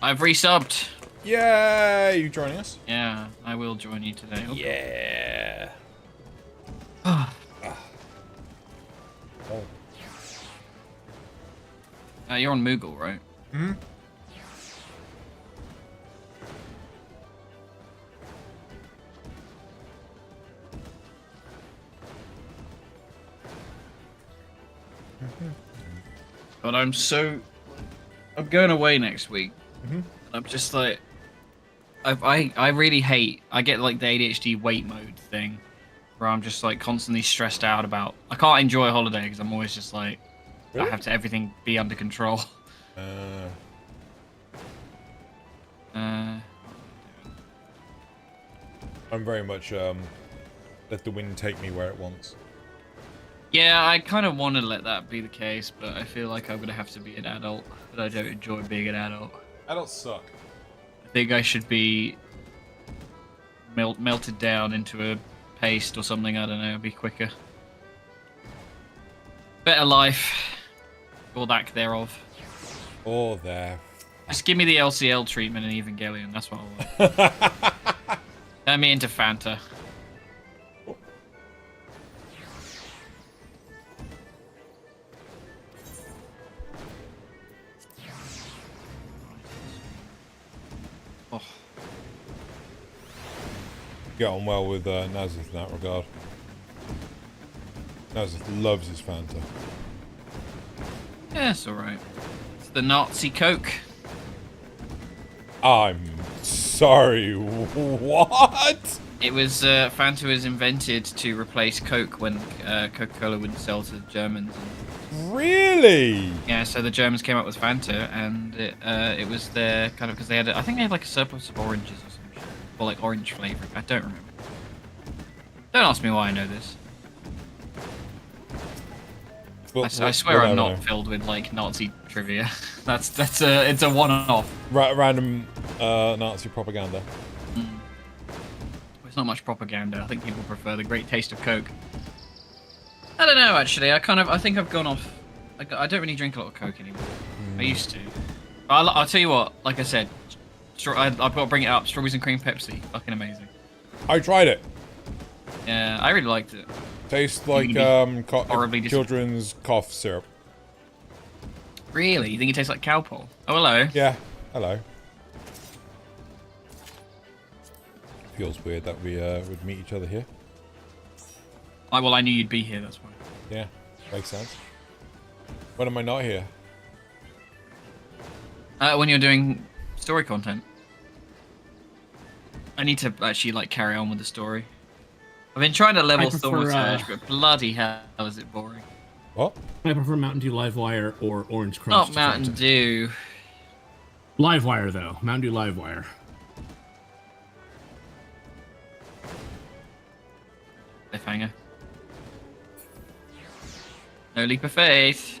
I've resubbed. Yay! You joining us? Yeah, I will join you today. Oh. Yeah. Ah. Oh. You're on Moogle, right? Hmm. But I'm going away next week. Mm-hmm. I'm just like, I really hate. I get like the ADHD wait mode thing, where I'm just like constantly stressed out about. I can't enjoy a holiday because I'm always just like, Really? I have to everything be under control. Uh, I'm very much let the wind take me where it wants. yeah, I kind of want to let that be the case, but I feel like I'm gonna have to be an adult, but I don't enjoy being an adult. Adults suck. I think I should be melted down into a paste or something. I don't know, be quicker. Better life, or lack thereof. Oh, there. Just give me the LCL treatment in Evangelion. That's what I want. Turn me into Fanta. Oh. Get on well with Nazith in that regard. Nazith loves his Fanta. Yeah, it's alright. It's the Nazi Coke. I'm sorry, what? It was, Fanta was invented to replace Coke when Coca-Cola wouldn't sell to the Germans. Really? Yeah, so the Germans came up with Fanta, and it was their kind of, because they had, I think they had like a surplus of oranges or something, or like orange flavoring. I don't remember. Don't ask me why I know this. I swear I'm not filled with like Nazi trivia. it's a one-off. Random Nazi propaganda. It's not much propaganda. I think people prefer the great taste of Coke. I don't know, actually. I think I've gone off. I don't really drink a lot of Coke anymore. I used to. I'll tell you what. Like I said, I've got to bring it up. Strawberries and cream Pepsi, fucking amazing. I tried it. Yeah, I really liked it. Tastes like children's cough syrup. Really? You think it tastes like Cowpole? Oh, hello. Yeah. Hello. Feels weird that we would meet each other here. Well, I knew you'd be here. That's why. Yeah, makes sense. When am I not here? When you're doing story content. I need to actually like carry on with the story. I've been trying to level Thorn Surge, but bloody hell is it boring. What? I prefer Mountain Dew Livewire or Orange Crush. Not Mountain Dew. Livewire, though. Mountain Dew Livewire. Cliffhanger. No leap of faith.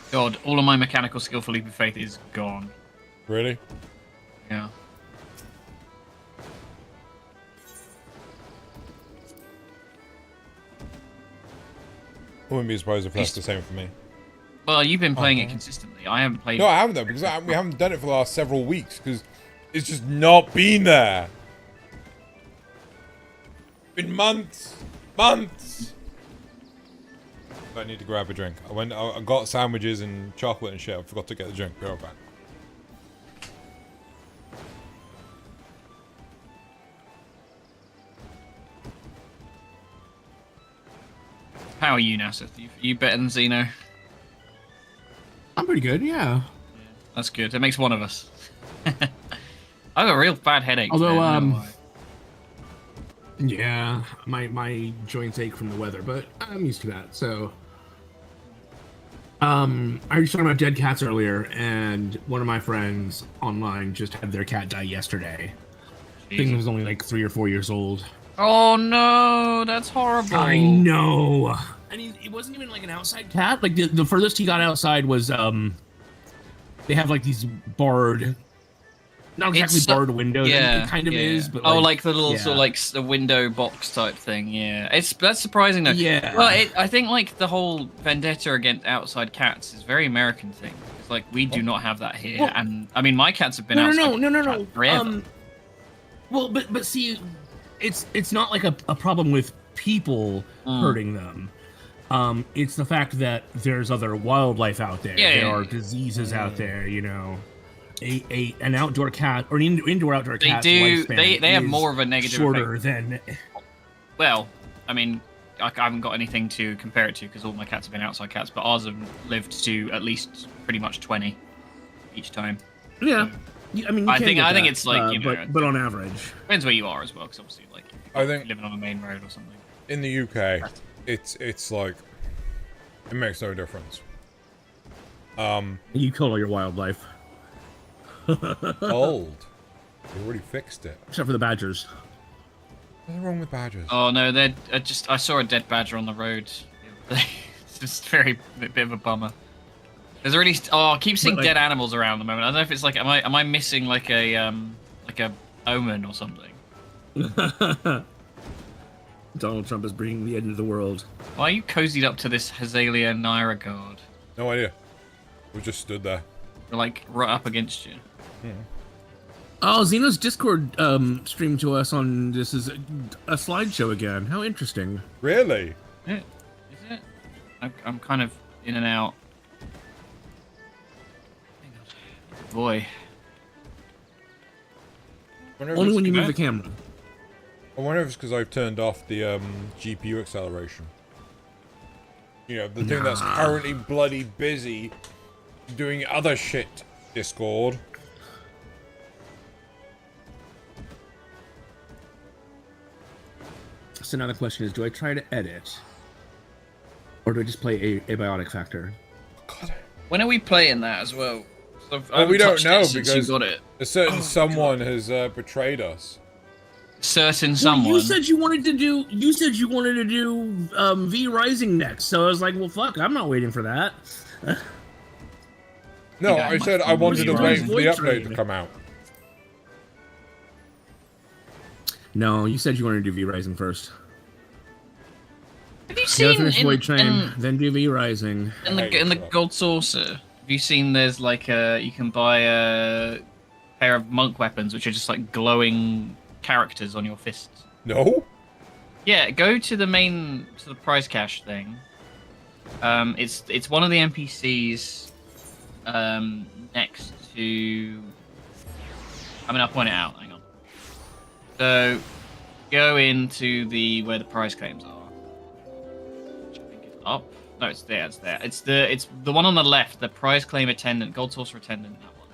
God, all of my mechanical skill for leap of faith is gone. Really? Yeah. I wouldn't be surprised if that's the same for me. Well, you've been playing it consistently. I haven't played. No, I haven't though, because we haven't done it for the last several weeks because it's just not been there. Been months. I need to grab a drink. I got sandwiches and chocolate and shit. I forgot to get the drink. Be right back. How are you now, Seth? You better than Xeno? I'm pretty good, yeah. That's good. It makes one of us. I have a real bad headache. Although, yeah, my joints ache from the weather, but I'm used to that. So, I was talking about dead cats earlier, and one of my friends online just had their cat die yesterday. I think it was only like 3 or 4 years old. Oh no, that's horrible. I know. And it wasn't even like an outside cat. Like the furthest he got outside was they have like these barred Not exactly It's barred windows. yeah, It kind of yeah. is, but oh, like, like the little yeah. sort of like the window box type thing. Yeah, that's surprising though. Yeah. Well, I think like the whole vendetta against outside cats is a very American thing. It's like we do not have that here, Well, and I mean my cats have been no, outside no. forever. Well, but see, it's not like a problem with people hurting them. It's the fact that there's other wildlife out there. Yeah, there yeah, are yeah. diseases out there. You know, an outdoor cat or an indoor outdoor They cat's do. lifespan They have is more of a negative shorter effect. than. Well, I mean, I haven't got anything to compare it to because all my cats have been outside cats, but ours have lived to at least pretty much 20 each time. Yeah, I mean, I think it's like, you know, but on average, depends where you are as well, because obviously, like, I think living on a main road or something. in the UK, it's like it makes no difference. you killed all your wildlife Old. We already fixed it. except for the badgers. What's wrong with badgers? Oh no, they're just. I saw a dead badger on the road the other day. It's just a bit of a bummer. There's already. Oh, I keep seeing Like- dead animals around at the moment. I don't know if it's like, am I missing like a omen or something? Donald Trump is bringing the end of the world. Why are you cozied up to this Hazalia Naira guard? No idea. We just stood there. They're like right up against you. Oh, Xeno's Discord streamed to us on this is a slideshow again. How interesting. Really? Is it? I'm kind of in and out. Boy. Only when you move the camera. I wonder if it's because I've turned off the GPU acceleration. You know, the thing that's currently bloody busy doing other shit. Discord. So now the question is, do I try to edit? Or do I just play abiotic factor? God. When are we playing that as well? Well, we don't know because because you got it. a certain someone has betrayed us. Certain someone. Well, you said you wanted to do. You said you wanted to do V Rising next. So I was like, well, fuck, I'm not waiting for that. No, Yeah, I said I wanted to Void wait for the Train. update to come out. No, you said you wanted to do V Rising first. Have you You gotta seen finish Void Train, in then do V Rising. the gold saucer? Have you seen there's like you can buy a pair of monk weapons which are just like glowing characters on your fists? No? Yeah, go to the prize cache thing. It's one of the NPCs next to. I mean, I'll point it out. Hang on. So, go into where the prize claims are. Which I think is up. No, it's there. It's there. It's the one on the left. The prize claim attendant, gold saucer attendant. That one.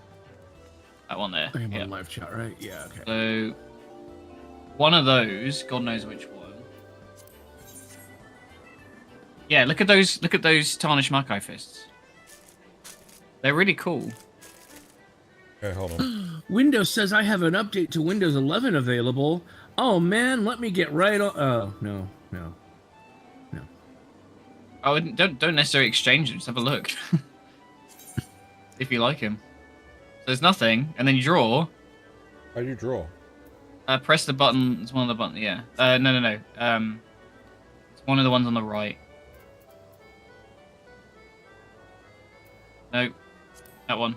That one there. I am Yeah. on live chat, right? Yeah. Okay. So, one of those. God knows which one. Yeah, look at those. Look at those tarnished Makai fists. They're really cool. Okay, hold on. Windows says I have an update to Windows 11 available. Oh man, let me get right on. Oh no. Oh, don't necessarily exchange them. Just have a look. If you like him. So there's nothing, and then you draw. How do you draw? Press the button. It's one of the buttons. Yeah. No. It's one of the ones on the right. No, that one.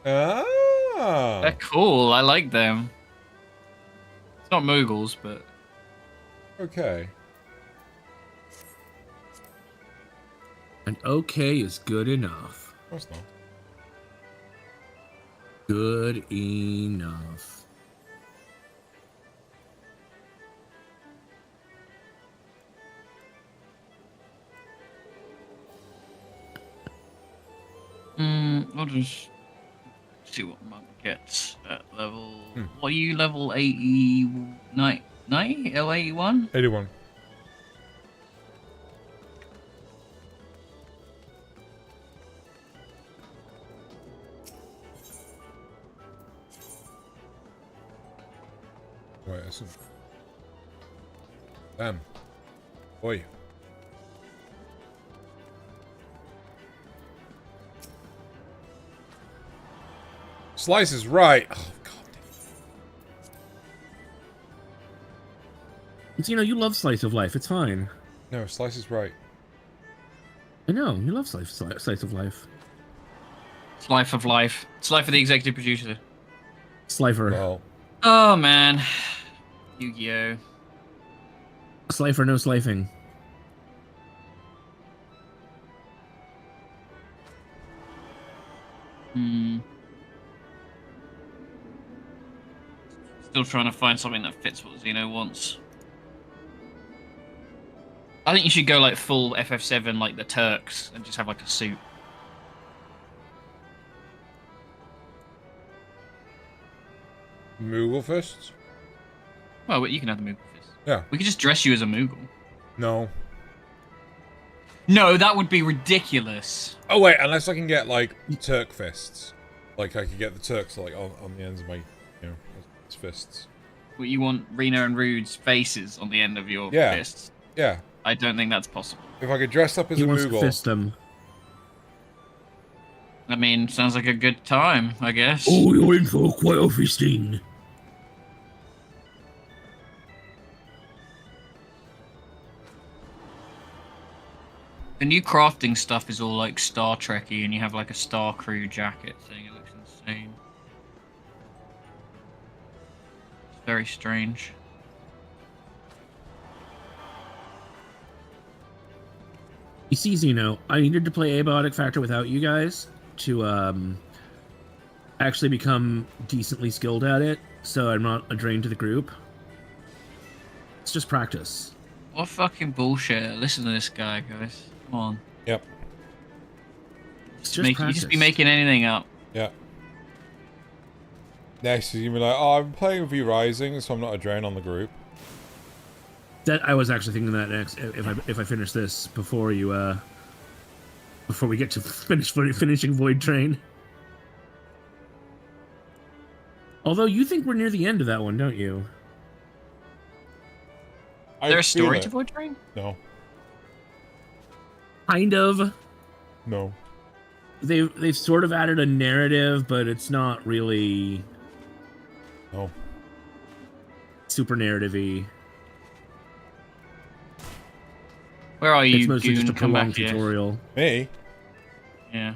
Ah. They're cool. I like them. It's not Moogles, but Okay. And okay is good enough. That's not. Good enough. I'll just see what Monk gets at level. What are you, level 89? 90? L 81? 81. Right, that's it. Damn. Boy. Slice is right. Oh, God. It's, you love slice of life. It's fine. No, Slice is right. I know you love slice of life. It's life of life. It's life of the executive producer. Slifer. Well, Oh man, Yu-Gi-Oh. Slifer, no slifing. Still trying to find something that fits what Xeno wants. I think you should go like full FF7 like the Turks and just have like a suit. Moogle fists? Well, you can have the Moogle fist. Yeah. We could just dress you as a Moogle. No. No, that would be ridiculous. Oh wait, unless I can get like Turk fists. Like I could get the Turks like on the ends of my, as fists. Well, you want Rena and Rude's faces on the end of your Yeah. fists. Yeah. I don't think that's possible. If I could dress up as He a wants to Moogle. fist them. I mean, sounds like a good time, I guess. Oh, you're in for quite a feasting. The new crafting stuff is all like Star Trek-y, and you have like a Star Crew jacket thing. It looks insane. It's very strange. You see, Xeno, I needed to play Abiotic Factor without you guys to actually become decently skilled at it, so I'm not a drain to the group. It's just practice. What fucking bullshit. Listen to this guy, guys. Come on. Yep. It's You just be practice. making anything up. Yeah. Next is gonna be like, oh, I'm playing with you Rising, so I'm not a drain on the group. That I was actually thinking that next if I finish this before you before we get to finishing Void Train. Although you think we're near the end of that one, don't you? Is there a story to Void Train? No. Kind of. No. They've sort of added a narrative, but it's not really No. super narrative-y. Where are you, It's mostly Goon? just a Come back prolonged here. tutorial. Me? Yeah,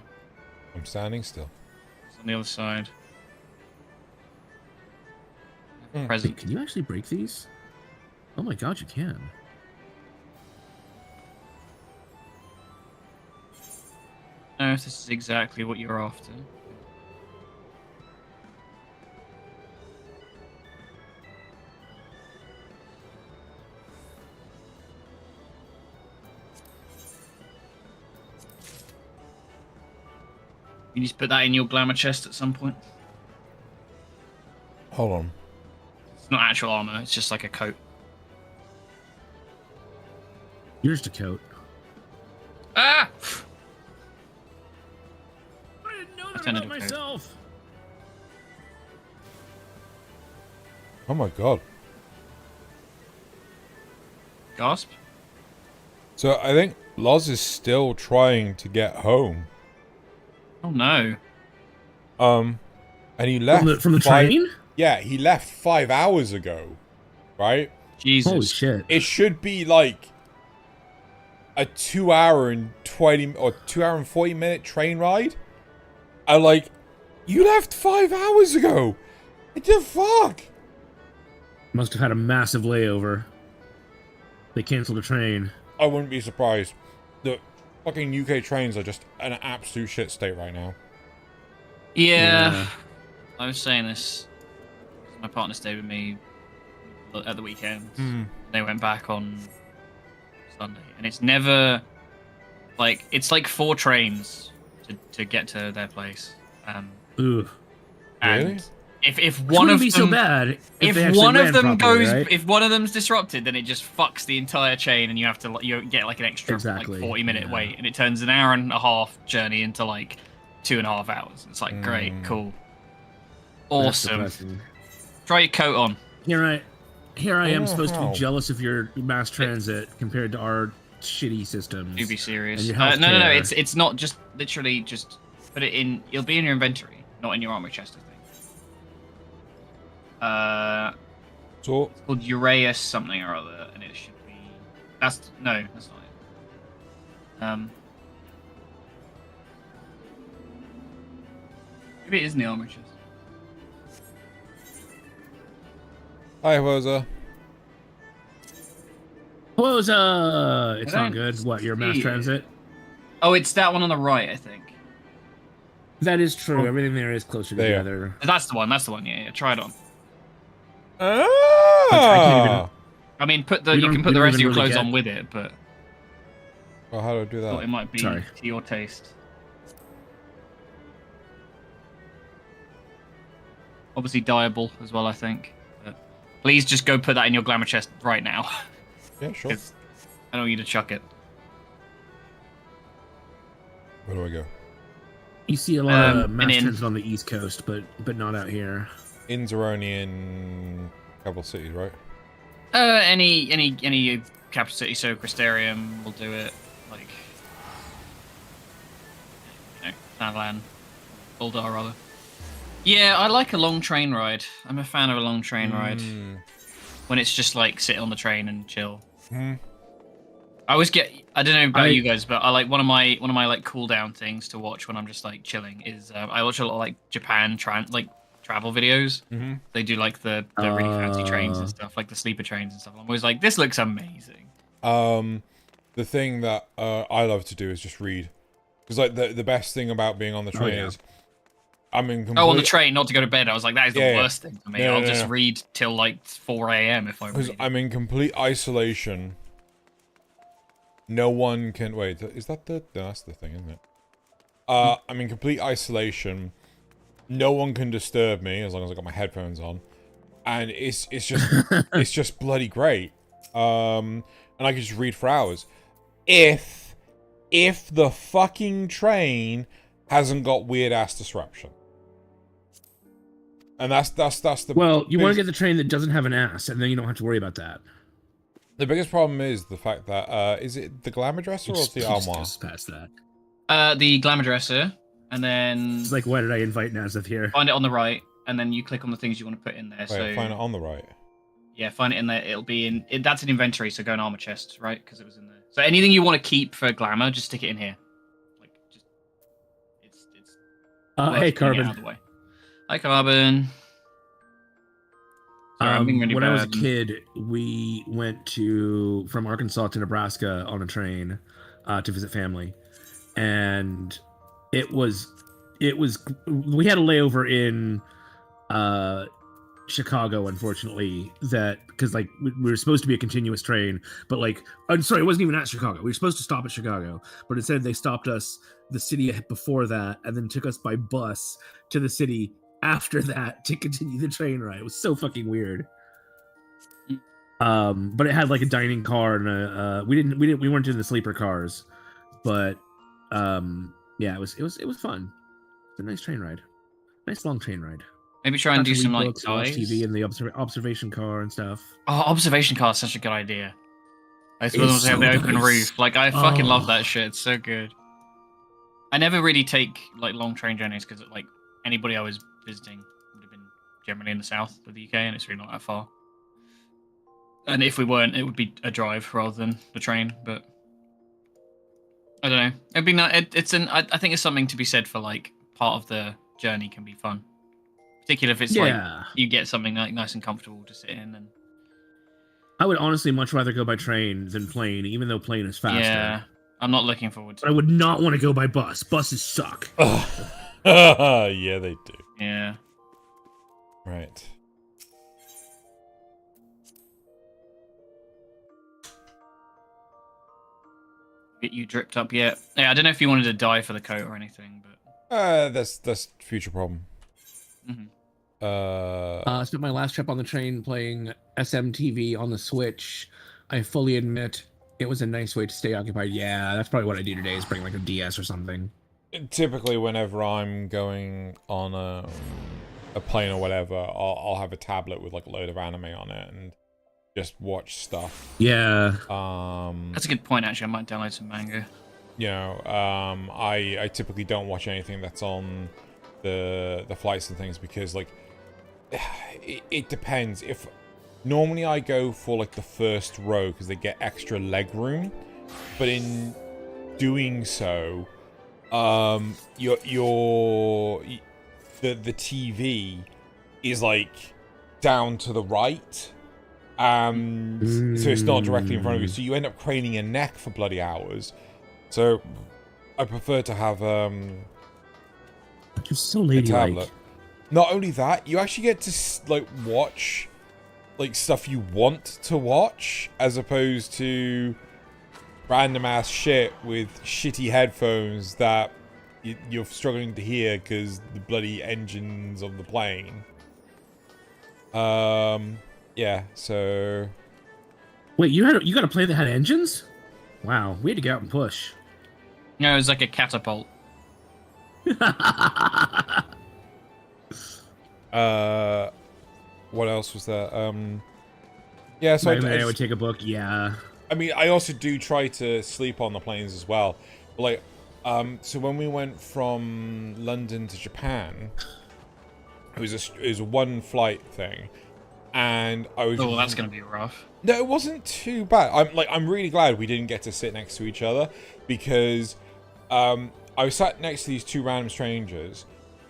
I'm standing still. it's on the other side. Hmm. Wait, Present. can you actually break these? Oh my god, you can. No, if this is exactly what you're after. You just put that in your glamour chest at some point. Hold on. It's not actual armor, it's just like a coat. Here's the coat. Ah! I didn't know that about myself. Oh my god. Gasp. So I think Loz is still trying to get home. Oh no. And he left From the train? Yeah, he left 5 hours ago. Right? Jesus. Holy shit. It should be like a 2 hour and 20 or 2 hour and 40 minute train ride. And like, you left 5 hours ago. What the fuck? Must have had a massive layover. They canceled the train. I wouldn't be surprised. The fucking UK trains are just in an absolute shit state right now. Yeah. I was saying this. My partner stayed with me at the weekend. They went back on Sunday, and it's never like it's like 4 trains to get to their place. Ugh. Really? And if It one wouldn't of be them so bad if they actually one of ran them properly, goes, right? if one of them's disrupted, then it just fucks the entire chain, and you have to you get like an extra Exactly, like 40-minute yeah. wait, and it turns an hour and a half journey into like 2.5 hours. It's like great, cool, That's awesome. depressing. Try your coat on. Here I am supposed to how. be jealous of your mass transit compared to our shitty systems. To be serious. And your No. healthcare. It's not just literally just put it in. It'll be in your inventory, not in your armor chest, I think. So, It's called Uraeus something or other, and it should be. That's not it. Maybe it is in the armor chest. hi, Rosa. It's not don't good. What, your mass see it. transit? Oh, it's that one on the right, I think. That is true. Oh. Everything there is closer There. together. That's the one. That's the one. Yeah. Try it on. I can't even. I mean, We you don't- can we put the don't rest of even your really clothes get- on with it, but Well, how do I do I thought it that? might be Sorry. to your taste. Obviously, dyeable as well, I think. But please just go put that in your glamour chest right now. Yeah, sure. 'Cause I don't want you to chuck it. Where do I go? You see a lot of and mass in- transit on the East Coast, but not out here. Inns are only in a couple of cities, right? Any capital city, so Crystarium will do it. Like, Thanalan, Uldar rather. Yeah, I like a long train ride. I'm a fan of a long train ride when it's just like sit on the train and chill. Hmm. I always get. I don't know about you guys, but I like one of my like cool down things to watch when I'm just like chilling is I watch a lot of like Japan travel videos. Mm-hmm. They do like the really fancy trains and stuff, like the sleeper trains and stuff. I'm always like, this looks amazing. The thing that I love to do is just read, because like the best thing about being on the train is I'm in complete... Oh, on the train, not to go to bed. I was like, that is the worst thing for me. No, I'll no, just no. read till like 4 a.m. if I read. I'm in complete isolation. No one can wait. Is that the? No, that's the thing, isn't it? I'm in complete isolation. No one can disturb me as long as I got my headphones on, and it's just it's just bloody great. And I can just read for hours. If the fucking train hasn't got weird ass disruption. And that's the Well, you want to get the train that doesn't have an ass, and then you don't have to worry about that. The biggest problem is the fact that is it the glamour dresser or is the armoire? Just past that. The glamour dresser, and then It's like, why did I invite Nazeth here? find it on the right, and then you click on the things you want to put in there. Wait, So find it on the right. yeah, find it in there. It'll be in. That's an inventory, so go in armor chest, right? Because it was in there. So anything you want to keep for glamour, just stick it in here. Like, just it's. worth Hey, getting it Carbon. out of the way. Hi, Carbon. Sorry, I'm being really When I was a bad. kid, we went from Arkansas to Nebraska on a train to visit family, and it was we had a layover in Chicago, unfortunately, that because like we were supposed to be a continuous train, but like I'm sorry, it wasn't even at Chicago. We were supposed to stop at Chicago, but instead they stopped us the city before that, and then took us by bus to the city after that to continue the train ride. It was so fucking weird. But it had like a dining car and we weren't in the sleeper cars, but yeah, it was fun. It's a nice train ride, nice long train ride. Maybe try and Got do to some read like books, watch dives. TV in the observation car and stuff. Oh, observation car is such a good idea. I It's suppose they have the so open nice. roof. Like I fucking love Oh. that shit. It's so good. I never really take like long train journeys because like anybody I was visiting would have been generally in the south of the UK, and it's really not that far. And if we weren't, it would be a drive rather than the train. But I don't know. It'd be nice. I think it's something to be said for like part of the journey can be fun, particularly if it's like you get something like nice and comfortable to sit in. And I would honestly much rather go by train than plane, even though plane is faster. yeah, I'm not looking forward to. But I would not want to go by bus. Buses suck. Yeah, they do. Yeah. Right. Get you dripped up yet? Yeah, I don't know if you wanted to die for the coat or anything, but That's future problem. Mhm. I spent my last trip on the train playing SMTV on the Switch. I fully admit it was a nice way to stay occupied. Yeah, that's probably what I do today is bring like a DS or something. Typically, whenever I'm going on a plane or whatever, I'll have a tablet with like a load of anime on it and just watch stuff. Yeah. That's a good point. Actually, I might download some manga. You know, I typically don't watch anything that's on the flights and things because like it depends. If normally I go for like the first row because they get extra leg room, but in doing so, the TV is like down to the right, and so it's not directly in front of you. So you end up craning your neck for bloody hours. So I prefer to have You're so a ladylike. tablet. Not only that, you actually get to like watch like stuff you want to watch, as opposed to random ass shit with shitty headphones that you're struggling to hear because the bloody engines of the plane. Yeah. So. Wait, you got a plane that had engines? Wow, we had to get out and push. No, it was like a catapult. What else was there? Yeah, so I would take a book. Yeah. I mean, I also do try to sleep on the planes as well. But like, so when we went from London to Japan, it was a one flight thing, and I was. Oh, that's gonna be rough. No, it wasn't too bad. I'm really glad we didn't get to sit next to each other, because I was sat next to these two random strangers.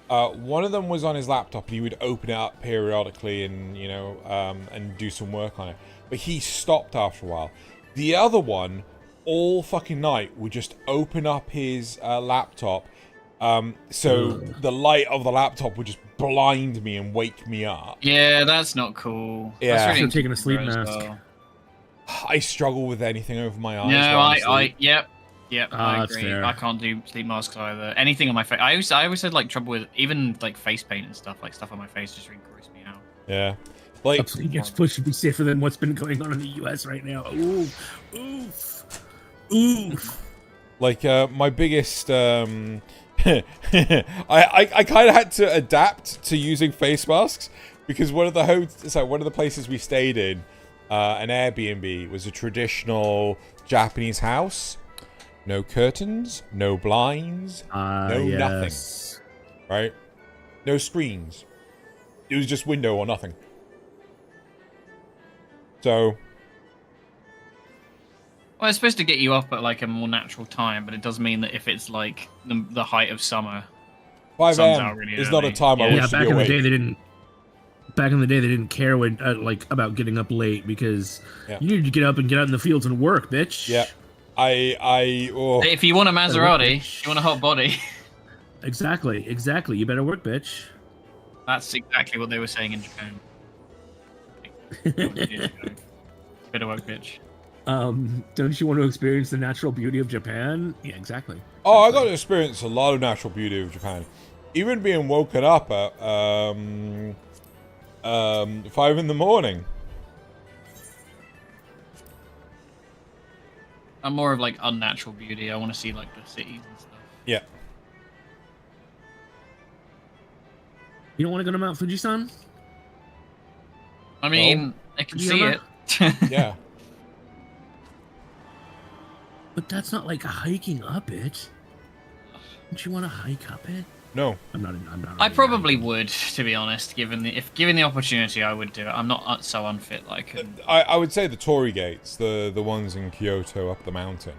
One of them was on his laptop and he would open it up periodically and, you know, and do some work on it. But he stopped after a while. The other one, all fucking night, would just open up his laptop. So the light of the laptop would just blind me and wake me up. Yeah, that's not cool. Yeah. That's really Should've taken a sleep inconsiderate as mask. well. I struggle with anything over my eyes. No, while I'm asleep. Yep, Ah, I that's agree. fair. I can't do sleep masks either. Anything on my face. I always had like trouble with even like face paint and stuff. Like stuff on my face just really gross me out. Yeah. Like, Absolutely gets pushed to be safer than what's been going on in the U.S. right now. Ooh, oof, oof. like my biggest I kind of had to adapt to using face masks, because one of the places we stayed in, an Airbnb, was a traditional Japanese house. No curtains, no blinds, no nothing, right? No screens. It was just window or nothing. So, Well, it's supposed to get you up at like a more natural time, but it does mean that if it's like the height of summer, 5 sun's a.m. out really is not a early. time I Yeah. Yeah, wish to back be in the awake. day they didn't. Back in the day, they didn't care when like about getting up late because Yeah. you needed to get up and get out in the fields and work, bitch. Yeah. Oh. If you want a Maserati, bitch. you want a hot body. Exactly. You better work, bitch. That's exactly what they were saying in Japan. Better work, bitch. Don't you want to experience the natural beauty of Japan? Yeah, exactly. Oh, I got to experience a lot of natural beauty of Japan. Even being woken up at 5 in the morning. I'm more of like unnatural beauty. I want to see like the cities and stuff. Yeah. You don't want to go to Mount Fujisan? I mean, I can see Yama? it. Yeah. But that's not like hiking up it. Don't you want to hike up it? No. I'm not. I probably would, to be honest. Given the opportunity, I would do it. I'm not so unfit that I could. I would say the Torii gates, the ones in Kyoto up the mountain.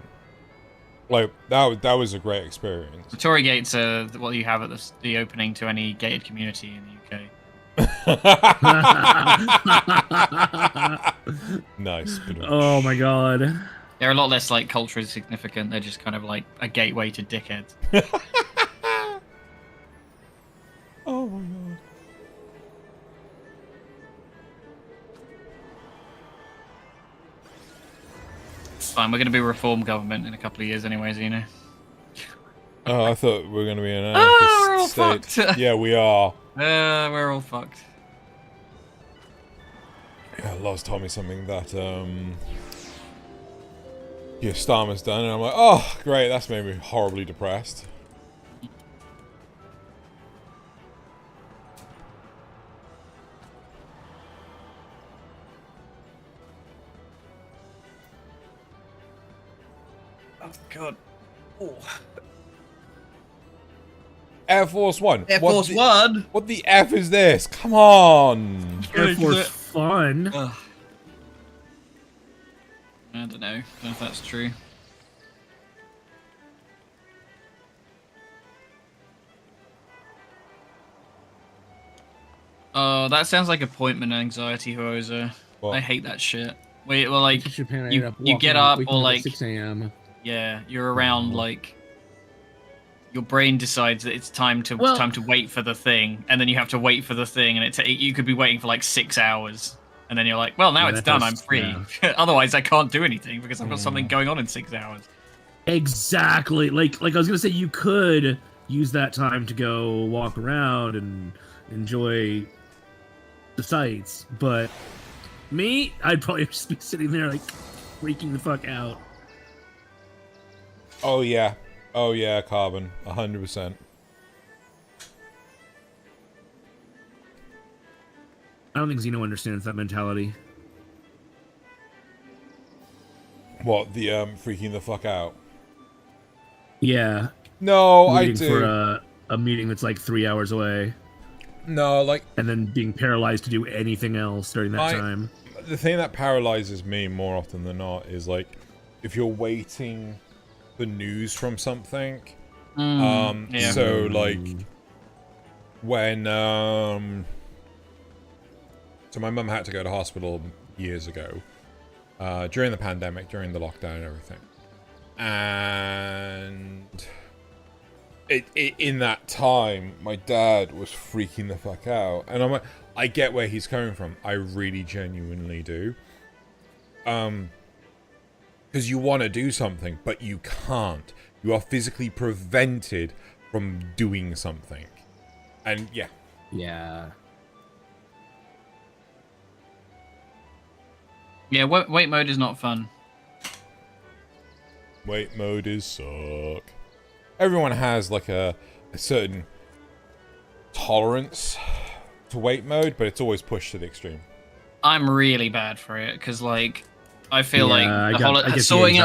Like, that was a great experience. The Torii gates are what you have at the opening to any gated community in the UK. Nice. Oh my god. They're a lot less like culturally significant. They're just kind of like a gateway to dickheads. Oh my god. Fine, we're going to be a reform government in a couple of years anyways, you know. Oh, I thought we were going to be an Oh, we're all anarchist state. fucked. Yeah, we are. We're all fucked. Yeah, Loz told me something that your Starmer's done, and I'm like, oh, great, that's made me horribly depressed. Oh god. Oh. Air Force One. Air Force One. What the F is this? Come on. Air Force Fun. Ugh. I don't know if that's true. Oh, that sounds like appointment anxiety, Hoser. What? I hate that shit. Wait, well, like Japan, I you ended you walking get out, up waking or at like 6 a.m. yeah, you're around like your brain decides that it's time to wait for the thing, and then you have to wait for the thing, and you could be waiting for like 6 hours, and then you're like, well, now Yeah, it's that done, does- I'm free. yeah. Otherwise, I can't do anything because I've got something going on in 6 hours. Exactly. Like I was gonna say, you could use that time to go walk around and enjoy the sights, but me, I'd probably just be sitting there like freaking the fuck out. Oh yeah, Carbon, 100%. I don't think Xeno understands that mentality. What, the freaking the fuck out? Yeah, No, I waiting do. for a meeting that's like 3 hours away, No, like and then being paralyzed to do anything else during that time. the thing that paralyzes me more often than not is like if you're waiting for news from something. Yeah. So like when so my mum had to go to hospital years ago during the pandemic, during the lockdown and everything, and in that time my dad was freaking the fuck out, and I'm like, I get where he's coming from. I really genuinely do. Because you want to do something, but you can't. You are physically prevented from doing something. And yeah. Yeah. Yeah, wait mode is not fun. Wait mode is suck. Everyone has like a certain tolerance to wait mode, but it's always pushed to the extreme. I'm really bad for it because like I feel Yeah, like I get the sorting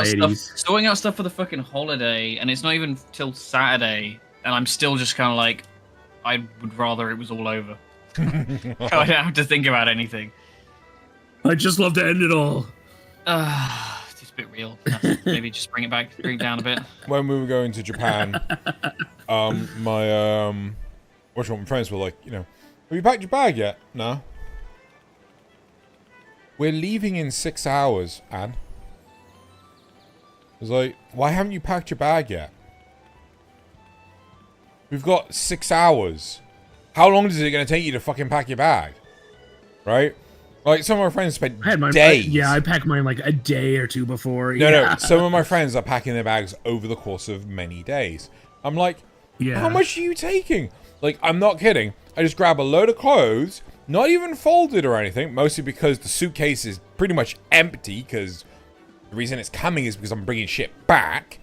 out stuff for the fucking holiday, and it's not even till Saturday, and I'm still just kind of like, I would rather it was all over. I don't have to think about anything. I just love to end it all. It's a bit real. Maybe just bring it down a bit. When we were going to Japan, my friends were like, you know, have you packed your bag yet? No. We're leaving in 6 hours, Anne. I was like, why haven't you packed your bag yet? We've got 6 hours. How long is it going to take you to fucking pack your bag? Right? Like, some of my friends spent days. I packed mine like a day or two before. No, some of my friends are packing their bags over the course of many days. I'm like, how much are you taking? Like, I'm not kidding. I just grab a load of clothes, not even folded or anything, mostly because the suitcase is pretty much empty, because the reason it's coming is because I'm bringing shit back.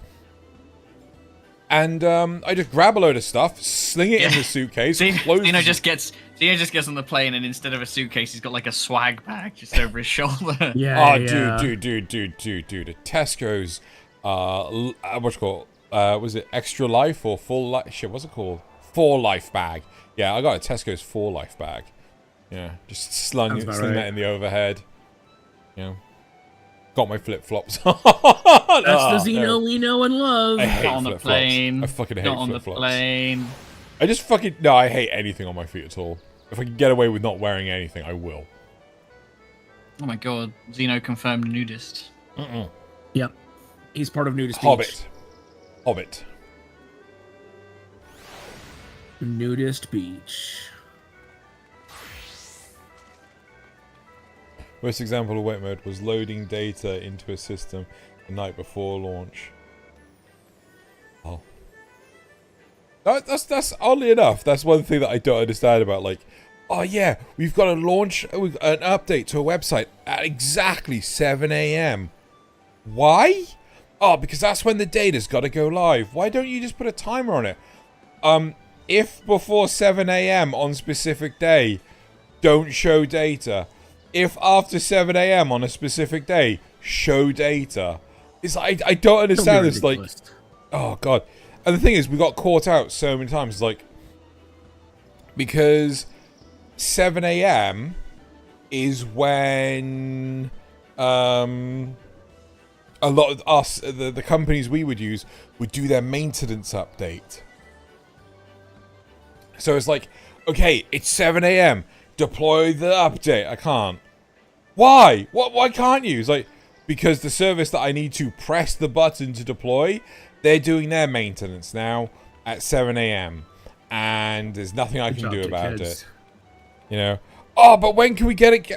And I just grab a load of stuff, sling it in the suitcase, close Dino just gets on the plane, and instead of a suitcase, he's got like a swag bag just over his shoulder. Yeah. Dude. A Tesco's, what's it called? Was it Extra Life or Full Life? Shit, what's it called? 4 Life bag. Yeah, I got a Tesco's 4 Life bag. Yeah, just sling that in the overhead. You know, got my flip-flops. That's the Xeno we know and love. I hate Not on the flip-flops. plane. I fucking hate Not on the flip-flops. plane. I just fucking... No, I hate anything on my feet at all. If I can get away with not wearing anything, I will. Oh my god, Xeno confirmed nudist. Yep. He's part of Nudist Hobbit. Beach. Nudist Beach. Worst example of wet mode was loading data into a system the night before launch. Oh. That's oddly enough, that's one thing that I don't understand about, like, oh yeah, we've got to launch an update to a website at exactly 7 a.m. Why? Oh, because that's when the data's got to go live. Why don't you just put a timer on it? If before 7 a.m. on specific day, don't show data. If after 7 a.m. on a specific day, show data. It's like, I don't understand this. Like, oh god. And the thing is, we got caught out so many times. Like, because 7 a.m. is when a lot of us, the companies we would use, would do their maintenance update. So it's like, okay, it's 7 a.m. Deploy the update. I can't. Why? Why can't you? It's like, because the service that I need to press the button to deploy, they're doing their maintenance now at 7 a.m. And there's nothing I can do about it. You know? Oh, but when can we get it,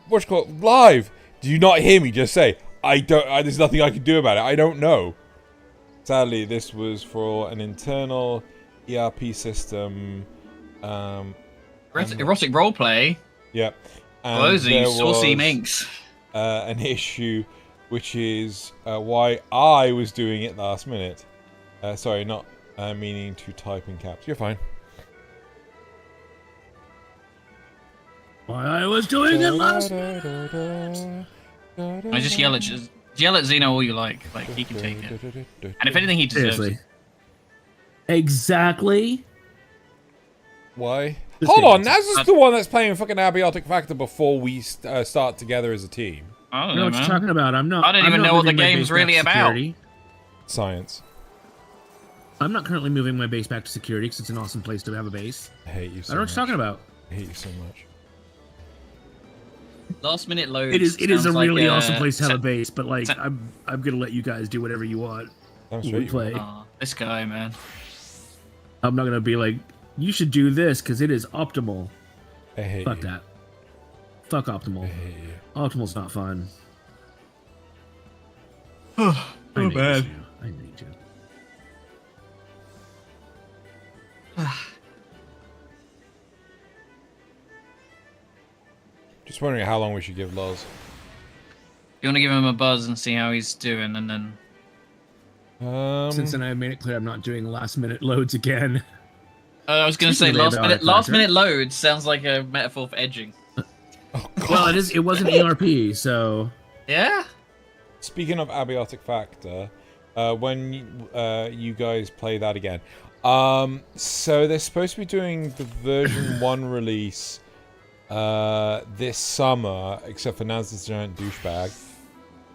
what's it called, live? Do you not hear me just say, there's nothing I can do about it. I don't know. Sadly, this was for an internal ERP system. Erotic roleplay. Yep. Closing, saucy minx. An issue, which is why I was doing it last minute. Sorry, not meaning to type in caps. You're fine. Why I was doing it last minute. I just yell at Xeno all you like. Like, he can take it. And if anything, he deserves it. Exactly. Why? Hold on, Naz is the one that's playing fucking Abiotic Factor before we start together as a team. I don't know know, what man. you're talking about. I'm not. I don't even know what the game's really about. Science. I'm not currently moving my base back to security because it's an awesome place to have a base. I hate you so much. I don't know what you're talking about. I hate you so much. Last minute load. It is a really awesome place to have a base, but like I'm gonna let you guys do whatever you want. We play. This guy, man. I'm not gonna be like, you should do this because it is optimal. I hate Fuck you. that. Fuck optimal. I hate you. Optimal's not fun. Oh, bad. I need you. Just wondering how long we should give Loz. You want to give him a buzz and see how he's doing, and then. Since then I made it clear I'm not doing last minute loads again. I was gonna say last minute load sounds like a metaphor for edging. Oh, well, it was an ERP, so yeah. Speaking of Abiotic Factor, when you guys play that again, so they're supposed to be doing the version 1 release this summer, except for Naz the giant douchebag,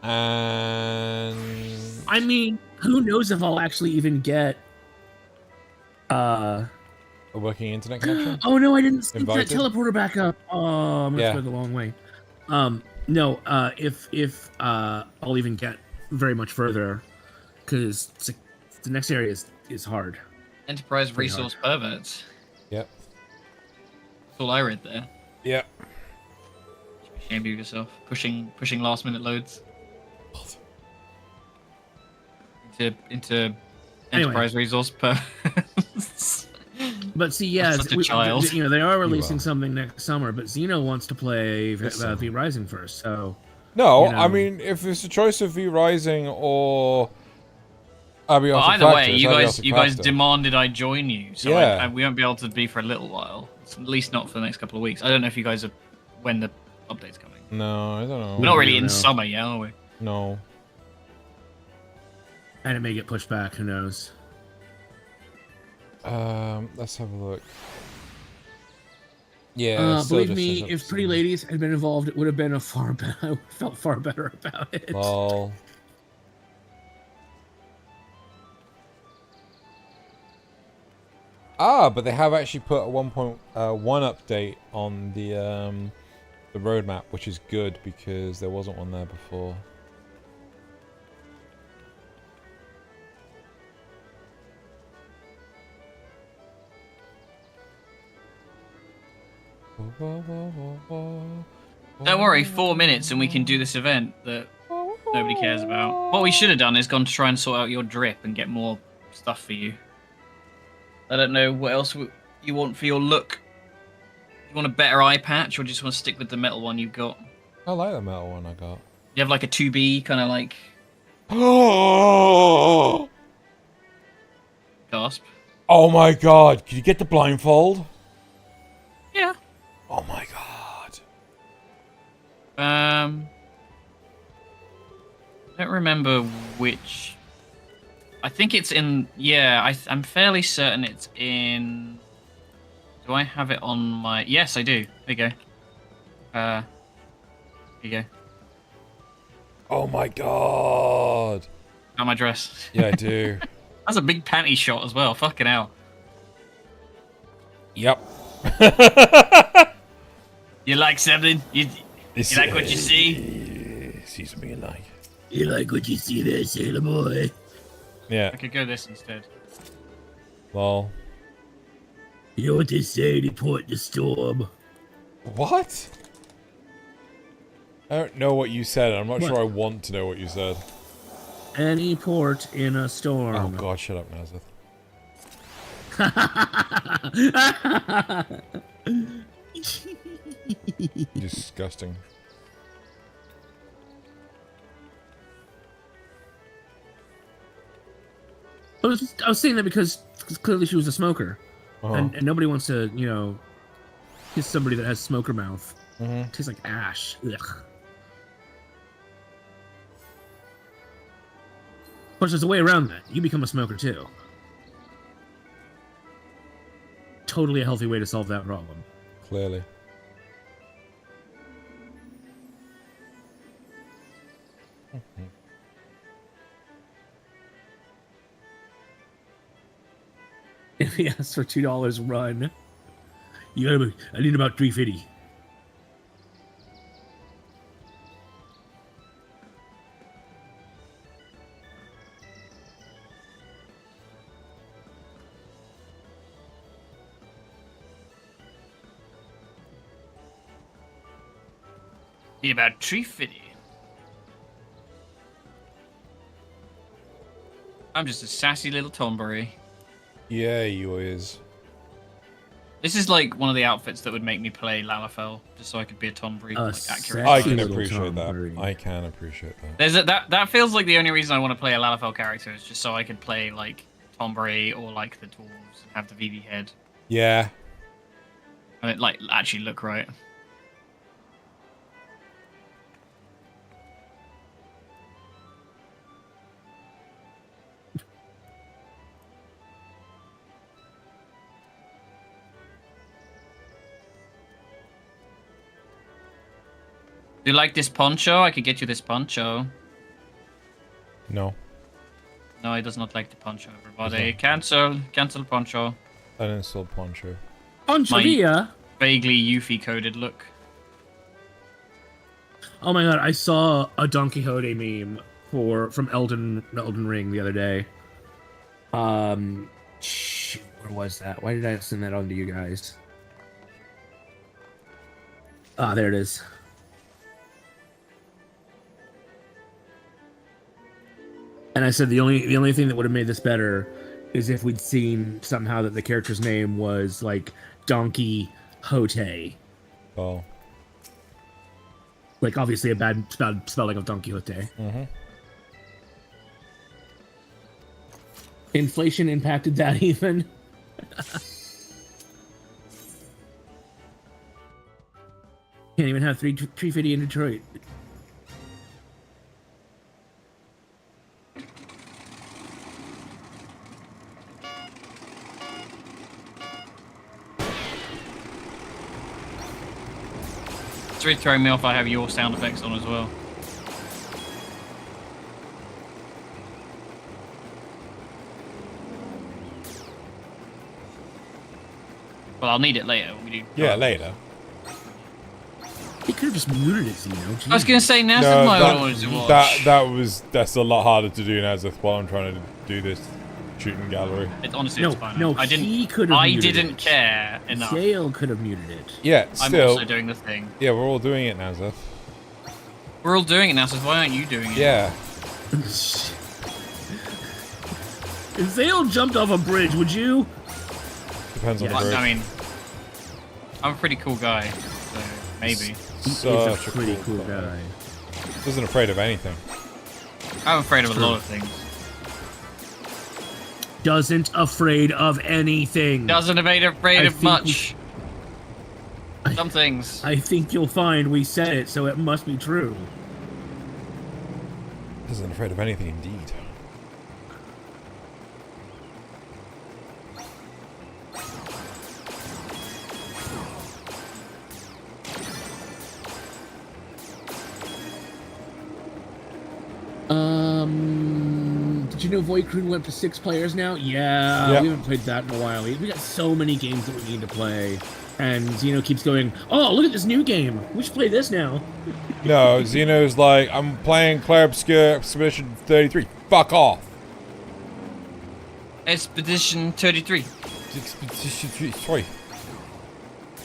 and I mean, who knows if I'll actually even get a working internet connection? Oh no, I didn't sync that Invited? teleporter back up. Oh, I'm gonna go the long way. No, if I'll even get very much further, because the next area is hard. Enterprise resource perverts. Yep. That's all I read there. Yep. Shame of yourself. Pushing last minute loads. Into enterprise resource perverts. But see, yeah, such a child. They are releasing something next summer, but Xeno wants to play V Rising first, so. No, I mean, if it's a choice of V Rising or Abiotic well, either Factor, way, you guys demanded I join you, so yeah. we won't be able to be for a little while. At least not for the next couple of weeks. I don't know if you guys are when the update's coming. No, I don't know. We're not really in summer yet, are we? No. And it may get pushed back. Who knows? Let's have a look. Yeah. Believe me, if Pretty Ladies had been involved, it would have been a far better. I felt far better about it. Lol. But they have actually put a 1.1 update on the roadmap, which is good because there wasn't one there before. Don't worry, 4 minutes and we can do this event that nobody cares about. What we should have done is gone to try and sort out your drip and get more stuff for you. I don't know what else you want for your look. You want a better eye patch or just want to stick with the metal one you've got? I like the metal one I got. You have like a 2B kind of like... Gasp. Oh my god, can you get the blindfold? Yeah. Oh my god. I don't remember which I think it's in. Yeah, I'm fairly certain it's in. Do I have it on my? Yes, I do. There you go. Here you go. Oh my god. On my dress. Yeah, I do. That's a big panty shot as well. Fucking hell. Yep. You like something? You like what you see? See something you like. You like what you see there, sailor boy? Yeah. I could go this instead. Well. You know what they say, they port the storm. What? I don't know what you said. I'm not What? sure I want to know what you said. Any port in a storm. Oh god, shut up, Nazeth. Disgusting. I was saying that because clearly she was a smoker. Uh-huh. And nobody wants to, you know, kiss somebody that has smoker mouth. Mm-hmm. Tastes like ash. Ugh. Of course, there's a way around that. You become a smoker too. Totally a healthy way to solve that problem. Clearly. If he asks for $2, run. You gotta. I need about $3.50. Need about 350. I'm just a sassy little tomboy. Yeah, you is. This is like one of the outfits that would make me play Lalafell, just so I could be a Tombury, like accurate. I Sexy can little appreciate that. Tombury. I can appreciate that. There's that feels like the only reason I want to play a Lalafell character is just so I could play like Tombury or like the dwarves and have the VV head Yeah. and it like actually look right. Do you like this poncho? I could get you this poncho. No. No, he does not like the poncho, everybody. Cancel poncho. Uninstalled poncho. Poncheria? Vaguely Yuffie coded look. Oh my god, I saw a Don Quixote meme from Elden Ring the other day. Shoot, where was that? Why did I send that on to you guys? Ah, there it is. And I said the only thing that would have made this better is if we'd seen somehow that the character's name was like Donkey Hote. Oh. Like obviously a bad spelling of Don Quixote. Mm-hmm. Inflation impacted that even. Can't even have 350 in Detroit. It's really throwing me off I have your sound effects on as well. Well, I'll need it later when we do. Yeah, later. He could have just muted it, you know. I was gonna say now No, my orders to watch. that's a lot harder to do, Nazeth, while I'm trying to do this shooting gallery. It's honestly No, it's fine. no, I he could have I muted didn't it. care enough. Zale could have muted it. Yeah, I'm still. also doing the thing. Yeah, we're all doing it, Nazeth. We're all doing it now, so why aren't you doing it? Yeah. If Zale jumped off a bridge, would you? Depends on the I bridge. mean, I'm a pretty cool guy, so maybe. He's Such a pretty cool guy. guy. Isn't afraid of anything. I'm afraid of a True. lot of things. Doesn't afraid of anything. Doesn't afraid I of think much. Some things. I think you'll find we said it, so it must be true. Isn't afraid of anything, indeed. Did you know Voidcrune went to 6 players now? Yeah, Yep. we haven't played that in a while. We got so many games that we need to play. And Xeno keeps going, oh, look at this new game. We should play this now. No, Xeno's like, I'm playing Clair Obscur Expedition 33. Fuck off. Expedition 33. Expedition 33.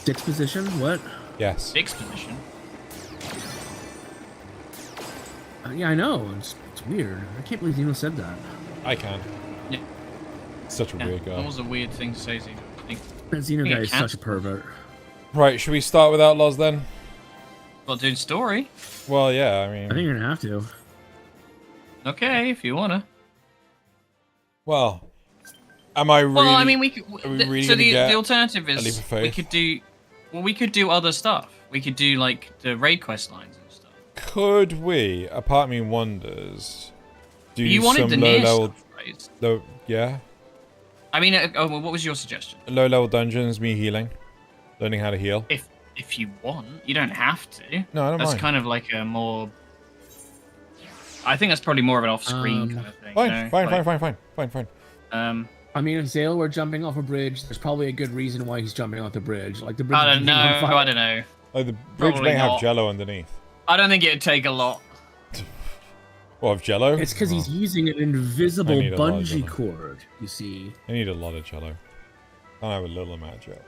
6 position? What? Yes. Exposition. Yeah, I know. It's weird. I can't believe Xeno said that. I can. Yeah. Such a weird That guy. was a weird thing to say, Xeno. That Xeno think guy it is can. such a pervert. Right, should we start with Outlaws then? Well, doing story. Well, yeah, I mean... I think you're gonna have to. Okay, if you wanna. Well, am I really... Well, I mean, we could. are we really So gonna the get alternative a leap is of faith? we could do. Well, we could do other stuff. We could do like the raid quest lines and stuff. Could we, a part of me wonders, do You wanted some the near low-level... stuff, right? Low, yeah? I mean, well, what was your suggestion? Low-level dungeons, me healing. Learning how to heal. If you want, you don't have to. No, I don't That's mind. kind of like a more. I think that's probably more of an off-screen kind of thing. Fine, you know? fine. I mean, if Zale were jumping off a bridge, there's probably a good reason why he's jumping off the bridge. Like the bridge. I is don't know. on fire. I don't know. Like, the bridge Probably may have not. jello underneath. I don't think it'd take a lot. What, of jello? It's because he's Oh, using an invisible I need a lot of bungee jello. cord. You see. I need a lot of jello. I have a little amount of jello.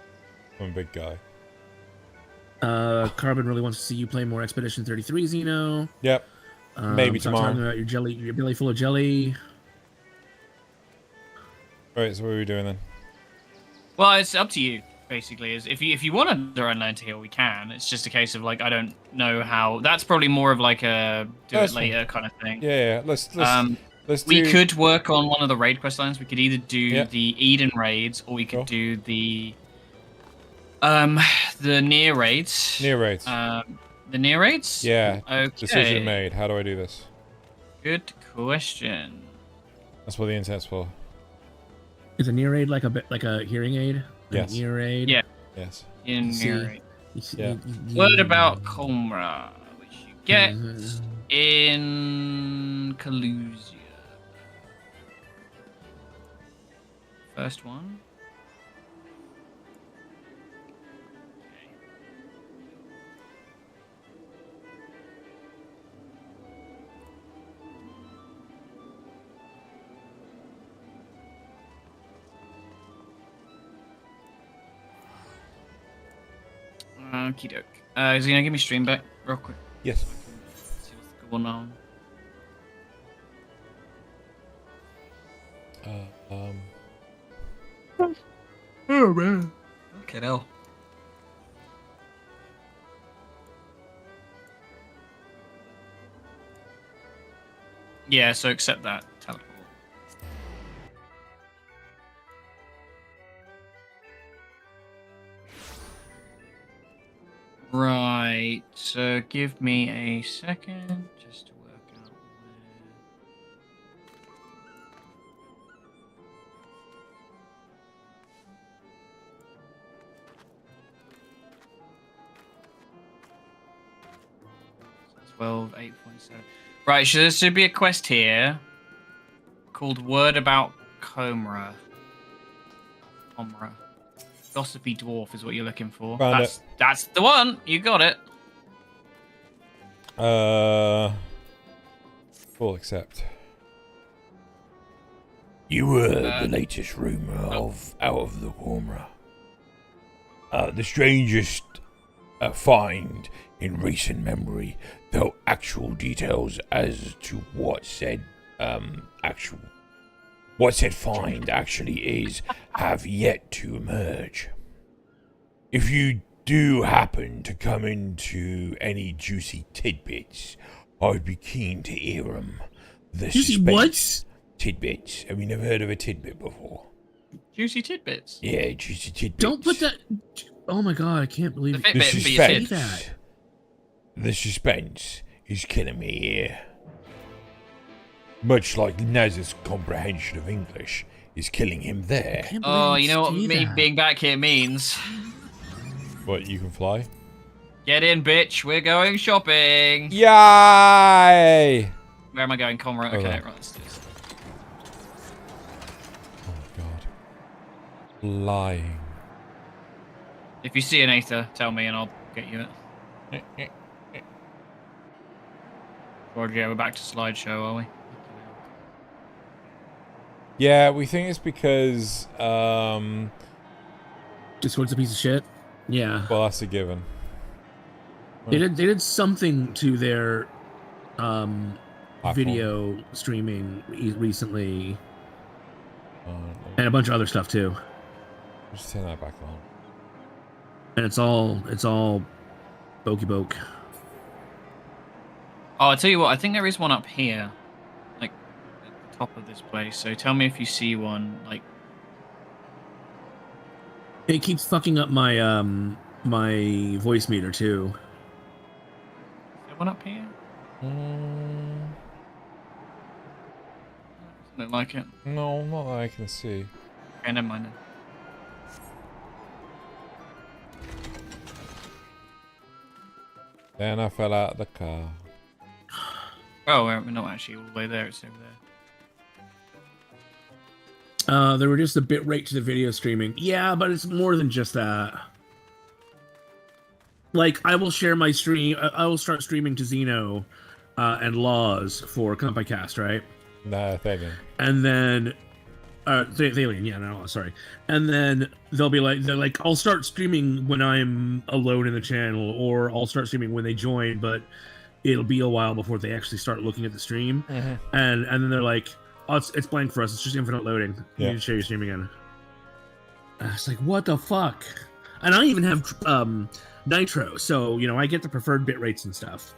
I'm a big guy. Carbon really wants to see you play more Expedition 33, Xeno. Yep. Maybe Stop tomorrow. talking about your jelly, your belly full of jelly. Right, so what are we doing then? Well, it's up to you. Basically, is if you want to run Learn to Heal, we can. It's just a case of like I don't know how. That's probably more of like a do That's it later kind of thing. Yeah, let's do... We could work on one of the raid quest lines. We could either do Yeah. the Eden raids, or we could Sure. do the near raids. Near raids. The near raids. Yeah. Okay. Decision made. How do I do this? Good question. That's what the internet's for. Is a near aid like a hearing aid? Yes. A near aid. Yeah. Yes. In See. near raid. You see- Yeah. Word about Comra, which you get Mhm. in Kalusia. First one. Okie doke. Is he gonna give me stream back real quick? Yes. See what's going on. Oh man. Okay, hell. Yeah, so accept that. Teleport. Right, so give me a second just to work out where. 12, 8.7. Right, so there should be a quest here called Word About Comra. Gossipy dwarf is what you're looking for. Found That's the one. You got it. Full accept. You were the latest rumor of out of the Comra. The strangest find in recent memory, though actual details as to what said find actually is have yet to emerge. If you do happen to come into any juicy tidbits, I'd be keen to hear them. The Juicy suspense- Tidbits. Have you never heard of a tidbit before? Juicy tidbits. Yeah, juicy tidbits. Don't put that. Oh my god! I can't believe The it. The Fitbit for your suspense. tits. The suspense is killing me here. Much like Naz's comprehension of English is killing him there. I can't believe Oh, you know what say me that. being back here means? What, you can fly? Get in, bitch. We're going shopping. Yay! Where am I going, Comrade? Oh, Okay, right. right, let's do this. Lying. If you see an Aether, tell me and I'll get you it. Or yeah, we're back to slideshow, are we? Yeah, we think it's because, Discord's a piece of shit. Yeah. well, that's a given. They did something to their Platform. video streaming recently, and a bunch of other stuff too. Just turn that back on. And it's all bokey boke. Oh, I'll tell you what, I think there is one up here. Like, at the top of this place. So tell me if you see one, like... It keeps fucking up my my voice meter too. Is there one up here? Doesn't look like it. No, not that I can see. Okay, never mind then. Then I fell out of the car. Oh, we're not actually all the way there, it's over there. They reduced the bit rate to the video streaming. Yeah, but it's more than just that. Like, I will share my stream. I will start streaming to Xeno and Laws for CompiCast, right? Nah, Thalian. And then, Thalian, yeah, no, sorry. And then they're like, I'll start streaming when I'm alone in the channel, or I'll start streaming when they join, but it'll be a while before they actually start looking at the stream. And then they're like, oh, it's blank for us. It's just infinite loading. You need to share your stream again. It's like, what the fuck? And I even have Nitro, so, you know, I get the preferred bit rates and stuff.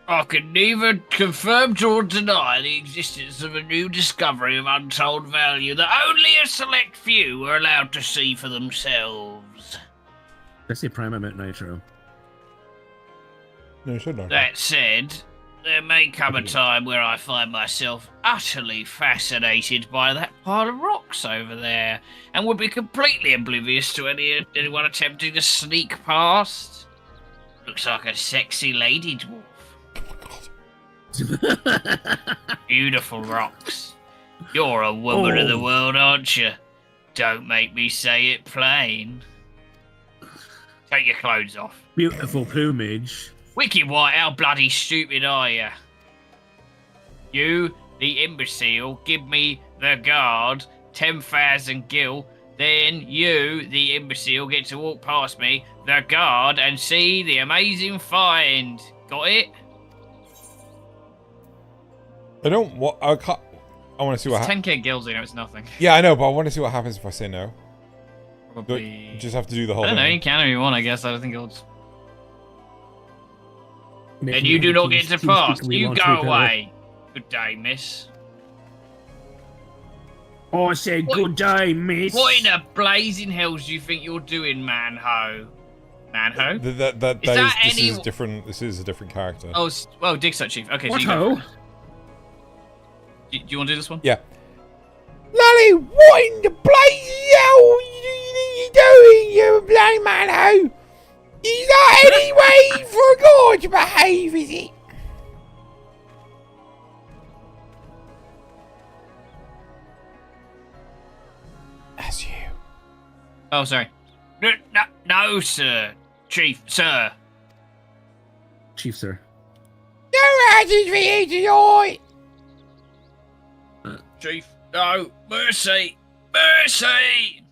I can neither confirm or deny the existence of a new discovery of untold value that only a select few are allowed to see for themselves. Did I say Prime? I meant Nitro. No, you should not. That said, there may come a time where I find myself utterly fascinated by that pile of rocks over there, and would be completely oblivious to anyone attempting to sneak past. Looks like a sexy lady dwarf. Beautiful rocks. You're a woman of the world, aren't you? Don't make me say it plain. Take your clothes off. Beautiful plumage. Wiki White, how bloody stupid are you? You, the imbecile, give me the guard 10,000 gil. Then you, the imbecile, get to walk past me, the guard, and see the amazing find. Got it? I don't want. I can't. I want to see what happens. 10k gills, you know, it's nothing. Yeah, I know, but I want to see what happens if I say no. Probably. You just have to do the whole I don't know, thing. you can if you want, I guess. I don't think it'll. Making And you do not get to pass. quickly You launch go Rico. away. Good day, miss. I said What- good day, miss. What in the blazing hells do you think you're doing, Manho? Manho? This is different. This is a different character. Oh, well, Digsuck Chief. Okay, What so you go. ho? Do you want to do this one? Yeah. Lolly, what in the blazing hell are you doing, you bloody man? Is that any way for a guy to behave, is it? That's you. Oh, sorry. No, sir. Chief, sir. Chief, sir. No answers for you tonight. Chief, no. Mercy. Mercy!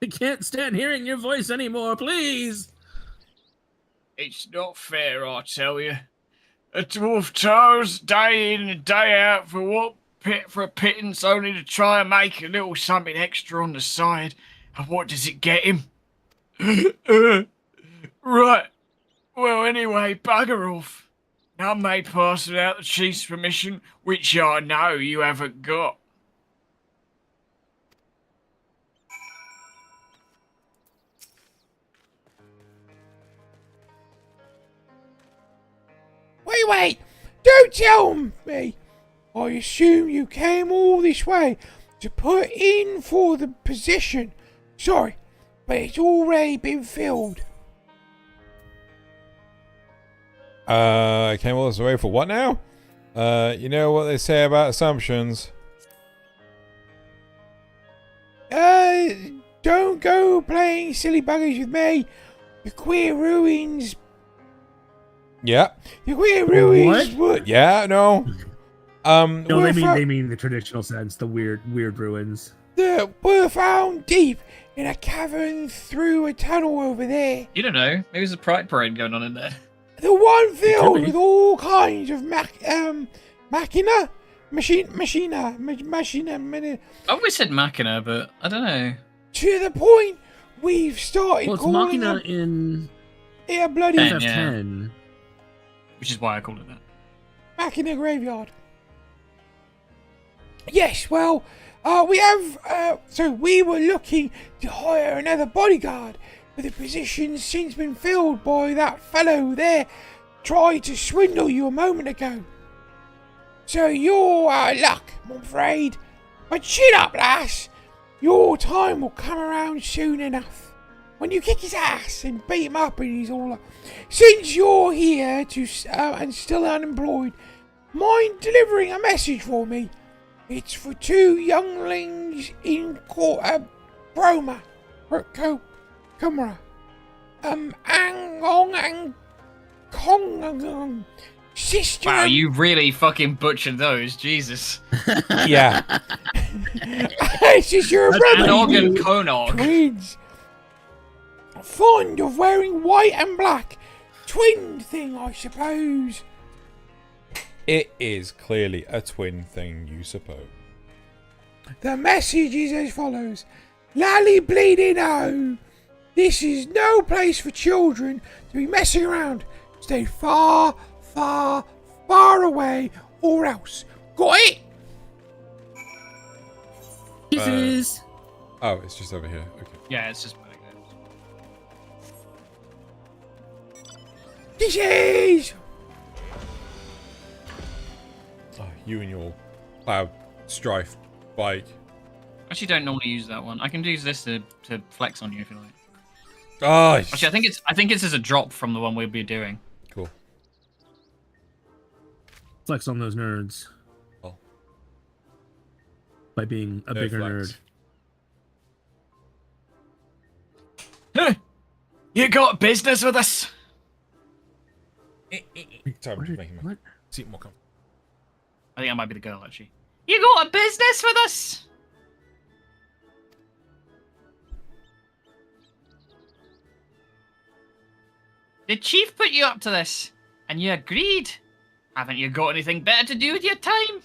I can't stand hearing your voice anymore, please. It's not fair, I tell you. A dwarf tows day in and day out for a pittance, only to try and make a little something extra on the side. And what does it get him? Right. Well, anyway, bugger off. None may pass without the chief's permission, which I know you haven't got. Wait, don't tell me. I assume you came all this way to put in for the position. Sorry, but it's already been filled. I came all this way for what now? You know what they say about assumptions. don't go playing silly buggers with me. The queer ruins. Yeah. The queer ruins. What? Yeah, no. No, they mean the traditional sense, the weird ruins. Were found deep in a cavern through a tunnel over there. You don't know. Maybe there's a pride parade going on in there. The one filled with all kinds of machina. I always said machina, but I don't know. To the point we've started Well, it's calling machina them in a bloody FF10. Which is why I called it that. machina graveyard. Yes, well, we have. So we were looking to hire another bodyguard, but the position's since been filled by that fellow there. Tried to swindle you a moment ago. So you're out of luck, I'm afraid. But chin up, lass. Your time will come around soon enough. When you kick his ass and beat him up and he's all like, since you're here and still unemployed, mind delivering a message for me? It's for 2 younglings in Broma. Cumra. Angong and Kong. Sister. Wow, you really fucking butchered those. Jesus. Yeah. Sister and brother. Anog and Konog. Twins. Fond of wearing white and black. Twin thing, I suppose. It is clearly a twin thing, you suppose. The message is as follows. Lally bleeding oh. This is no place for children to be messing around. Stay far, far, far away or else. Got it? Kisses! Oh, it's just over here. Okay. Yeah, it's just back there. Kisses! Oh, you and your cloud strife bike. Actually, don't normally use that one. I can use this to flex on you if you like. Oh, Actually, I think it's as a drop from the one we'll be doing. cool. Flex on those nerds. Oh. By being a No bigger flex. nerd. You got business with us? Sorry, I'm just making my What? seat more comfortable. I think I might be the girl, actually. You got a business with us? The chief put you up to this, and you agreed. Haven't you got anything better to do with your time?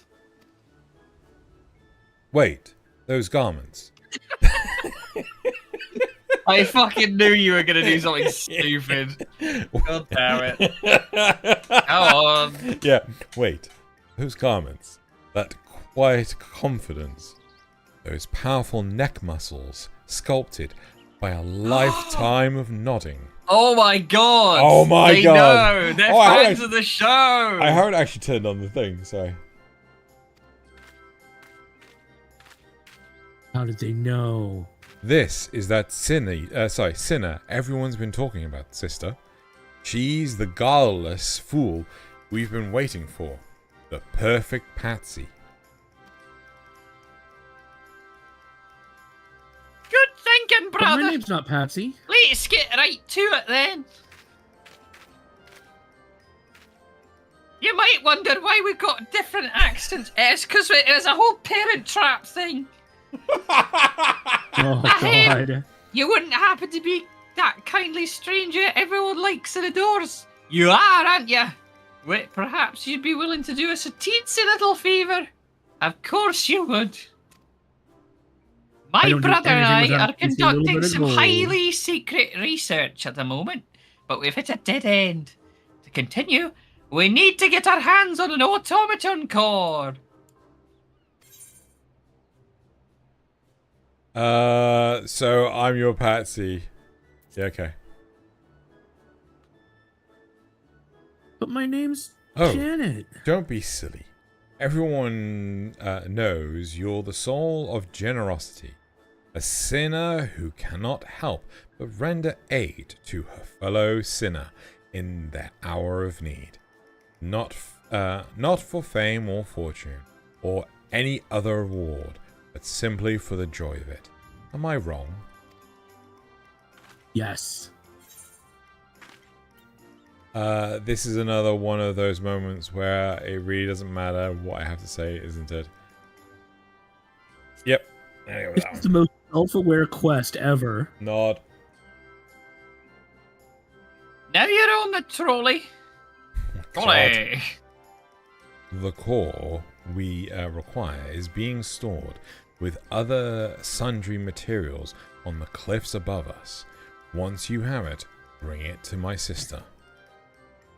Wait, those garments. I fucking knew you were gonna do something stupid. God damn it. Go on. Yeah, wait. Those garments, that quiet confidence, those powerful neck muscles sculpted by a lifetime of nodding. Oh my god! Oh my they god! Know. They're Oh, fans of the show! I haven't actually turned on the thing, sorry. How did they know? This is that sinner everyone's been talking about, sister. She's the guileless fool we've been waiting for. The perfect patsy. Good thinking, But brother! my name's not Patsy. Let's get right to it then. You might wonder why we've got different accents. It's because it was a whole parent trap thing. Oh, God. You wouldn't happen to be that kindly stranger everyone likes in the doors. You are, aren't you? Wait, perhaps you'd be willing to do us a teensy little favour. Of course you would. My don't do brother and anything I without are a little conducting bit of some gold. highly secret research at the moment, but we've hit a dead end. To continue, we need to get our hands on an automaton core. So I'm your patsy. Yeah, okay. But my name's Oh. Janet. Don't be silly. Everyone knows you're the soul of generosity. A sinner who cannot help but render aid to her fellow sinner in their hour of need. Not for fame or fortune, or any other reward, but simply for the joy of it. Am I wrong? Yes. This is another one of those moments where it really doesn't matter what I have to say, isn't it? Yep. Anyway, This is the most self-aware quest ever. Nod. Now you're on the trolley. Trolley. The core we require is being stored with other sundry materials on the cliffs above us. Once you have it, bring it to my sister.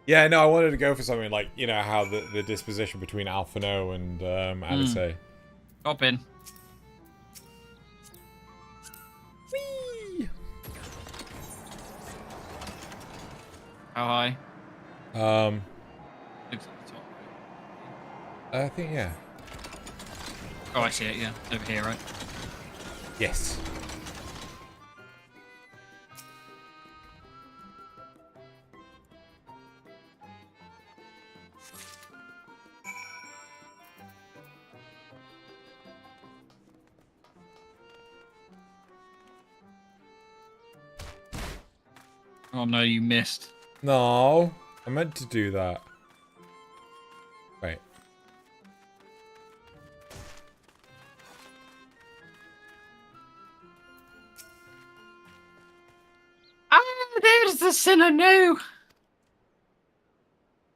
Yeah, no, I wanted to go for something like, you know, how the disposition between Alphino and Alice. Hop in. Whee! How high? Looks like the top. I think, yeah. Oh, I see it, yeah. Over here, right? Yes. Oh no, you missed. No, I meant to do that. Wait. Ah, there's the sinner now.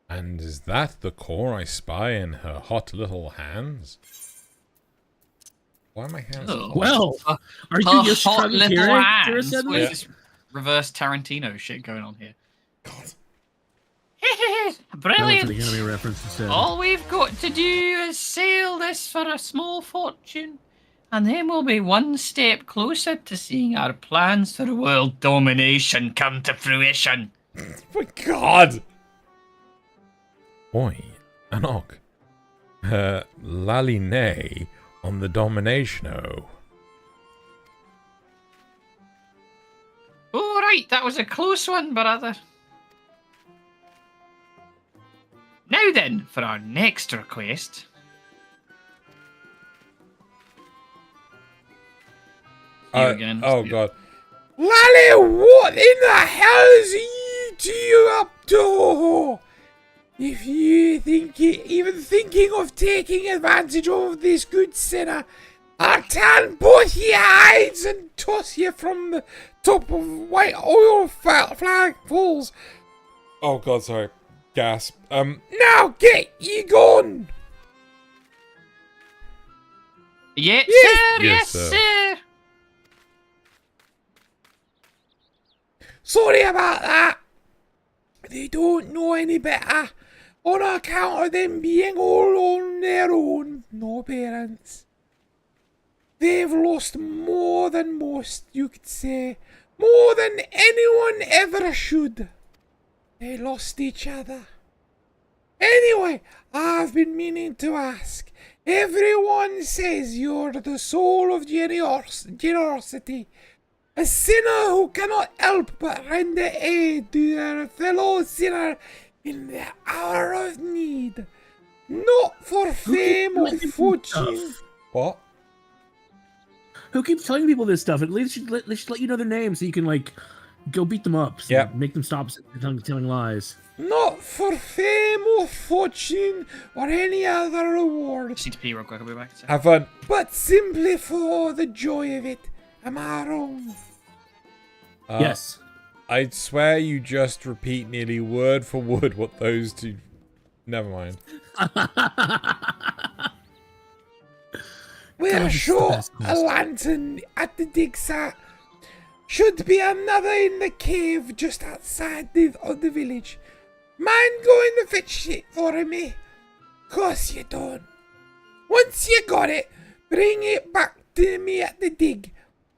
And is that the core I spy in her hot little hands? Why are my hands? Oh. Well, are you Her just hot struggling little here? hands. Sarah, What suddenly? is this reverse Tarantino shit going on here? God. That was Brilliant. the enemy reference instead. All we've got to do is sail this for a small fortune, and then we'll be one step closer to seeing our plans for world domination come to fruition. My God. Oi, Anok. Laline on the domination-o. All right, that was a close one, brother. Now then, for our next request. You again. Oh God. Lally, what in the hell is you up to? If you even thinking of taking advantage of this good sinner, I'll tan both your hides and toss you from the top of white oil flag falls. Oh God, sorry. Gasp. Now get ye gone! Yes, Yes. sir, Yes, yes, sir. sir. Sorry about that. They don't know any better on account of them being all on their own, no parents. They've lost more than most, you could say. More than anyone ever should. They lost each other. Anyway, I've been meaning to ask. Everyone says you're the soul of generosity. A sinner who cannot help but render aid to their fellow sinner in the hour of need. Not for fame or fortune. What? Who keeps telling people this stuff? At least they should let you know their names so you can, like, go beat them up. So Yep. Make them stop telling lies. Not for fame or fortune or any other reward. Just need to pee real quick. I'll be back in a second. Have fun. But simply for the joy of it. Am I wrong? Yes. I'd swear you just repeat nearly word for word what those two... Never mind. We're God, it's the short best a quest. lantern at the dig site. Should be another in the cave just outside of the village. Mind going to fetch it for me? Course you don't. Once you got it, bring it back to me at the dig.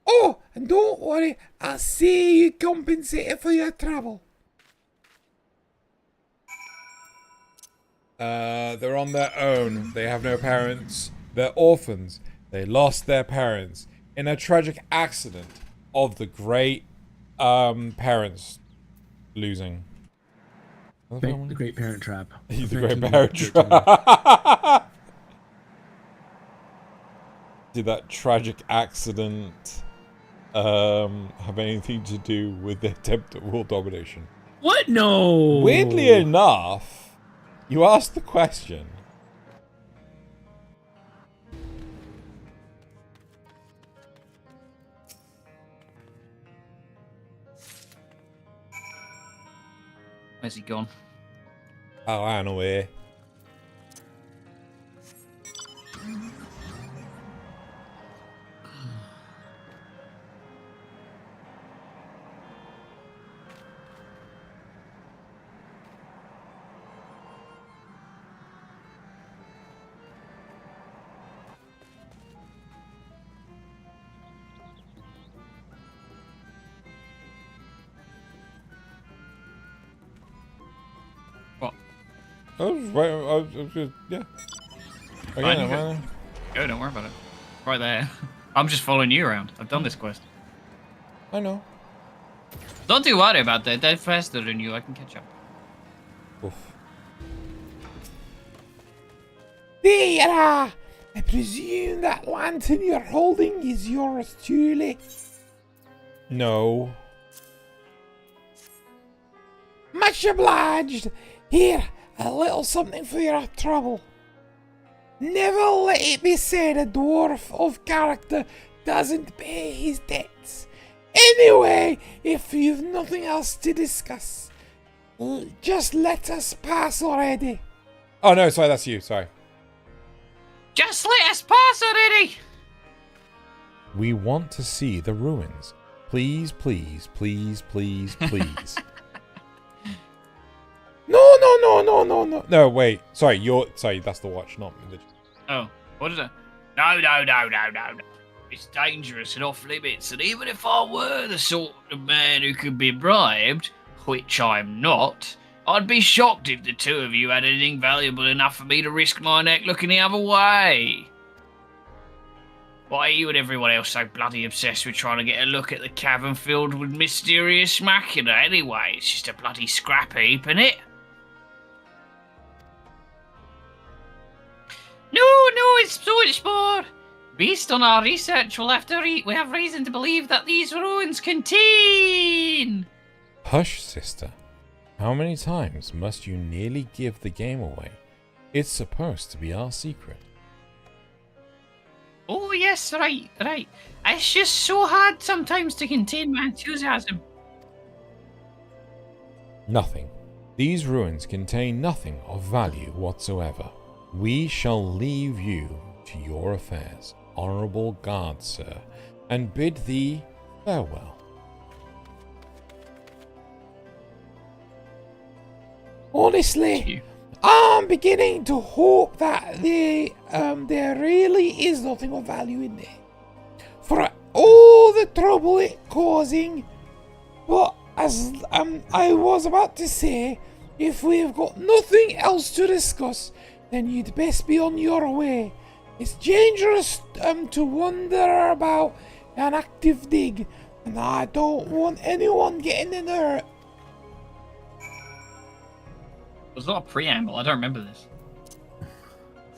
Oh, and don't worry, I'll see you compensated for your trouble. They're on their own. They have no parents. They're orphans. They lost their parents in a tragic accident of the great parents losing. The Great Parent Trap. The Great Parent Trap. Did that tragic accident have anything to do with the attempt at world domination? What? No. Weirdly enough, you asked the question. Where's he gone? I ran away. What? I was right. I was just, yeah. Fine, Again, go. Go, don't worry about it. Right there. I'm just following you around. I've done this quest. I know. Don't too worry about that. They're faster than you. I can catch up. Oof. There you are. I presume that lantern you're holding is yours truly. No. Much obliged. Here, a little something for your trouble. Never let it be said a dwarf of character doesn't pay his debts. Anyway, if you've nothing else to discuss, just let us pass already. Oh no, sorry, that's you, sorry. Just let us pass already! We want to see the ruins. Please, please, please, please, please. No. No, wait. Sorry, that's the watch, not the... Oh, what is it? No. It's dangerous and off limits, and even if I were the sort of man who could be bribed, which I'm not, I'd be shocked if the two of you had anything valuable enough for me to risk my neck looking the other way. Why are you and everyone else so bloody obsessed with trying to get a look at the cavern filled with mysterious machina anyway? It's just a bloody scrap heap, innit? No, it's so much more. Based on our research, we have reason to believe that these ruins contain... Hush, sister. How many times must you nearly give the game away? It's supposed to be our secret. Oh, yes, right. It's just so hard sometimes to contain my enthusiasm. Nothing. These ruins contain nothing of value whatsoever. We shall leave you to your affairs, honourable guard, sir, and bid thee farewell. Honestly, I'm beginning to hope that there really is nothing of value in there. For all the trouble it's causing. But as I was about to say, if we've got nothing else to discuss, then you'd best be on your way. It's dangerous to wander about an active dig, and I don't want anyone getting in hurt. There's not a preamble. I don't remember this.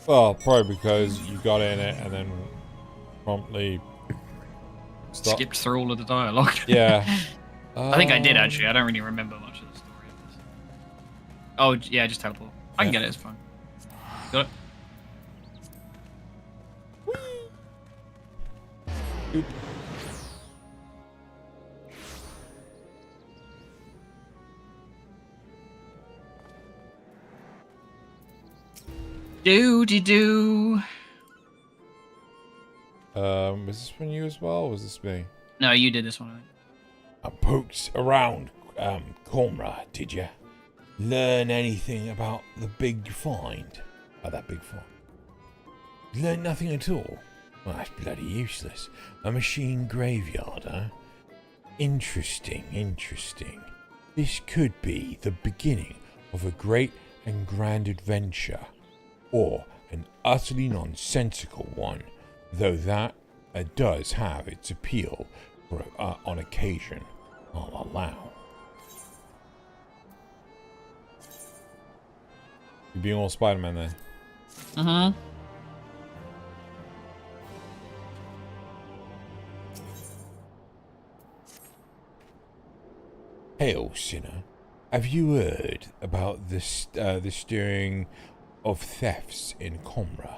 Well, probably because you got in it and then promptly skipped through all of the dialogue. Yeah. I think I did, actually. I don't really remember much of the story of this. Oh, yeah, just teleport. I can get it, it's fine. Got it. Whee! Do-de-do. Was this from you as well, or was this me? No, you did this one, I think. I poked around, comrade, did ya? Learn anything about the big find? Oh, that big find. Learn nothing at all? Well, that's bloody useless. A machine graveyard, huh? Interesting. This could be the beginning of a great and grand adventure. Or an utterly nonsensical one, though that does have its appeal for, on occasion, I'll allow. You're being all Spider-Man there. Uh-huh. Hail, sinner. Have you heard about the stirring of thefts in Comra?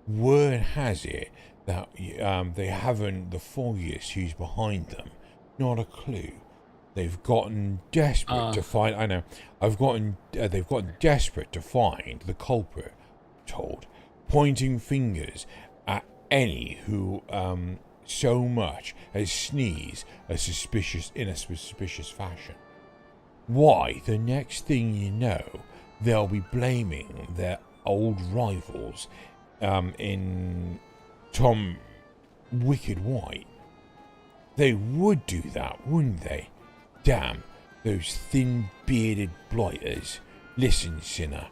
Word has it that they haven't the foggiest who's behind them. Not a clue. They've gotten desperate to find. I know. They've gotten desperate to find the culprit. Told, pointing fingers at any who so much as sneeze in a suspicious fashion. Why, the next thing you know, they'll be blaming their old rivals in Tom Wicked White. They would do that, wouldn't they? Damn, those thin-bearded blighters. Listen, sinner,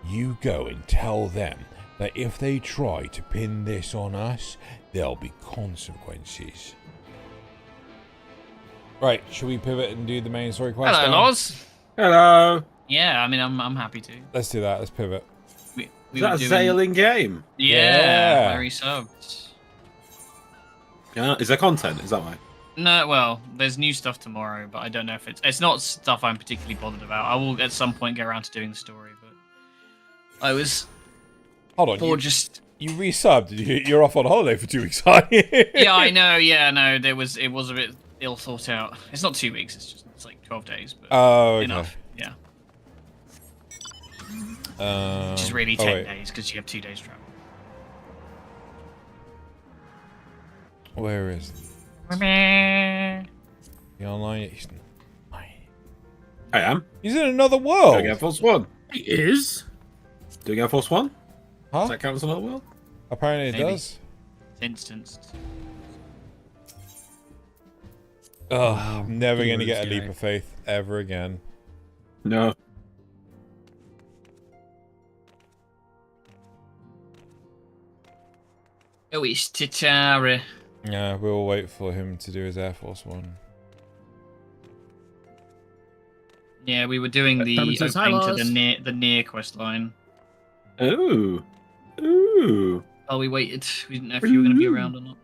you go and tell them that if they try to pin this on us, there'll be consequences. Right, should we pivot and do the main story quest? Hello, now? Loz. Hello. Yeah, I mean, I'm happy to. Let's do that. Let's pivot. We Is that were a doing... Zale in game? Yeah, Yeah. very subbed. Yeah. Is there content? Is that why? No, well, there's new stuff tomorrow, but I don't know if it's not stuff I'm particularly bothered about. I will at some point get around to doing the story, but I was Hold on. You resubbed. You're off on holiday for 2 weeks, aren't you? Yeah, I know. Yeah, no, it was a bit ill thought out. It's not 2 weeks. It's like 12 days, but Oh, okay. enough. Yeah, which is really 10 days because you have 2 days travel. Where is the online? I am. He's in another world. Doing Air Force One. He is. Doing Air Force One? Huh? Does that count as another world? Apparently it Maybe. does. It's instanced. Oh, I'm never going to Keywords get a leap guy. of faith ever again. No. Oh, it's Titara. Yeah, we'll wait for him to do his Air Force One. Yeah, we were doing the Simon says, opening "Hi, to Loz." the near quest line. Ooh. Ooh. Oh, we waited. We didn't know if you were going to be around or not.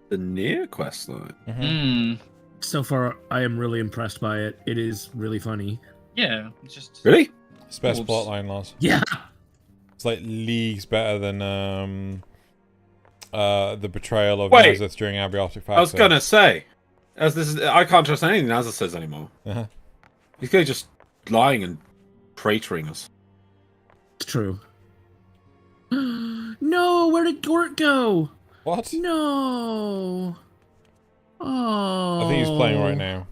The near quest line. Hmm. So far, I am really impressed by it. It is really funny. Yeah, it's just. Really? It's best Oops. plotline, Lars. Yeah. It's like leagues better than the betrayal of Wait. Nazith during Abiotic Factor. I was gonna say, as this is, I can't trust anything Nazza says anymore. Uh-huh. He's gonna just lying and traitoring us. It's true. No, where did Gort go? What? No. Oh. I think he's playing right now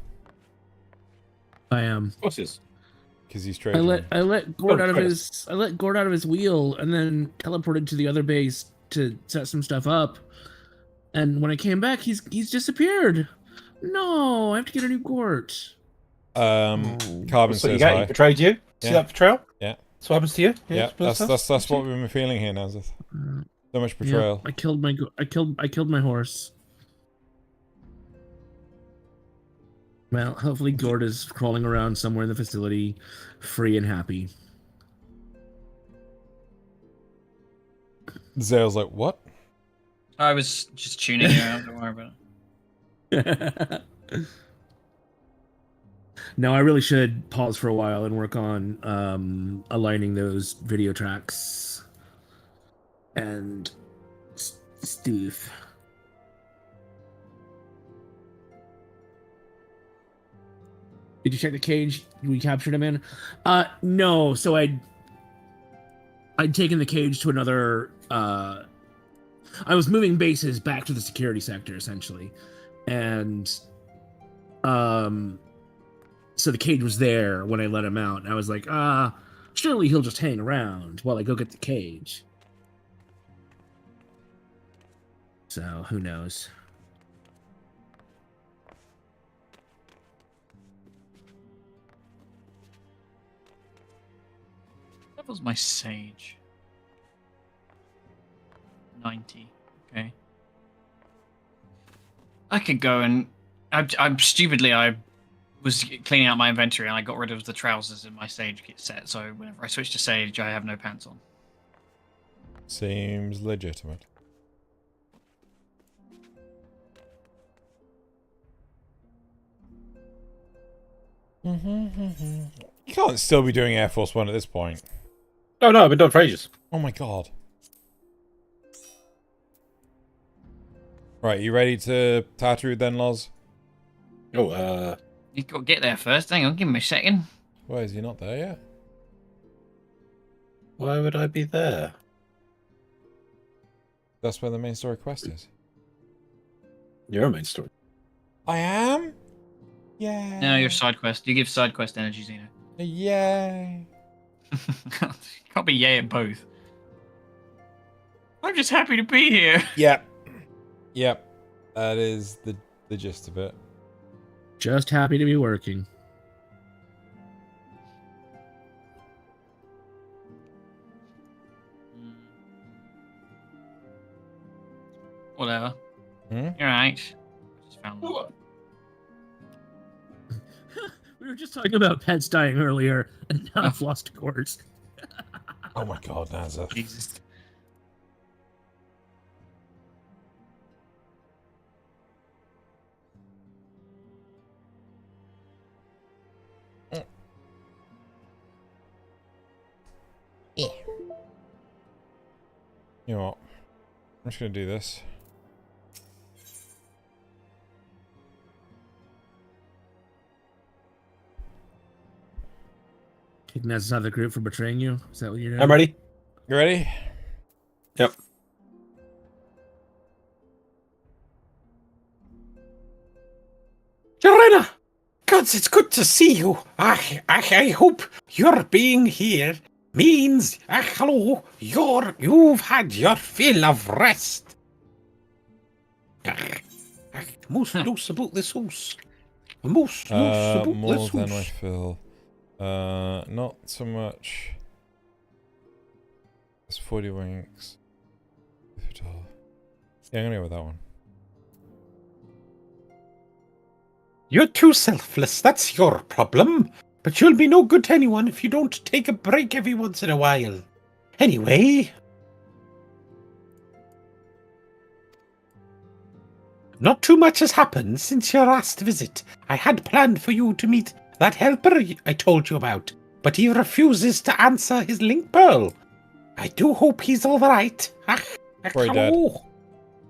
I am. What's this? because he's I trading. let Gort Oh, out of Chris. his wheel and then teleported to the other base to set some stuff up. And when I came back, he's disappeared. No, I have to get a new Gort. Carbon So you says got hi. he betrayed you? See Yeah. that betrayal? Yeah. That's what happens to you? Yeah, it's that's what we've been feeling here, Nazith. So much betrayal. Yeah, I killed my horse. Well, hopefully Gort is crawling around somewhere in the facility, free and happy. Zale's like, what? I was just tuning you out. Don't worry about it. No, I really should pause for a while and work on aligning those video tracks and stuff. Did you check the cage we captured him in? No. So I'd taken the cage to another. I was moving bases back to the security sector essentially, and so the cage was there when I let him out, and I was like, surely he'll just hang around while I go get the cage. So who knows? That was my sage. 90. Okay. I could go and I'm stupidly I was cleaning out my inventory and I got rid of the trousers in my sage kit set. So whenever I switch to sage, I have no pants on. Seems legitimate. You can't still be doing Air Force One at this point. Oh no, I've been done for ages. Oh my god. Right, you ready to tattoo then, Loz? Oh, You've got to get there first. Hang on, give me a second. Why is he not there yet? why would I be there? That's where the main story quest is. You're a main story. I am? Yeah. No, your side quest. You give side quest energy, Xeno. Yay. Can't be yay at both. I'm just happy to be here. Yep. Yep. That is the gist of it. Just happy to be working. Whatever. Hmm? You're right. Just found one. We were just talking about pets dying earlier, and now I've lost a course. Oh my god, Nazza. Jesus. You know what? I'm just gonna do this. Kicking us out of the group for betraying you? Is that what you're doing? I'm ready. You ready? Yep. Joanna! Gods, it's good to see you. I hope your being here means, hello, you've had your fill of rest. Most loose about this house. Most loose about More this than I house. feel. Not so much. It's 40 winks. Yeah, I'm gonna go with that one. You're too selfless, that's your problem. But you'll be no good to anyone if you don't take a break every once in a while. Anyway... Not too much has happened since your last visit. I had planned for you to meet that helper I told you about, but he refuses to answer his link pearl. I do hope he's alright. Sorry, Dad.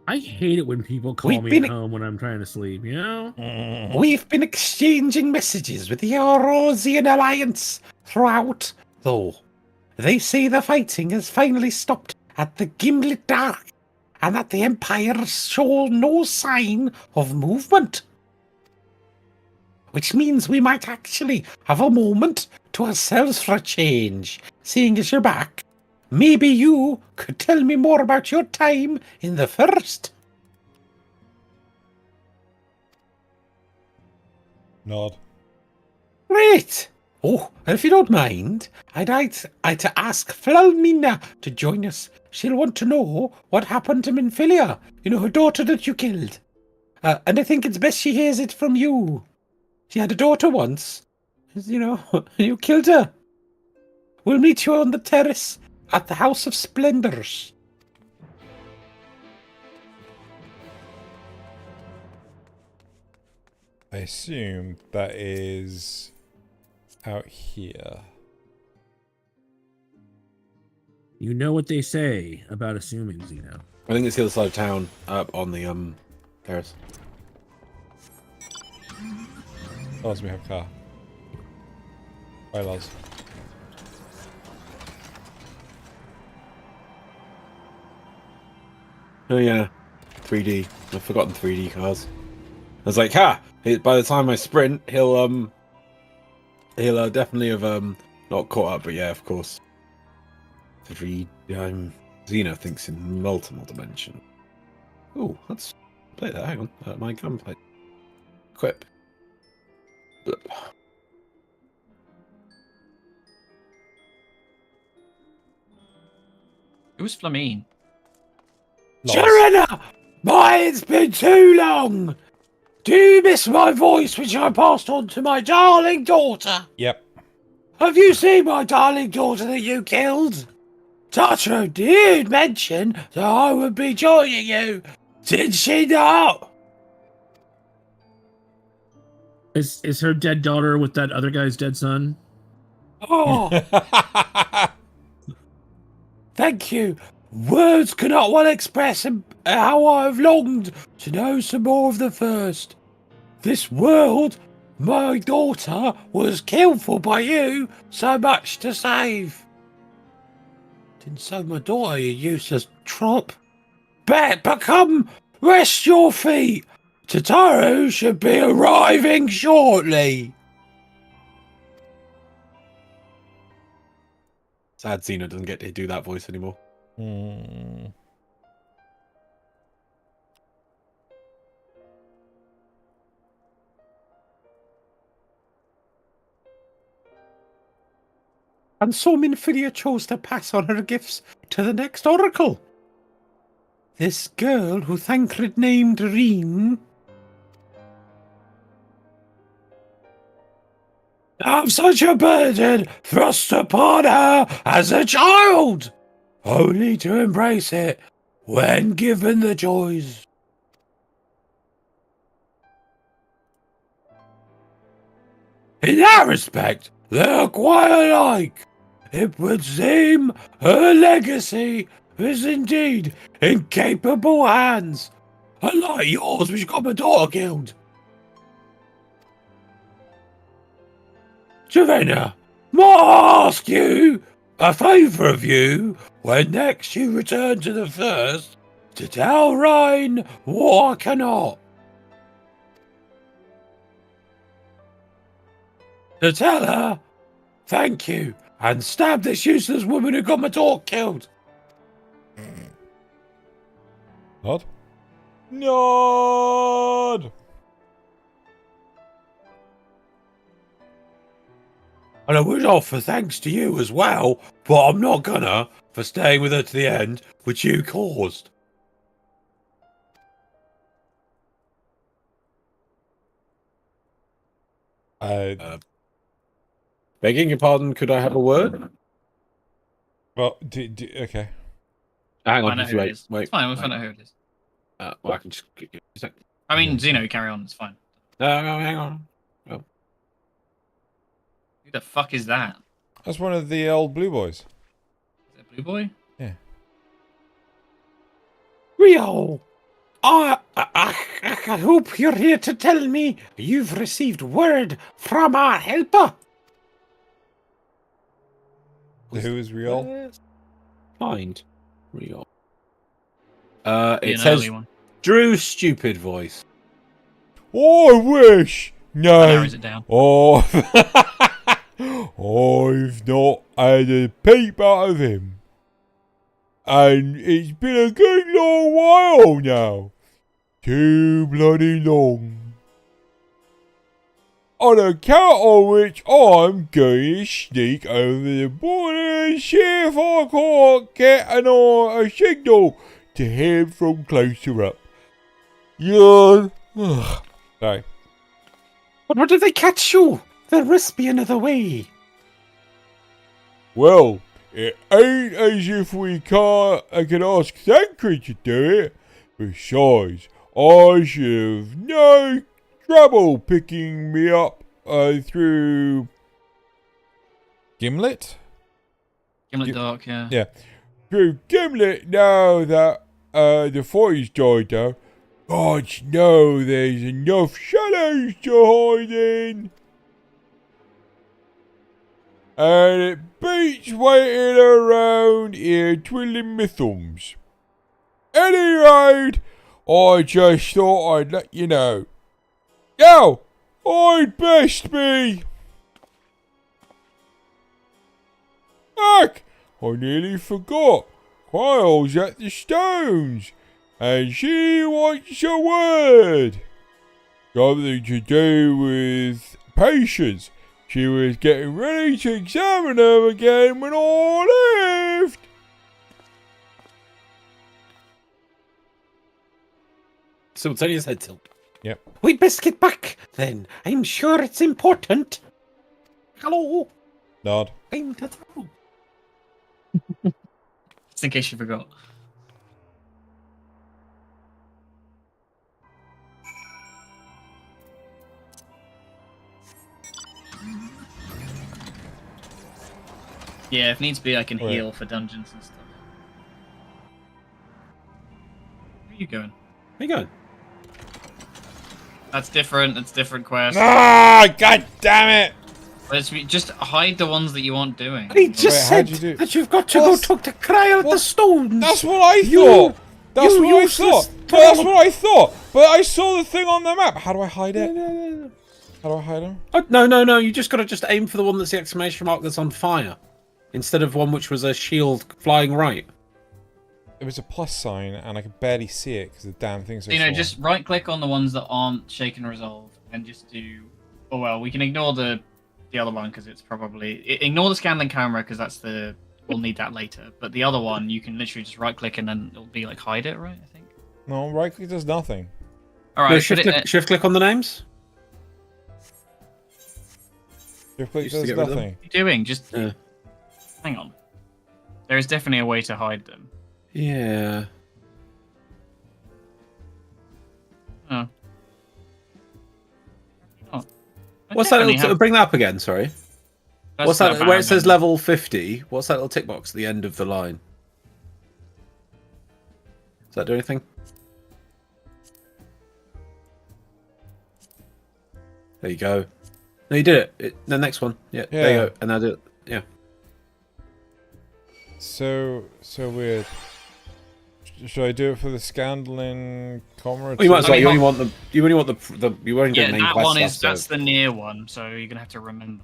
I hate it when people call We've me been- at home when I'm trying to sleep, you know? We've been exchanging messages with the Eurasian Alliance throughout, though. They say the fighting has finally stopped at the Gimlet Dark, and that the Empire shows no sign of movement. Which means we might actually have a moment to ourselves for a change, seeing as you're back. Maybe you could tell me more about your time in the First. Nod. Great! Oh, and if you don't mind, I'd like to ask Flalmina to join us. She'll want to know what happened to Minfilia, her daughter that you killed. And I think it's best she hears it from you. She had a daughter once, you killed her. We'll meet you on the terrace at the House of Splendors. I assume that is out here. You know what they say about assuming, Xeno. I think it's the other side of town, up on the terrace. Loz, we have car. Bye, Loz. Oh yeah, 3D. I've forgotten 3D cars. I was like, by the time I sprint, he'll definitely have not caught up. But yeah, of course. Xeno thinks in multiple dimension. Oh, let's play that. Hang on, my gunplay. Equip. Blip. It was Flamine. Joanna! It's been too long! Do you miss my voice which I passed on to my darling daughter? Yep. Have you seen my darling daughter that you killed? Tatro did mention that I would be joining you. Did she not? Is her dead daughter with that other guy's dead son? Oh, thank you. Words cannot well express how I have longed to know some more of the first. This world, my daughter was killed for by you, so much to save. Didn't save my daughter, you useless trot. But come, rest your feet. Tataru should be arriving shortly. Sad Xena doesn't get to do that voice anymore. Hmm. And so Minfilia chose to pass on her gifts to the next oracle. This girl who Thancred named Reen have such a burden thrust upon her as a child, only to embrace it when given the choice. In that respect, they're quite alike. It would seem her legacy is indeed in capable hands, unlike yours, which got my daughter killed. Javenna, might I ask you a favour of you when next you return to the first to tell Ryan what I cannot? To tell her, thank you, and stab this useless woman who got my daughter killed. Nod. Nod. And I would offer thanks to you as well, but I'm not gonna for staying with her to the end, which you caused. Begging your pardon, could I have a word? Well, okay. Hang I know on, who it wait, is. wait. It's fine. We'll find out who it is. Well, I can just. I mean, Zeno, carry on. It's fine. No, hang on. Who the fuck is that? That's one of the old blue boys. Is it Blue Boy? Yeah. Rio, I hope you're here to tell me you've received word from our helper. Who is real? Find Rio. It An says early one. Drew stupid voice. Oh, I wish. That No. narrows it down. Oh. I've not had a peep out of him. And it's been a good long while now. Too bloody long. On account of which I'm going to sneak over the border and see if I can't get a signal to him from closer up. Yawn. Sorry. But what did they catch you? There must be another way. Well, it ain't as if I can ask Thancred to do it. Besides, I should have no trouble picking me up through Gimlet? Gimlet Dark, yeah. Yeah. Through Gimlet now that the fire's died down. But no, there's enough shadows to hide in. And it beats waiting around here twiddling my thumbs. Anyway, I just thought I'd let you know. Now, I'd best be. Heck, I nearly forgot. Kyle's at the Stones, and she wants a word. Something to do with patience. She was getting ready to examine them again when I left. Simultaneous head tilt. Yep. We'd best get back, then. I'm sure it's important. Hello, Nod. I'm Tataru. Just in case you forgot. Yeah, if needs be, I can Wait. heal for dungeons and stuff. Where are you going? Where you going? That's different. That's different quest. Ah, god damn it! Just hide the ones that you aren't doing. He just Wait, said how'd you do- that you've got to Well, go that's- talk to Cryle at the well, stones. That's what I You- thought! That's you what I useless thought! But that's what I thought! But I saw the thing on the map! How do I hide it? How do I hide him? Oh, no. You just got to just aim for the one that's the exclamation mark that's on fire, instead of one which was a shield flying right. It was a plus sign, and I could barely see it because the damn thing's so You know, small. just right click on the ones that aren't shaken resolve and just do. Oh well, we can ignore the other one because it's probably ignore the scanning camera because that's the we'll need that later. But the other one, you can literally just right click and then it'll be like hide it, right? I think. No, right click does nothing. All right, No, put shift click on the names. Shift click Used to does get rid of them. nothing. What are you doing? Just Yeah. hang on. There is definitely a way to hide them. Yeah. Oh. Oh. What's that? Bring that up again. Sorry. What's that? Where it says level 50. What's that little tick box at the end of the line? Does that do anything? There you go. No, you did it. The next one. Yeah. There you Yeah. go. And I did it. Yeah. So weird. Should I do it for the Scandalin comrade? Well, you might as well. mean, You only want the. You only want the. You only get Yeah, the main that quest one is stuff, that's the near one, so you're gonna have to remember.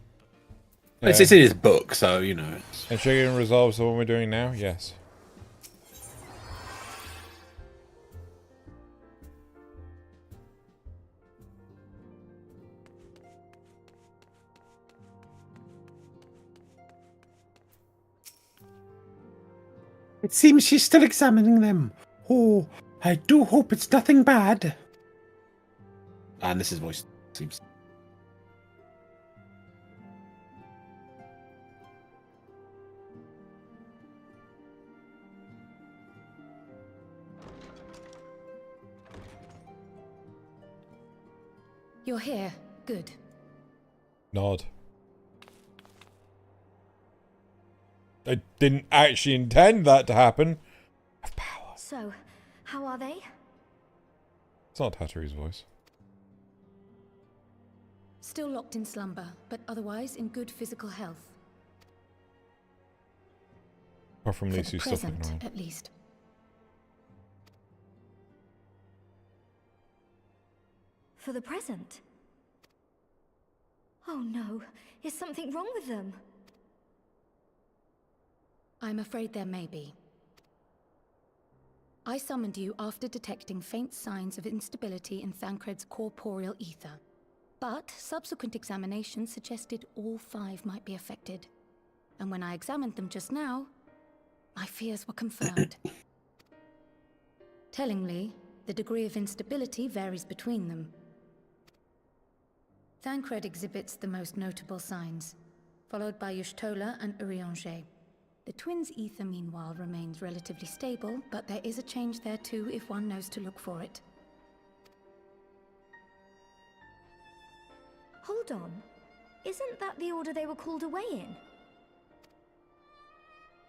Yeah. It's in his book, so you know. And Shaken resolves the one we're doing now? Yes. It seems she's still examining them. Oh, I do hope it's nothing bad. And this is voice. Seems. You're here. Good. Nod. I didn't actually intend that to happen. I have power. So, how are they? It's not Tattery's voice. Still locked in slumber, but otherwise in good physical health. Apart from For Lisa, the who's still fucking present, around. at least. For the present? Oh no, is something wrong with them? I'm afraid there may be. I summoned you after detecting faint signs of instability in Thancred's corporeal ether. But subsequent examination suggested all 5 might be affected. And when I examined them just now, my fears were confirmed. Tellingly, the degree of instability varies between them. Thancred exhibits the most notable signs, followed by Y'shtola and Urianger. The twins' ether, meanwhile, remains relatively stable, but there is a change there too if one knows to look for it. Hold on. Isn't that the order they were called away in?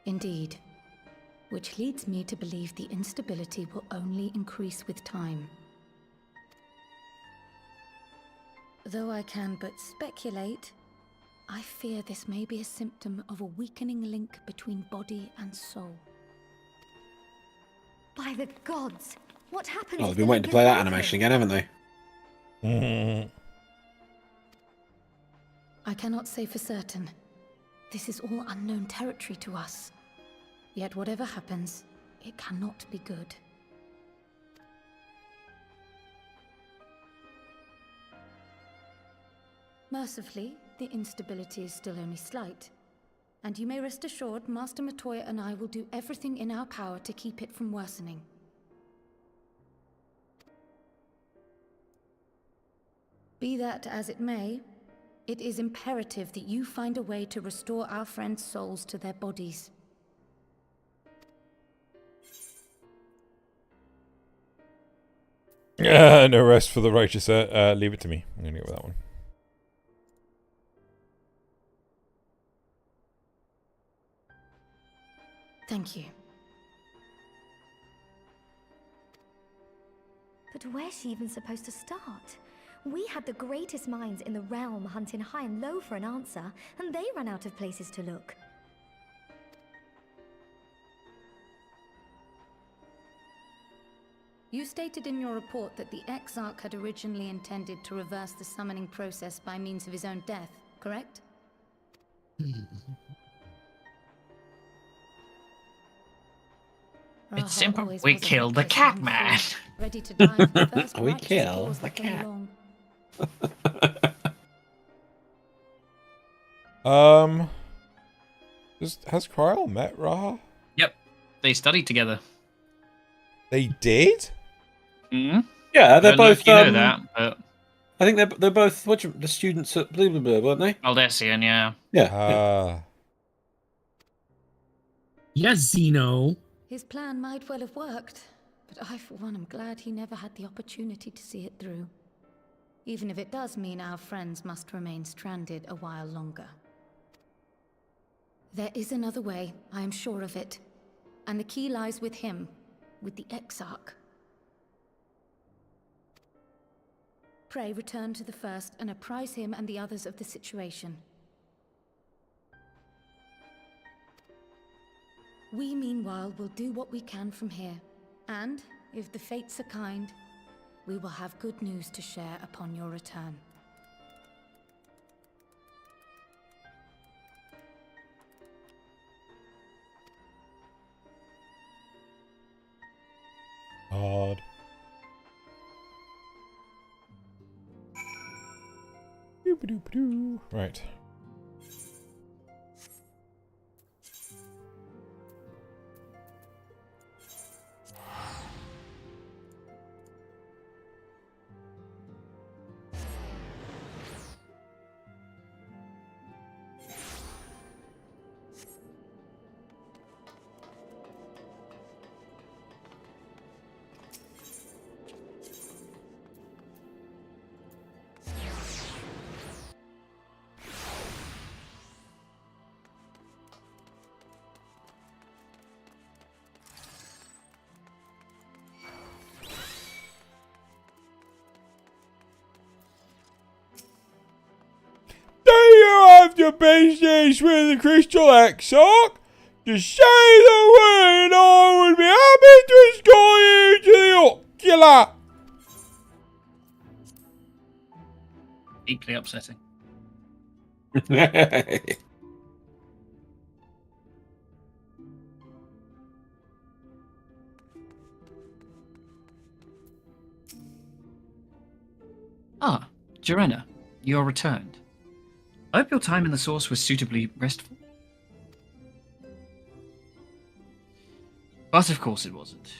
Indeed. Which leads me to believe the instability will only increase with time. Though I can but speculate, I fear this may be a symptom of a weakening link between body and soul. By the gods! What happened? Oh, if they've been the waiting to link play is that broken? animation again, haven't they? I cannot say for certain. This is all unknown territory to us. Yet whatever happens, it cannot be good. Mercifully, the instability is still only slight. And you may rest assured Master Matoya and I will do everything in our power to keep it from worsening. Be that as it may, it is imperative that you find a way to restore our friends' souls to their bodies. No rest for the righteous. Leave it to me. I'm gonna go with that one. Thank you. But where's she even supposed to start? We had the greatest minds in the realm hunting high and low for an answer, and they ran out of places to look. You stated in your report that the Exarch had originally intended to reverse the summoning process by means of his own death, correct? It's Raha simple. always We was a killed the reckless young cat man. fool, ready to die for the first We righteous killed cause the that came cat. along. Has Kryl met Raha? Yep. They studied together. They did? Hmm? Yeah, I they're don't know both. if you know that, but I think they're both the students at blah blah blah, weren't they? Aldessian, yeah. Yeah. Yes, Zeno. His plan might well have worked, but I, for one, am glad he never had the opportunity to see it through. Even if it does mean our friends must remain stranded a while longer. There is another way, I am sure of it. And the key lies with him, with the Exarch. Pray return to the First and apprise him and the others of the situation. We, meanwhile, will do what we can from here. And, if the fates are kind, we will have good news to share upon your return. Odd. Right. Do you have the business with the Crystal Exarch? Just say the word and I would be happy to escort you to the ocular. Deeply upsetting. Ah, Jorenna, you are returned. I hope your time in the source was suitably restful. But of course it wasn't.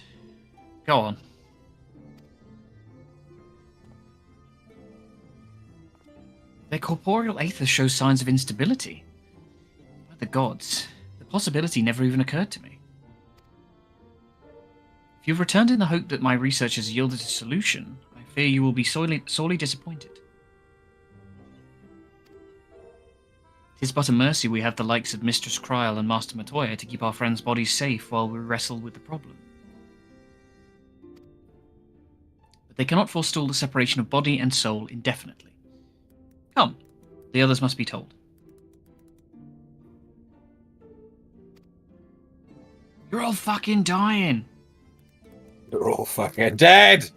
Go on. Their corporeal aether shows signs of instability. By the gods, the possibility never even occurred to me. If you've returned in the hope that my research has yielded a solution, I fear you will be sorely disappointed. Tis but a mercy we have the likes of Mistress Kryl and Master Matoya to keep our friends' bodies safe while we wrestle with the problem. But they cannot forestall the separation of body and soul indefinitely. Come, the others must be told. You're all fucking dying. They're all fucking dead.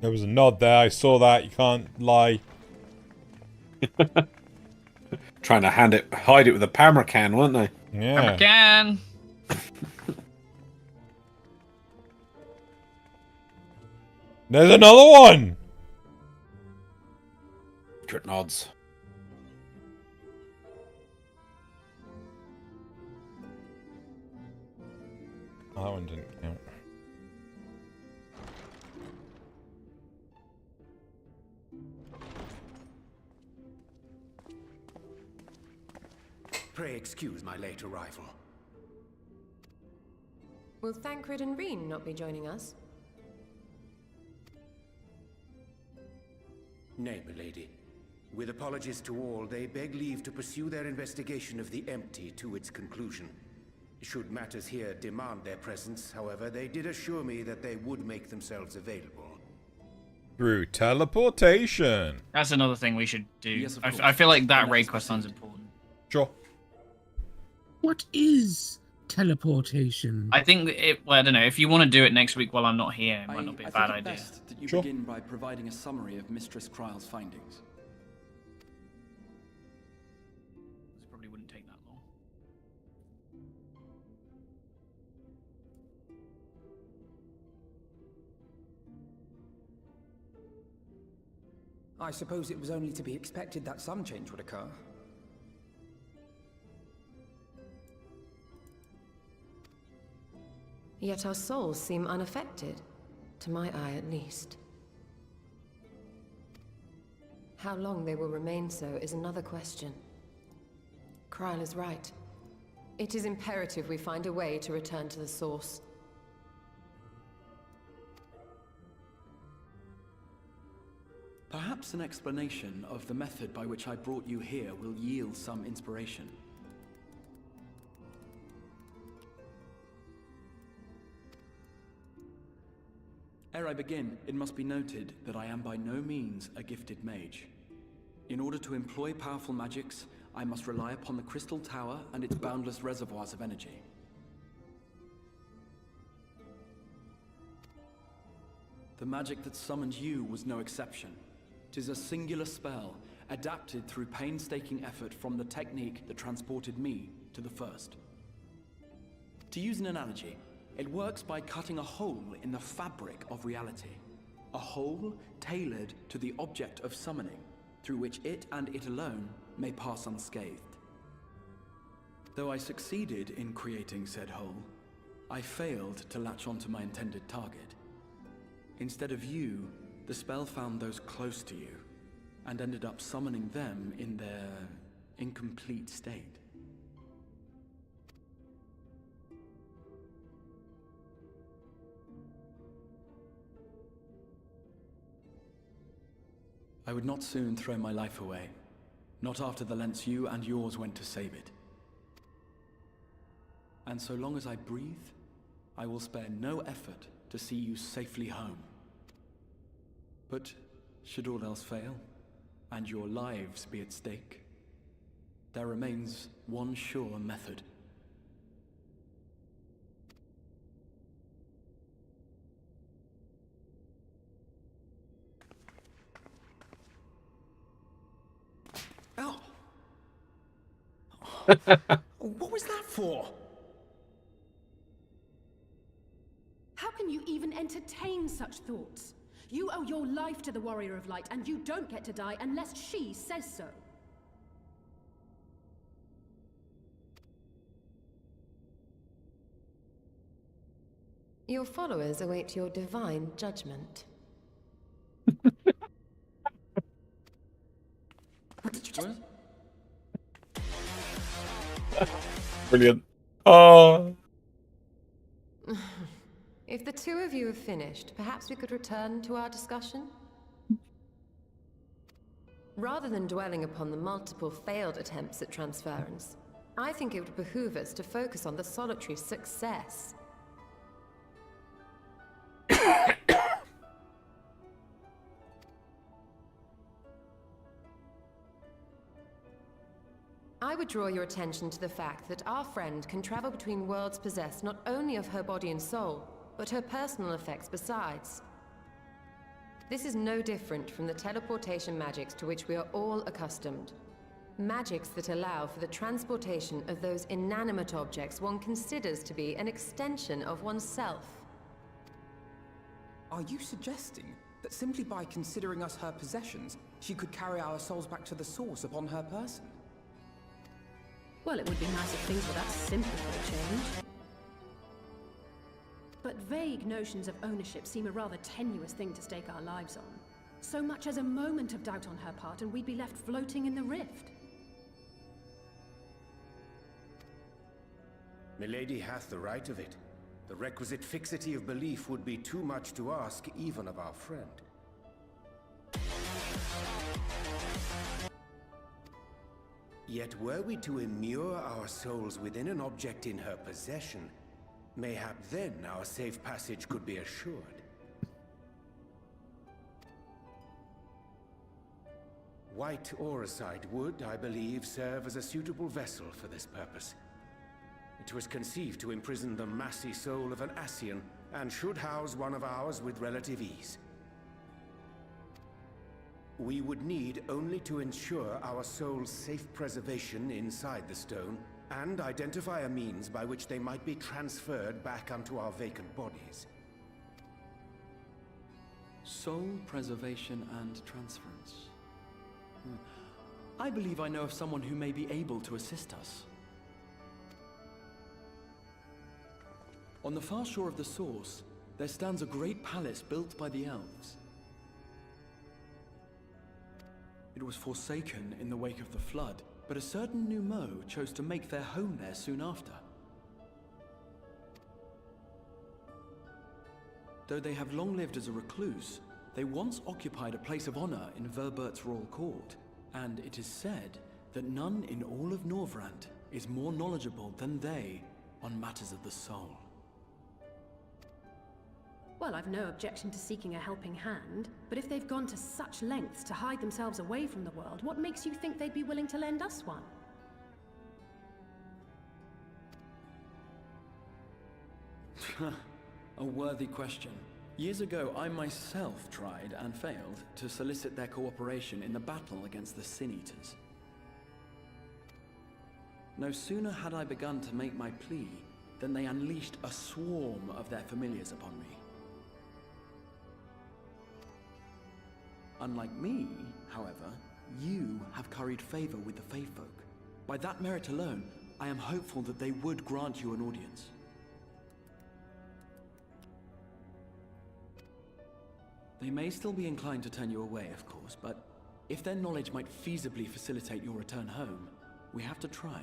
There was a nod there. I saw that. You can't lie. Trying to hide it with a Pammer can, weren't they? Yeah. Again. There's another one. Secret nods. Oh, that one didn't count. Pray excuse my late arrival. Will Thancred and Reen not be joining us? Nay, milady. With apologies to all, they beg leave to pursue their investigation of the empty to its conclusion. Should matters here demand their presence, however, they did assure me that they would make themselves available. Through teleportation. That's another thing we should do. Yes, of I feel like that course. raid quest sounds important. Sure. What is teleportation? I think well, I don't know. If you want to do it next week while I'm not here, it might not be a bad think it idea. best that you Sure. begin by providing a summary of Mistress Kryle's findings. This probably wouldn't take that long. I suppose it was only to be expected that some change would occur. Yet our souls seem unaffected, to my eye at least. How long they will remain so is another question. Kryle is right. It is imperative we find a way to return to the source. Perhaps an explanation of the method by which I brought you here will yield some inspiration. Ere I begin, it must be noted that I am by no means a gifted mage. In order to employ powerful magics, I must rely upon the Crystal Tower and its boundless reservoirs of energy. The magic that summoned you was no exception. 'Tis a singular spell, adapted through painstaking effort from the technique that transported me to the first. To use an analogy, it works by cutting a hole in the fabric of reality. A hole tailored to the object of summoning, through which it and it alone may pass unscathed. Though I succeeded in creating said hole, I failed to latch onto my intended target. Instead of you, the spell found those close to you, and ended up summoning them in their incomplete state. I would not soon throw my life away, not after the lengths you and yours went to save it. And so long as I breathe, I will spare no effort to see you safely home. But should all else fail, and your lives be at stake, there remains one sure method. Oh! What was that for? How can you even entertain such thoughts? You owe your life to the Warrior of Light, and you don't get to die unless she says so. Your followers await your divine judgment. What did you just... Brilliant. Oh. If the two of you have finished, perhaps we could return to our discussion? Rather than dwelling upon the multiple failed attempts at transference, I think it would behoove us to focus on the solitary success. I would draw your attention to the fact that our friend can travel between worlds possessed not only of her body and soul, but her personal effects besides. This is no different from the teleportation magics to which we are all accustomed. Magics that allow for the transportation of those inanimate objects one considers to be an extension of oneself. Are you suggesting that simply by considering us her possessions, she could carry our souls back to the source upon her person? Well, it would be nice if things were that simple for a change. But vague notions of ownership seem a rather tenuous thing to stake our lives on. So much as a moment of doubt on her part and we'd be left floating in the rift. Milady hath the right of it. The requisite fixity of belief would be too much to ask even of our friend. Yet were we to immure our souls within an object in her possession, mayhap then our safe passage could be assured. White auracite would, I believe, serve as a suitable vessel for this purpose. It was conceived to imprison the massy soul of an Ascian, and should house one of ours with relative ease. We would need only to ensure our soul's safe preservation inside the stone, and identify a means by which they might be transferred back unto our vacant bodies. Soul preservation and transference. I believe I know of someone who may be able to assist us. On the far shore of the source, there stands a great palace built by the elves. It was forsaken in the wake of the flood, but a certain Numo chose to make their home there soon after. Though they have long lived as a recluse, they once occupied a place of honor in Verbert's royal court, and it is said that none in all of Norvrant is more knowledgeable than they on matters of the soul. Well, I've no objection to seeking a helping hand, but if they've gone to such lengths to hide themselves away from the world, what makes you think they'd be willing to lend us one? A worthy question. Years ago, I myself tried and failed to solicit their cooperation in the battle against the Sin Eaters. No sooner had I begun to make my plea than they unleashed a swarm of their familiars upon me. Unlike me, however, you have curried favor with the Fae folk. By that merit alone, I am hopeful that they would grant you an audience. They may still be inclined to turn you away, of course, but if their knowledge might feasibly facilitate your return home, we have to try.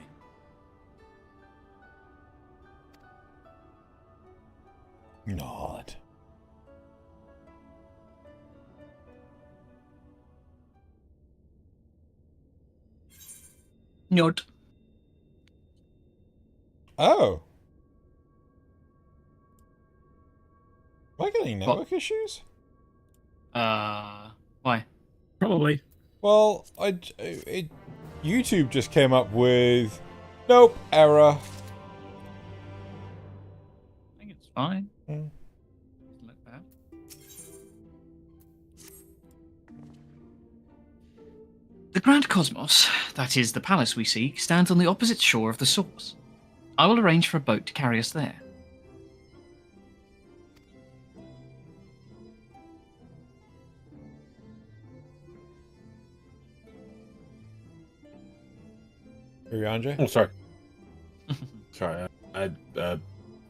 Nod. Nod. Oh. Am I getting network issues? Why? Probably. Well, YouTube just came up with, nope, error. I think it's fine. Mm. Doesn't look bad. The Grand Cosmos, that is the palace we seek, stands on the opposite shore of the source. I will arrange for a boat to carry us there. Andre? Oh, sorry. Sorry, I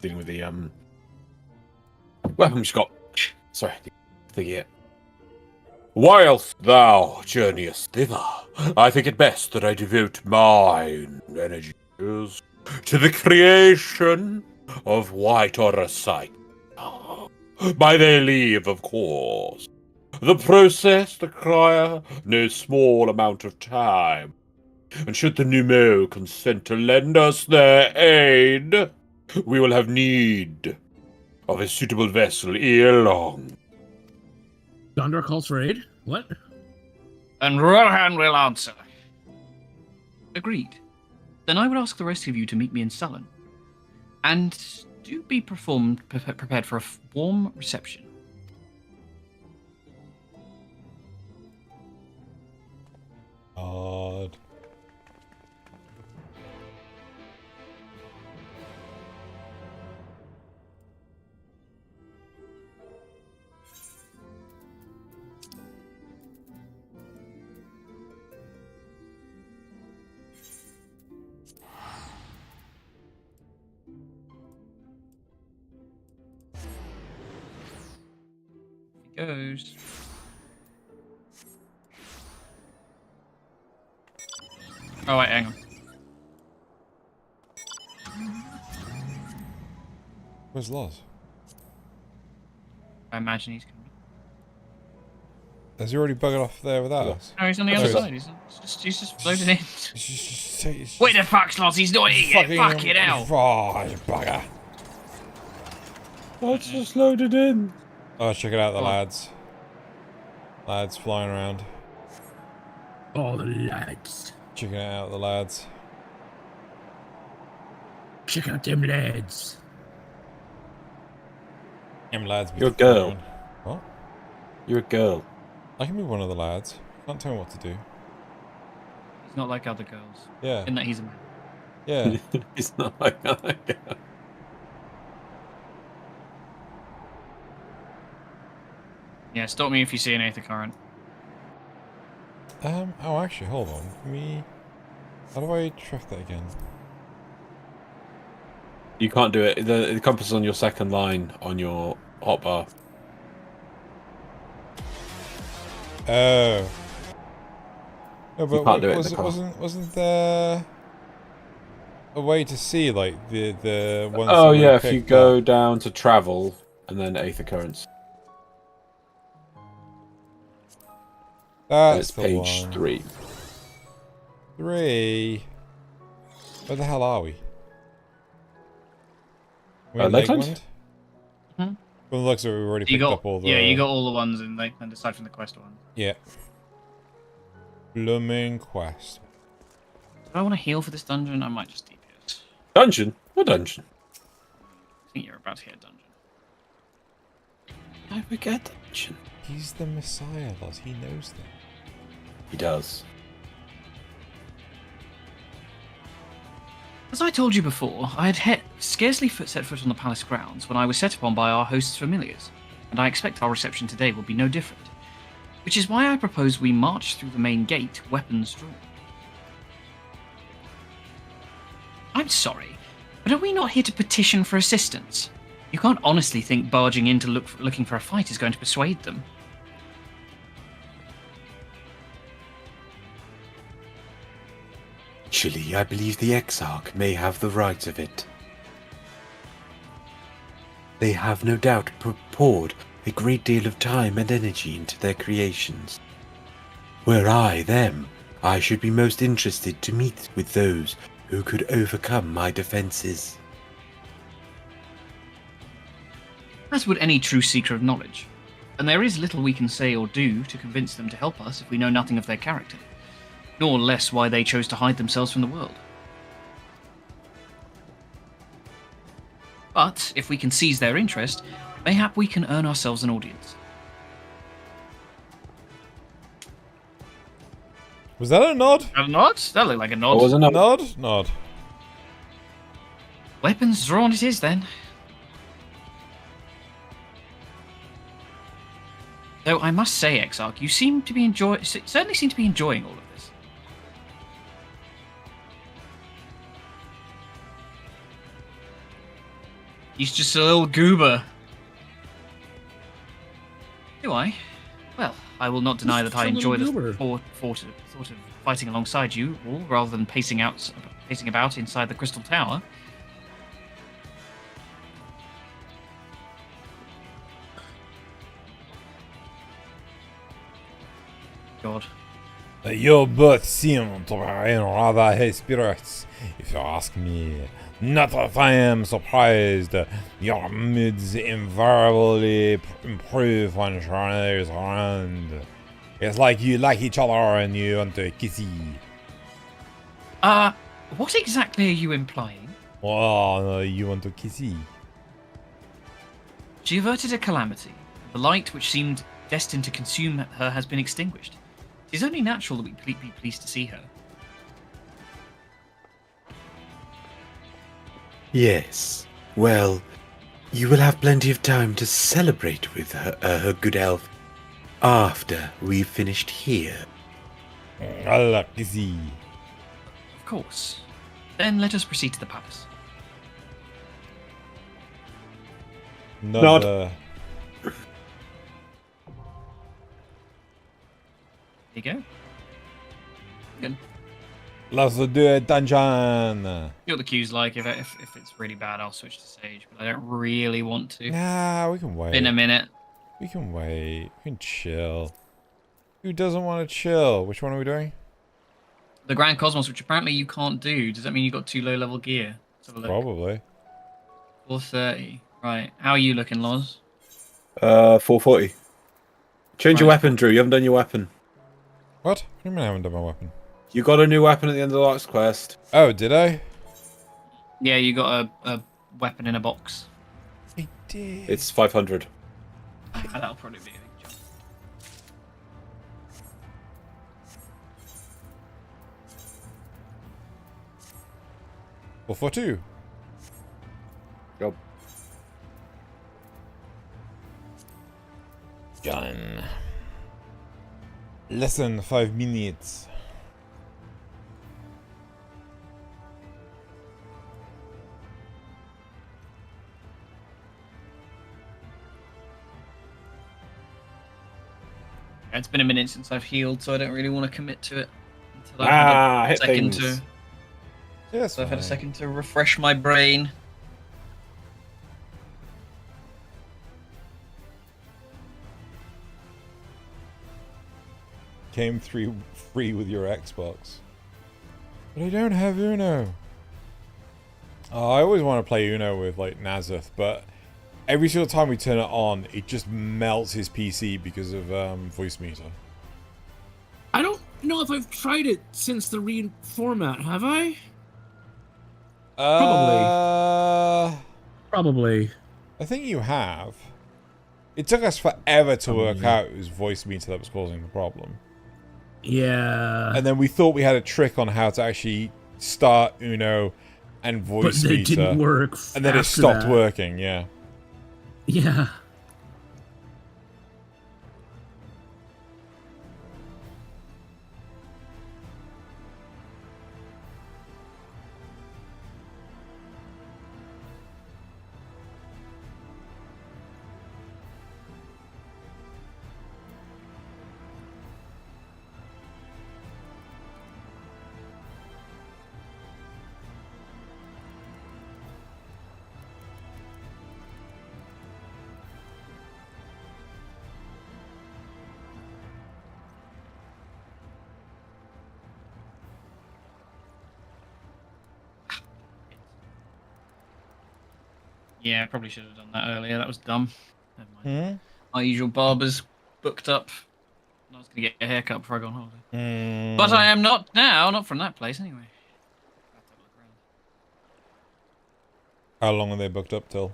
dealing with the weapon Scott. Sorry, thinking it. Whilst thou journeyest thither, I think it best that I devote mine energies to the creation of white auracite. By their leave, of course. The process require no small amount of time. And should the Numo consent to lend us their aid, we will have need of a suitable vessel ere long. Gondor calls for aid? What? And Rohan will answer. Agreed. Then I would ask the rest of you to meet me in Sullen. And do be prepared for a warm reception. Odd. Goes. Oh wait, hang on. Where's Loz? I imagine he's coming. Has he already buggered off there with us? No, he's on the Oh, other he's- side. He's just loaded in. It's just- Wait the fuck, Slots, he's not eating it. Fuck it out. Oh, you bugger. Let's just load it in. Oh, check it out, the Oh. lads. Lads flying around. All the lads. Checking it out, the lads. Check out them lads. Them lads. be You're a girl. flying. What? You're a girl. I can be one of the lads. Can't tell me what to do. He's not like other girls. Yeah. In that he's a man. Yeah. It's not like that. Yeah, stop me if you see an Aether current. Oh, actually, hold on. How do I track that again? You can't do it. The compass is on your second line on your hotbar. Oh. No, but can't do it in the car. wasn't there a way to see like the ones? Oh that we yeah, if you picked go up? down to travel and then Aether Currents. That's It's the page one. 3. 3. Where the hell are we? We in Lakeland? Lakeland? Hmm? Well, it looks like we already You picked got up all the. yeah, you got all the ones in Lakeland aside from the quest one. Yeah. Blooming quest. Do I want to heal for this dungeon? I might just DPS. Dungeon? What dungeon? I think you're about to hit a dungeon. I forget dungeon. He's the Messiah, Loz. He knows that. He does. As I told you before, I had scarcely set foot on the palace grounds when I was set upon by our host's familiars, and I expect our reception today will be no different. Which is why I propose we march through the main gate, weapons drawn. I'm sorry, but are we not here to petition for assistance? You can't honestly think barging in to looking for a fight is going to persuade them. Actually, I believe the Exarch may have the right of it. They have no doubt poured a great deal of time and energy into their creations. Were I them, I should be most interested to meet with those who could overcome my defenses. As would any true seeker of knowledge, and there is little we can say or do to convince them to help us if we know nothing of their character, nor less why they chose to hide themselves from the world. But if we can seize their interest, mayhap we can earn ourselves an audience. Was that a nod? A nod? That looked like a nod. What was a nod? Nod? Nod. Weapons drawn it is then. Though I must say, Exarch, you seem to be certainly seem to be enjoying all of this. He's just a little goober. Do I? Well, I will not deny that I enjoy the thought of fighting alongside you, all rather than pacing about inside the Crystal Tower. God. You both seem to be in rather high spirits, if you ask me. Not that I am surprised. Your moods invariably improve when Shana is around. It's like you like each other and you want to kissy. What exactly are you implying? Well, you want to kissy. She averted a calamity. The light which seemed destined to consume her has been extinguished. It is only natural that we be pleased to see her. Yes. Well, you will have plenty of time to celebrate with her good elf after we've finished here. Kissy. Of course. Then let us proceed to the palace. Nod. There you go. Good. Let's do a dungeon. You know what the queue's like. If it's really bad, I'll switch to Sage, but I don't really want to. Nah, we can wait. In a minute. We can wait. We can chill. Who doesn't want to chill? Which one are we doing? The Grand Cosmos, which apparently you can't do. Does that mean you got too low level gear? Let's have a look. Probably. 430. Right. How are you looking, Loz? 440. Change your Right. weapon, Drew. You haven't done your weapon. What? What do you mean I haven't done my weapon? You got a new weapon at the end of the last quest. Oh, did I? Yeah, you got a weapon in a box. I did. It's 500. That'll probably be a big jump. For two. Job. Done. Less than 5 minutes. It's been a minute since I've healed, so I don't really want to commit to it until I've had a hit second things. to. Yes, So I've had a second to refresh my brain. Came free with your Xbox. But I don't have Uno. Oh, I always want to play Uno with like Nazeth, but every single time we turn it on, it just melts his PC because of voice meter. I don't know if I've tried it since the reformat, have I? Probably. I think you have. It took us forever to work out it was voice meter that was causing the problem. Yeah. And then we thought we had a trick on how to actually start Uno and voice But it meter. didn't work. And then it after stopped that. working, yeah. Yeah. Yeah, I probably should have done that earlier. That was dumb. Never mind. Hmm? My usual barber's booked up. I was going to get a haircut before I go on holiday. Hmm. But I am not now. Not from that place, anyway. How long are they booked up till?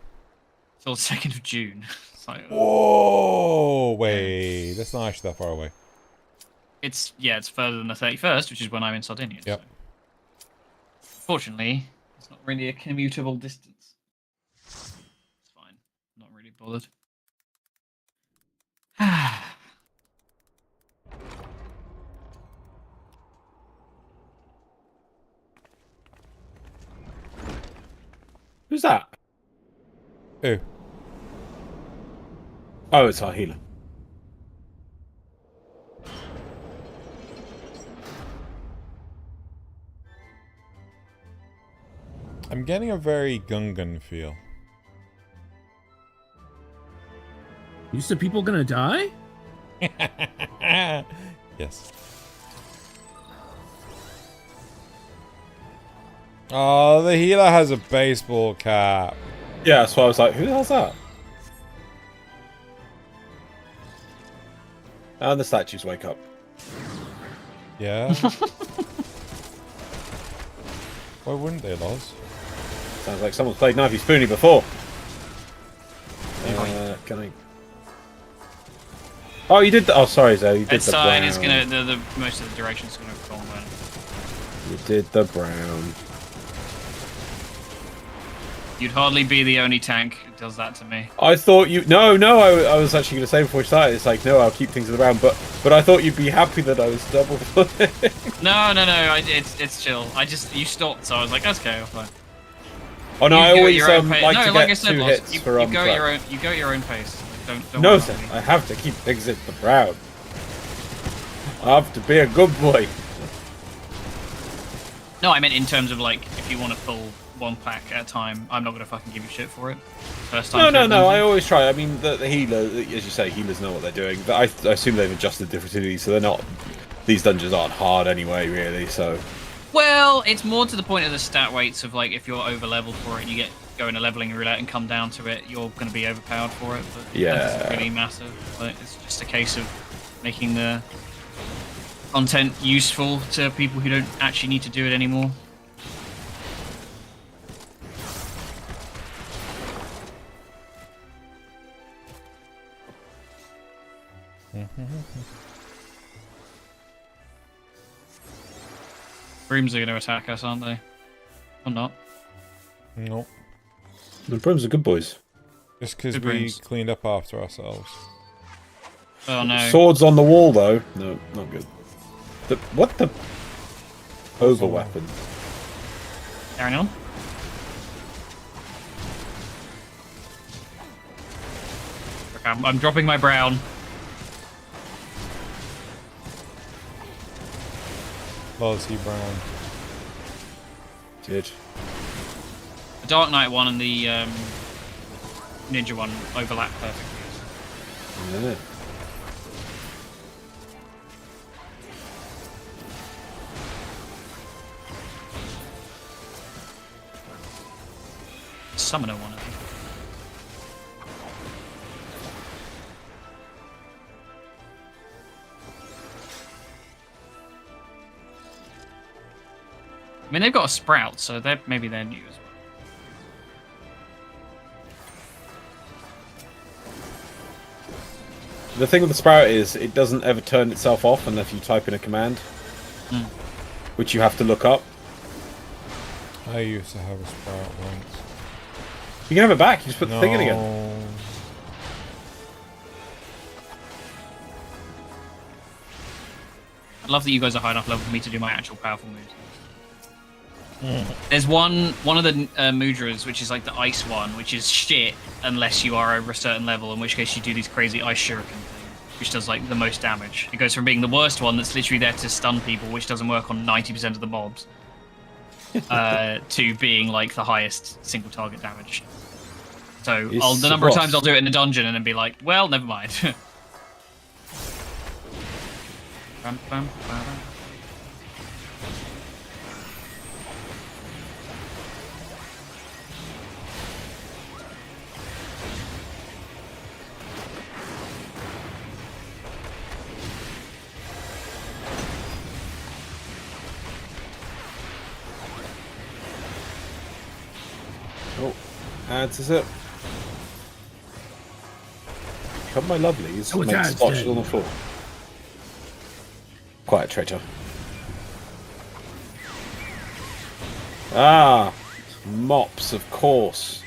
Till 2nd of June. It's like, Whoa! Wait, that's not actually that far away. it's further than the 31st, which is when I'm in Sardinia. Yep. So. Fortunately, it's not really a commutable distance. It's fine. Not really bothered. Who's that? Who? Oh, it's our healer. I'm getting a very Gungan feel. You said people gonna die? Yes. Oh, the healer has a baseball cap. Yeah, that's why I was like, who the hell's that? And the statues wake up. Yeah. Why wouldn't they, Loz? Sounds like someone's played Knifey Spoony before. Can I? Oh, you did. Oh, sorry, Zoe. You did It's the fine. brown. It's gonna the most of the direction's gonna go on. You did the brown. You'd hardly be the only tank who does that to me. I thought you. No. I was actually going to say before we started. It's like, no, I'll keep things at the brown. But I thought you'd be happy that I was double. No. It's chill. You stopped, so I was like, that's okay, fine. Oh no, You I go at always your own pace. like No, to like get I said, 2 Loz, hits you for go at prep. your own. You go at your own pace. Like, don't No, worry sir. about me. I have to keep things at the brown. I have to be a good boy. No, I meant in terms of like if you want to pull one pack at a time, I'm not gonna fucking give you shit for it. First time. No. I always try. I mean, the healer, as you say, healers know what they're doing. But I assume they've adjusted difficulty, so they're not. These dungeons aren't hard anyway, really. So. Well, it's more to the point of the stat weights of like if you're over leveled for it and you go in a leveling roulette and come down to it, you're going to be overpowered for it. But yeah, that doesn't really matter. Like, it's just a case of making the content useful to people who don't actually need to do it anymore. Brooms are going to attack us, aren't they? Or not? No. The brooms are good boys. Just because we cleaned up after ourselves. Oh no. Swords on the wall, though. No, not good. What the? Over weapon. Carrying on. Okay, I'm dropping my brown. Loyalty brown. Did. The Dark Knight one and the Ninja one overlap perfectly. Yeah. Summoner one, I think. I mean, they've got a sprout, so maybe they're new as well. The thing with the sprout is it doesn't ever turn itself off unless you type in a command, which you have to look up. I used to have a sprout once. You can have it back. You just put the thing in again. I love that you guys are high enough level for me to do my actual powerful moves. There's one of the Mudras, which is like the ice one, which is shit unless you are over a certain level, in which case you do these crazy ice shuriken things, which does like the most damage. It goes from being the worst one that's literally there to stun people, which doesn't work on 90% of the mobs, to being like the highest single target damage. So the number of times I'll do it in a dungeon and then be like, well, never mind. Bam, bam, bam. Oh, that's it. Come, my lovelies, make splotches on the floor. Quiet, traitor. Ah, mops, of course.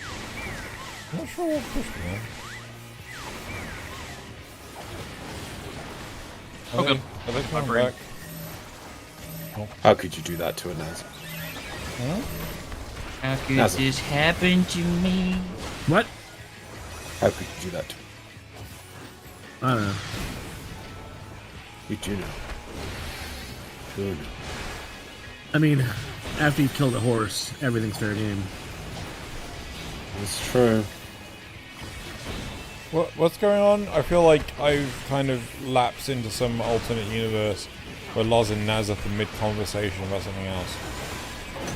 I'm not sure what pushed me. Are they coming back? Oh. How could you do that to a Naz? Huh? How could this happen to me? What? How could you do that to me? I don't know. You do know. Sure know. I mean, after you've killed a horse, everything's fair game. It's true. What's going on? I feel like I've kind of lapsed into some alternate universe where Loz and Nazeth are mid-conversation about something else.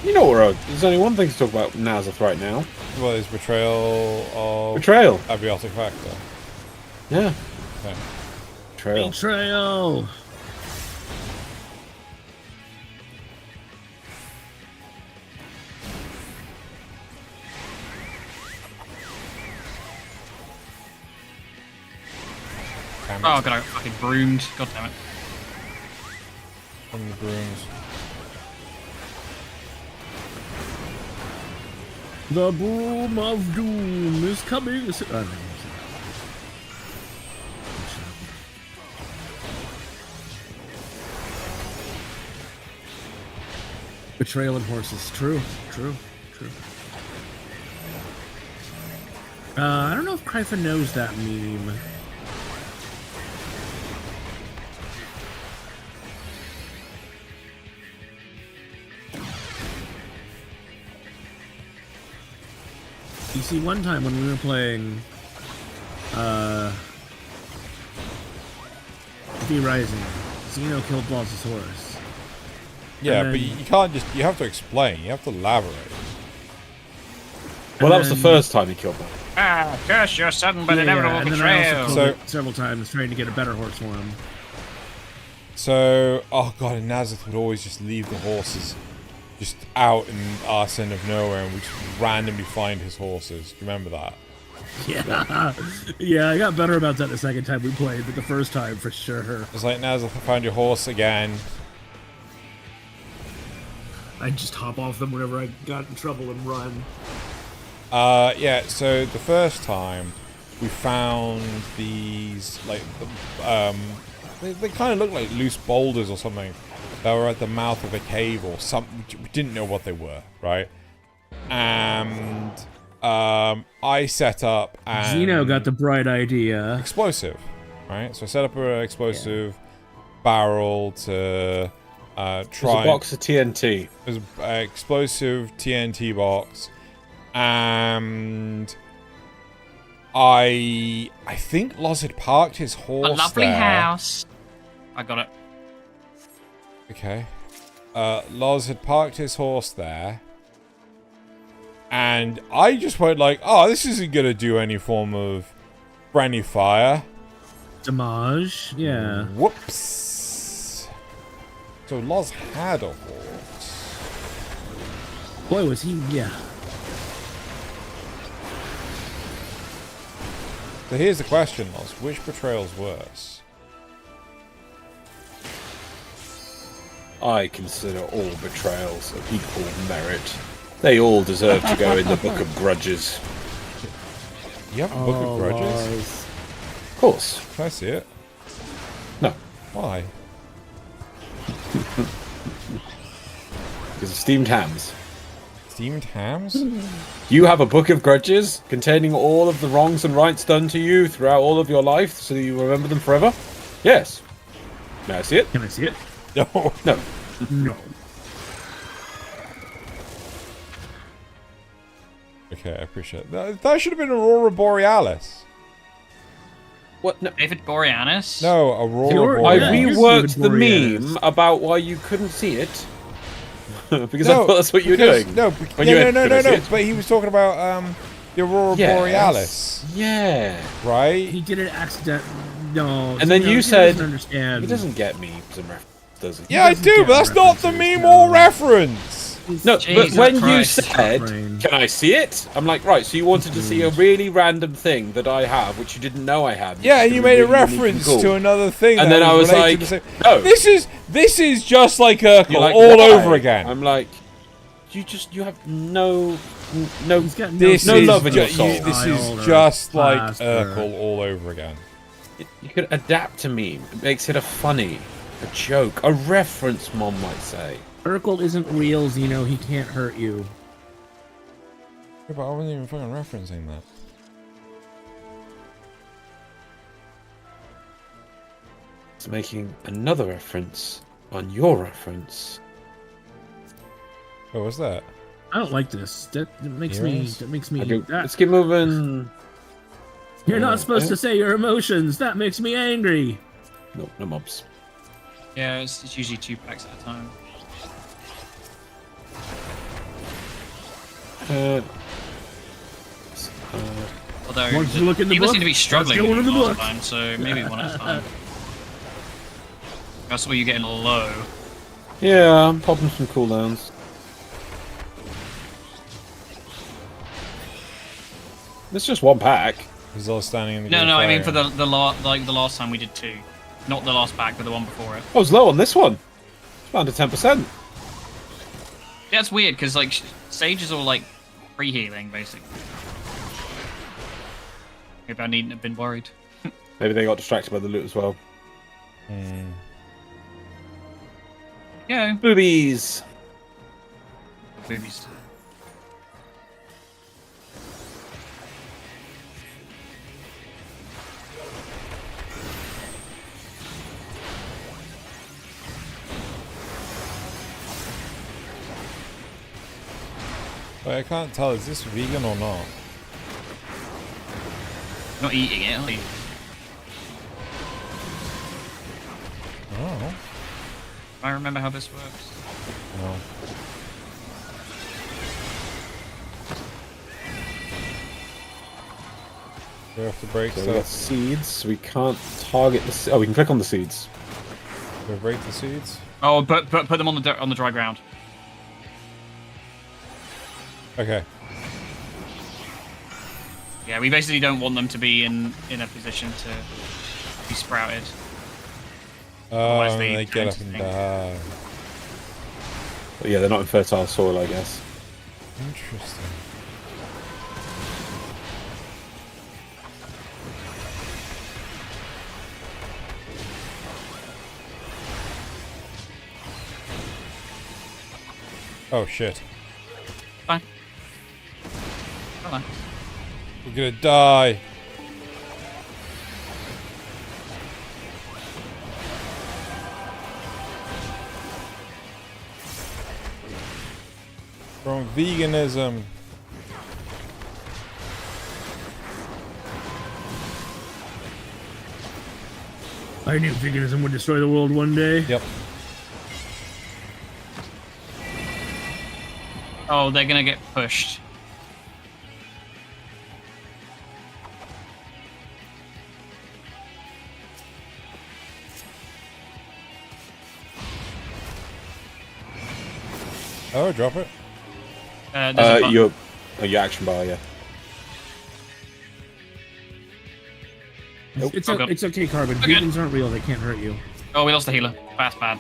You know what? There's only one thing to talk about Nazeth right now. Well, it's betrayal of... Betrayal. Abiotic Factor. Yeah. Okay. Betrayal. Betrayal! Oh god, I got fucking broomed. God damn it. From the brooms. The broom of doom is coming. Betrayal and horses. True. I don't know if Krypha knows that meme. You see, one time when we were playing V Rising, Xeno killed Laws' horse. Yeah, And but then- you can't just... You have to explain. You have to elaborate. Well, that was the then- first time he killed me. Ah, curse your sudden but Yeah, inevitable and then I betrayal. also So- killed it several times trying to get a better horse for him. So, oh god, and Nazith would always just leave the horses just out in arse end of nowhere, and we just randomly find his horses. Do you remember that? Yeah, yeah, I got better about that the second time we played, but the first time for sure. It's like, Nazith, I found your horse again. I'd just hop off them whenever I got in trouble and run. Yeah, so the first time we found these, like, they kind of look like loose boulders or something that were at the mouth of a cave or something. We didn't know what they were, right? And I set up and Xeno got the bright idea. explosive, right? So I set up an explosive barrel to try. There's a box of TNT. There's an explosive TNT box, and I think Loz had parked his horse A lovely there. house. I got it. Okay. Loz had parked his horse there. And I just went like, oh, this isn't going to do any form of friendly fire. Damage, yeah. Whoops. So Loz had a horse. Boy, was he, yeah. So here's the question, Loz. Which betrayal's worse? I consider all betrayals of equal merit. They all deserve to go in the Book of Grudges. You have a book of grudges? Lars. Of course. Can I see it? No. Why? Because of steamed hams. Steamed hams? You have a Book of Grudges containing all of the wrongs and rights done to you throughout all of your life so that you remember them forever? Yes. May I see it? Can I see it? No. No. No. Okay, I appreciate that. That should have been Aurora Borealis. What? No. David Boreanaz? No, Aurora You're- I Yeah, Borealis. here's reworked the David Boreanaz. meme about why you couldn't see it. Because No, I thought that's what you were because- doing. No, When you went, no, "Can I see it?" but he was talking about the Aurora Yes. Borealis, Yeah. right? He did it accident. No. And then Xeno, you he said- doesn't understand. He doesn't get memes and references, does he? Yeah, I doesn't do, get but that's not the references, meme no. or reference. No, Jesus but when Christ. you said, Brain. "Can I see it?" I'm like, right. So you wanted to see a really random thing that I have, which you didn't know I had. which Yeah, is and you gonna made be a really unique and reference cool. to another thing. And that then I was related like, to the same- no. This is just like Urkel You're like, all "Why?" over again. I'm like, you have no He's got no This no is love in your ju- soul. This Child is or just like class or- Urkel all over again. You could adapt to meme. It makes it a funny, a joke, a reference, Mom might say. Urkel isn't real, Xeno. He can't hurt you. Yeah, but I wasn't even fucking referencing that. It's making another reference on your reference. What was that? I don't like this. That makes Yes. me. That makes me. I do. That, Let's keep moving. you're not supposed Yeah. to say your emotions. That makes me angry. No, no mobs. Yeah, it's usually 2 packs at a time. Although Why don't you look in the people book? seem to be Let's struggling go with into it the last book. time, so maybe one at a time. That's where you're getting low. Yeah, I'm popping some cooldowns. It's just one pack. He's all standing in the No, I mean for fire. the last time we did 2, not the last pack, but the one before it. I was low on this one. It's down to 10%. Yeah, it's weird because like Sage is all like free healing basically. Maybe I needn't have been worried. Maybe they got distracted by the loot as well. Yeah, Boobies. boobies. Wait, I can't tell. Is this vegan or not? Not eating it, are you? Oh. I remember how this works. No. We have to break So we got stuff. seeds. We can't target the. Oh, we can click on the seeds. We break the seeds. Oh, but put them on the dry ground. Okay. Yeah, we basically don't want them to be in a position to be sprouted. Otherwise They turn get up to and things. die. But yeah, they're not in fertile soil, I guess. Interesting. Oh shit. Fine. Hold on. We're gonna die. From veganism. I knew veganism would destroy the world one day. Yep. Oh, they're gonna get pushed. Oh, drop it. There's a button. Your action bar, yeah. It's, Oh, God. it's okay, Carbon. Okay. Vegans aren't real. They can't hurt you. Oh, we lost the healer. That's bad.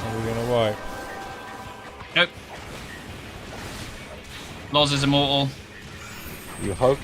Are we gonna wipe? Nope. Loz is immortal. You hope.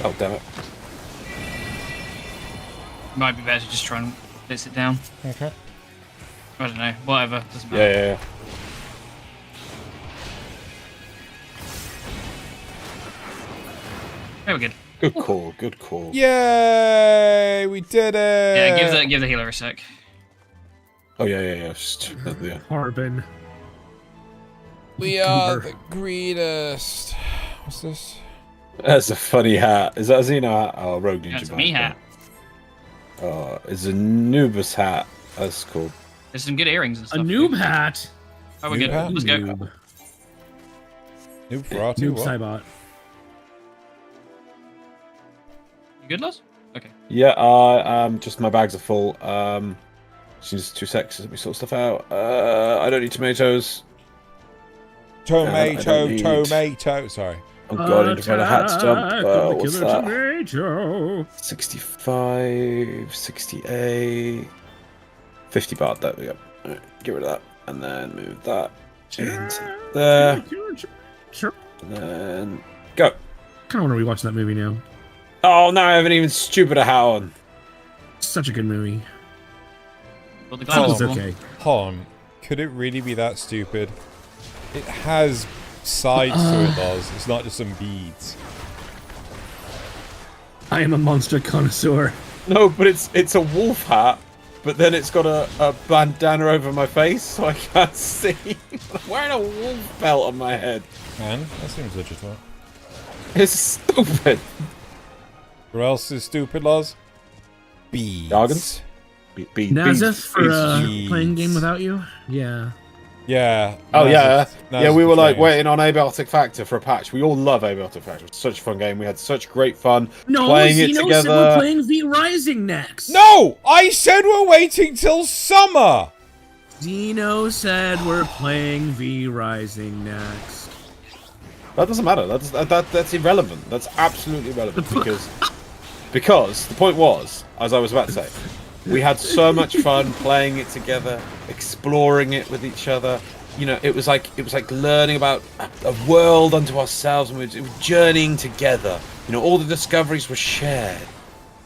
Oh, damn it. Might be better to just try and blitz it down. Okay. I don't know. Whatever. Doesn't Yeah, matter. yeah, Yeah, we're good. Good call, good call. Yay! We did it! Yeah, give the healer a sec. Oh, yeah. Just, yeah. Carbon. We are the greatest. What's this? That's a funny hat. Is that a Xeno hat? Oh, Rogue Ninja. That's badge, me hat. Oh, it's a Nubus hat. That's cool. There's some good earrings and A stuff. noob hat. Oh, we're Noob good. hat? Let's go. Noob. Noob Ferrati, Noob what? Cybot. You good, Loz? Okay. Yeah, just my bags are full. Just 2 seconds. Let me sort stuff out. I don't need tomatoes. Tomato. Sorry. Oh god, I need to find a hat to jump. Attack of the What's killer that? tomato. 65, 68, 50 baht. There we go. Alright, get rid of that. And then move that into there. And then go. Kind of want to rewatch that movie now. Oh, no, I haven't even stupid a hat on. Such a good movie. Well, the That was glamour. okay. Hold on. Could it really be that stupid? It has sides to it, Loz. It's not just some beads. I am a monster connoisseur. No, but it's a wolf hat, but then it's got a bandana over my face, so I can't see. I'm wearing a wolf belt on my head. Man, that seems legitimate. It's stupid. What else is stupid, Loz? Beads. Jargons? Nazeth for beads. playing game without you? Yeah. Yeah. Oh yeah, Naz we were like betraying us. waiting on Abiotic Factor for a patch. We all love Abiotic Factor. It's such a fun game. We had such great fun No, playing it Zeno together. said we're playing V Rising next. No! I said we're waiting till summer! Zeno said we're playing V Rising next. That doesn't matter. That's irrelevant. That's absolutely irrelevant because the point was, as I was about to say, we had so much fun playing it together, exploring it with each other. You know, it was like learning about a world unto ourselves, and we were journeying together. You know, all the discoveries were shared.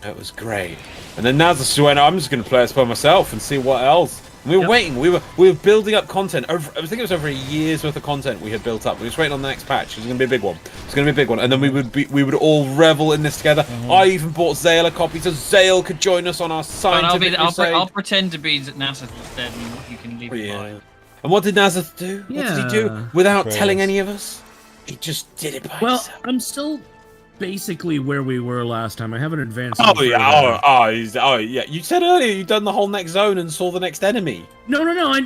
It was great. And then Naz just went, I'm just going to play this by myself and see what else. And we were waiting. We were building up content. I think it was over a year's worth of content we had built up. We were just waiting on the next patch. It was going to be a big one. It's going to be a big one. And then we would all revel in this together. I even bought Zale a copy so Zale could join us on our scientific crusade. I'll pretend to be Nazeth instead, and you can leave it behind. And what did Nazeth do? What did he do without telling any of us? He just did it by himself. Well, I'm still basically where we were last time. I haven't advanced. Oh yeah. You said earlier you'd done the whole next zone and saw the next enemy. No.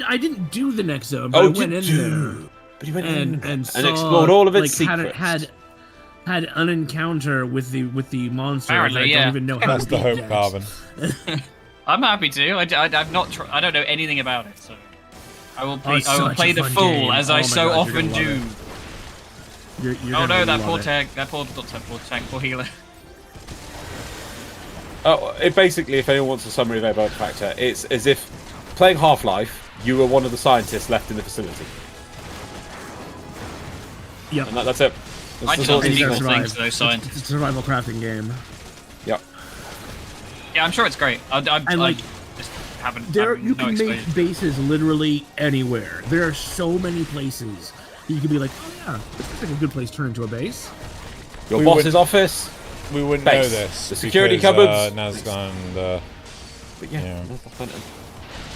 I didn't do the next zone. But I went in there. But he went in and saw, explored all of its like, secrets. Had an encounter with the monster. Apparently, I don't even know how That's to the beat hope, yet. Carbon. I'm happy to. I've not. I don't know anything about it, so I will. Oh, it's I will such play a the fun fool game. as Oh I my so God, you're often gonna do. love You're Oh no, that love poor it. tank. That poor tank. Poor healer. Oh, it basically, if anyone wants a summary of Abiotic Factor, it's as if playing Half-Life, you were one of the scientists left in the facility. Yep. And that's it. I That's do all not it is. equal things to those scientists. It's a survival crafting game. Yep. Yeah, I'm sure it's great. I like, just haven't. There, haven't you no can exposure. make bases literally anywhere. There are so many places you can be like, oh yeah, this looks like a good place to turn into a base. Your boss's office. We wouldn't Base. know this. The security because, cupboards. Nazgul and But yeah.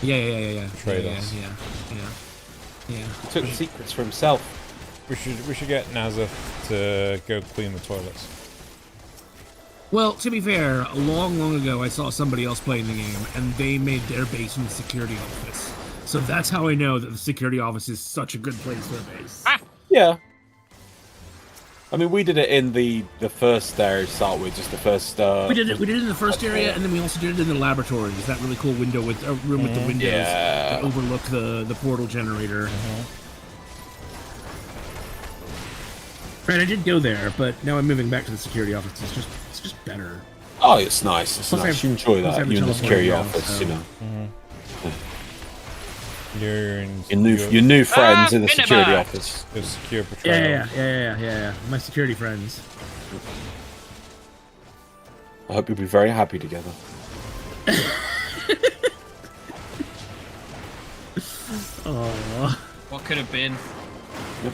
Yeah. Betrayed us. Yeah. He took the secrets for himself. We should get Nazeth to go clean the toilets. Well, to be fair, long ago I saw somebody else playing the game, and they made their base in the security office. So that's how I know that the security office is such a good place for a base. Yeah. I mean, we did it in the first area to start with, just the first. We did it in the first area, and then we also did it in the laboratories. That really cool window with room with the windows that overlook the portal generator. Right, I did go there, but now I'm moving back to the security office. It's just better. Oh, it's nice. It's Plus nice. I- You enjoy plus I that. have a You in the security teleporter now, office, so- you know. Your new friends in the security office. The secure patrol. Yeah. My security friends. I hope you'll be very happy together. Oh. What could have been? Yep.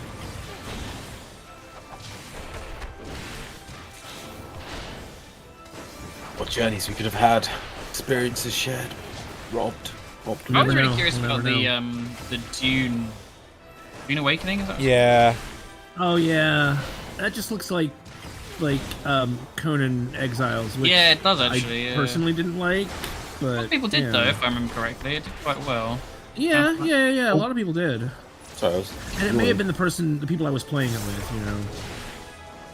What journeys we could have had, experiences shared, robbed. I was really curious about the Dune Awakening. Is that Yeah. Oh yeah, that just looks like Conan Exiles. Which Yeah, it does actually, I yeah. personally didn't like, but A lot of people did yeah. though, if I remember correctly. It did quite well. Yeah. A lot of people did. So And it may have been the people I was playing it with, you know.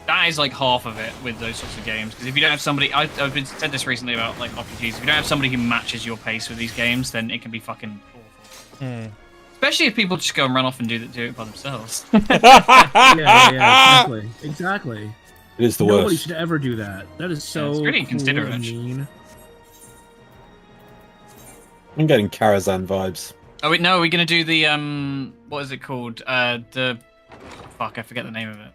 That is like half of it with those sorts of games. Because if you don't have somebody, I've been said this recently about like RPGs. If you don't have somebody who matches your pace with these games, then it can be fucking awful. Especially if people just go and run off and do it by themselves. yeah, exactly. It is the Nobody worst. should ever do that. That is so it's pretty cruel inconsiderate, and actually. mean. I'm getting Karazhan vibes. Oh wait, no, we're gonna do the what is it called? The fuck, I forget the name of it.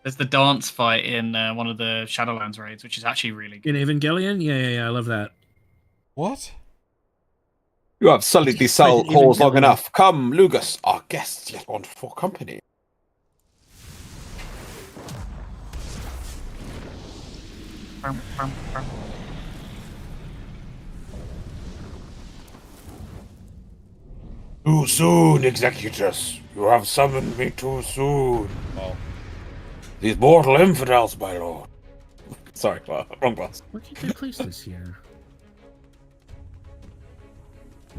There's the dance fight in one of the Shadowlands raids, which is actually really good. In Evangelion? Yeah, I love that. What? You have sullied these halls long enough. Come, Lugus, our guests yet want for company. Too soon, Executress. You have summoned me too soon. Oh. These mortal infidels, my lord. Sorry, wrong class. Where did they place this here?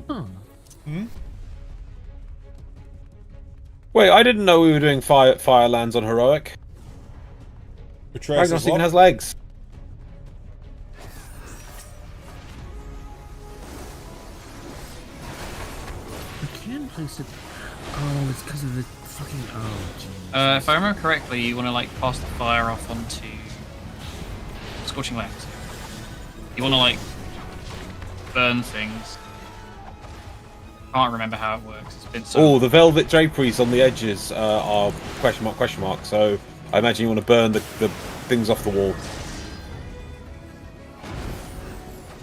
Huh. Wait, I didn't know we were doing fire lands on heroic. Ragnos even has legs. I can place it. Oh, it's because of the fucking. Oh, jeez. If I remember correctly, you want to like pass the fire off onto scorching lands. You want to like burn things. Can't remember how it works. It's been so. Oh, the velvet draperies on the edges are question mark. So I imagine you want to burn the things off the wall.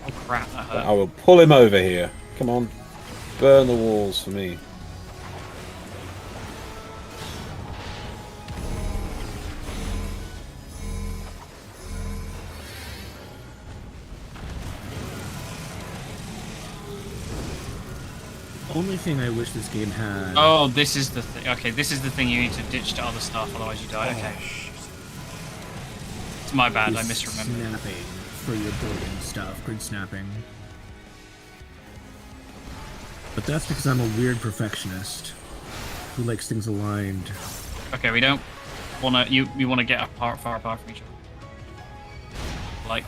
Oh crap! That hurt. I will pull him over here. Come on, burn the walls for me. Only thing I wish this game had. Oh, this is the thing. Okay, this is the thing you need to ditch to other stuff, otherwise you die. Okay. It's my bad. I misremembered. Snapping for your building stuff, grid snapping. But that's because I'm a weird perfectionist who likes things aligned. Okay, we don't want to. You want to get far apart from each other. Like.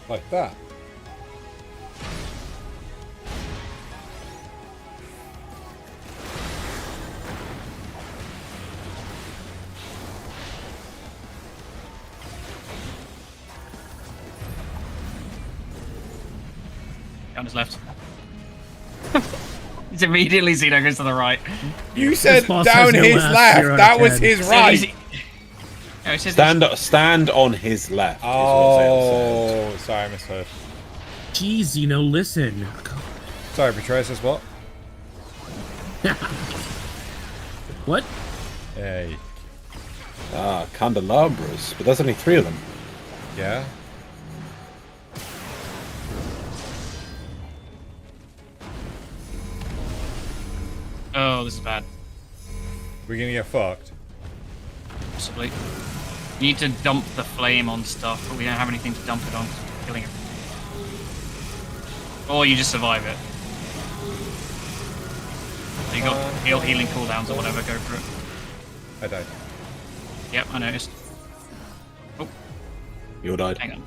Like that. On his left. It's immediately Xeno goes to the right. You said down his left. That was his right. No, Stand on his left. Oh, sorry, I misheard. Jeez, listen. Sorry, Betrayer says what? What? Hey. Ah, candelabras, but there's only 3 of them. Yeah. Oh, this is bad. We're gonna get fucked. Possibly. You need to dump the flame on stuff, but we don't have anything to dump it on because we're killing it. Or you just survive it. So you got healing cooldowns or whatever, go for it. I died. Yep, I noticed. Oh. You all died. Hang on.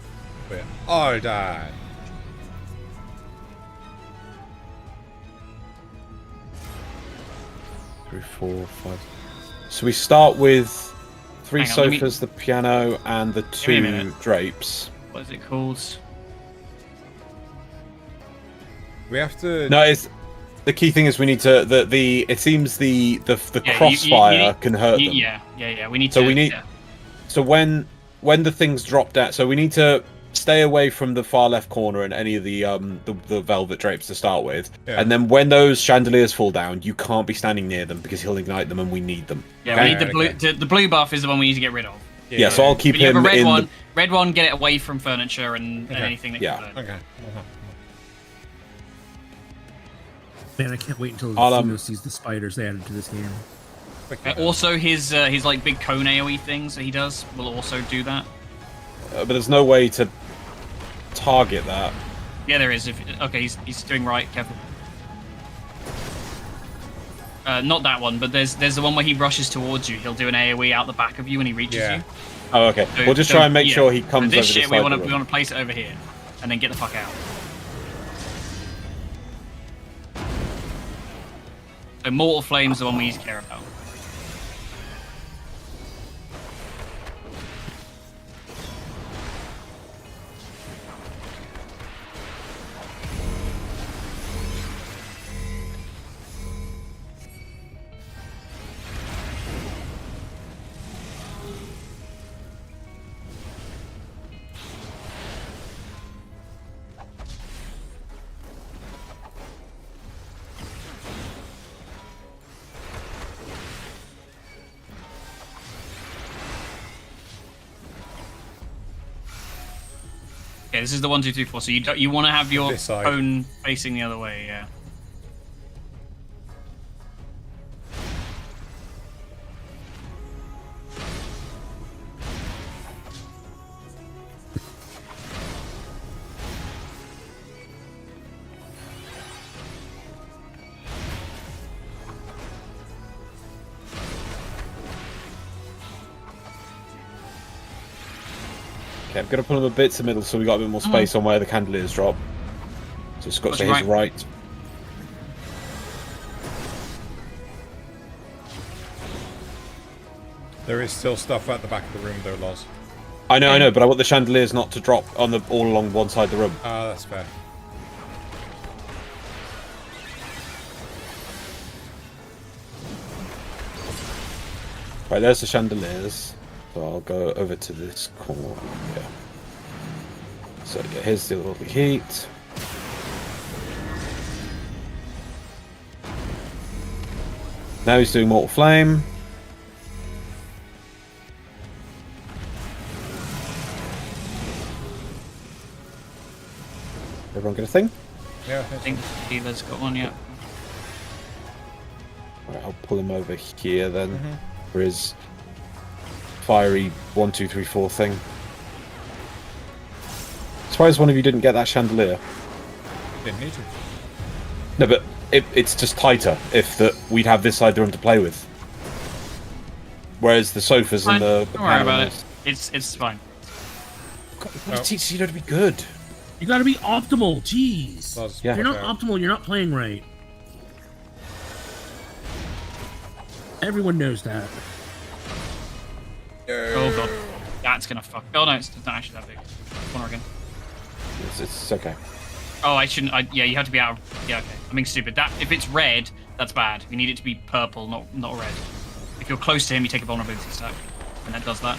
We all died. Three, 4, 5. So we start with 3 Hang on, sofas, the piano, and the 2 drapes. What is it called? We have to. No, it's the key thing is we need to it seems the crossfire can hurt them. Yeah. We need so to. we need. Yeah. So when the things drop down, so we need to stay away from the far left corner and any of the velvet drapes to start with, and then when those chandeliers fall down, you can't be standing near them because he'll ignite them and we need them. Yeah, okay? we need the blue. The blue buff is the one we need to get rid of. Yeah, so I'll keep But you have him a red in one. the... Red one, get it away from furniture and anything that can burn. Okay. Man, I can't wait until I'll, Xeno sees the spiders they added to this game. Also, his like big cone AoE things that he does will also do that. but there's no way to target that. Yeah, there is. Okay, he's doing right. Careful. Not that one, but there's the one where he rushes towards you. He'll do an AoE out the back of you when he reaches you. Oh, okay. So, We'll just try and make sure he comes this over shit, the we side want of the to room. place it over here, and then get the fuck out. So Mortal Flame's the one we need to care about. Okay, this is the 1, 2, 3, 4. So you want to have your This side. cone facing the other way, yeah. Okay, I'm gonna put them a bit to the middle so we got a bit more space on where the candeliers drop. So Scott What's to your his right. There is still stuff at the back of the room, though, Loz. I know, but I want the chandeliers not to drop on the all along one side of the room. Ah, that's fair. Right, there's the chandeliers. So I'll go over to this corner. Yeah. So yeah, here's the lovely heat. Now he's doing Mortal Flame. Everyone get a thing? Yeah, I think Healer's got one, yeah. Right, I'll pull him over here then for his fiery 1, 2, 3, 4 thing. Surprised one of you didn't get that chandelier. Didn't need to. No, but it's just tighter if we'd have this side of the room to play with. Whereas the sofas Fine. and the Don't worry about panels- it. It's fine. What teaches you to be good? You gotta be optimal, jeez. Yeah. If you're not optimal, you're not playing right. Everyone knows that. Oh god. That's gonna fuck. Oh no, it's not actually that big. Corner again. It's okay. Oh, I shouldn't. Yeah, you have to be out of. Yeah, okay. I'm being stupid. That if it's red, that's bad. We need it to be purple, not red. If you're close to him, you take a vulnerability stack, and that does that.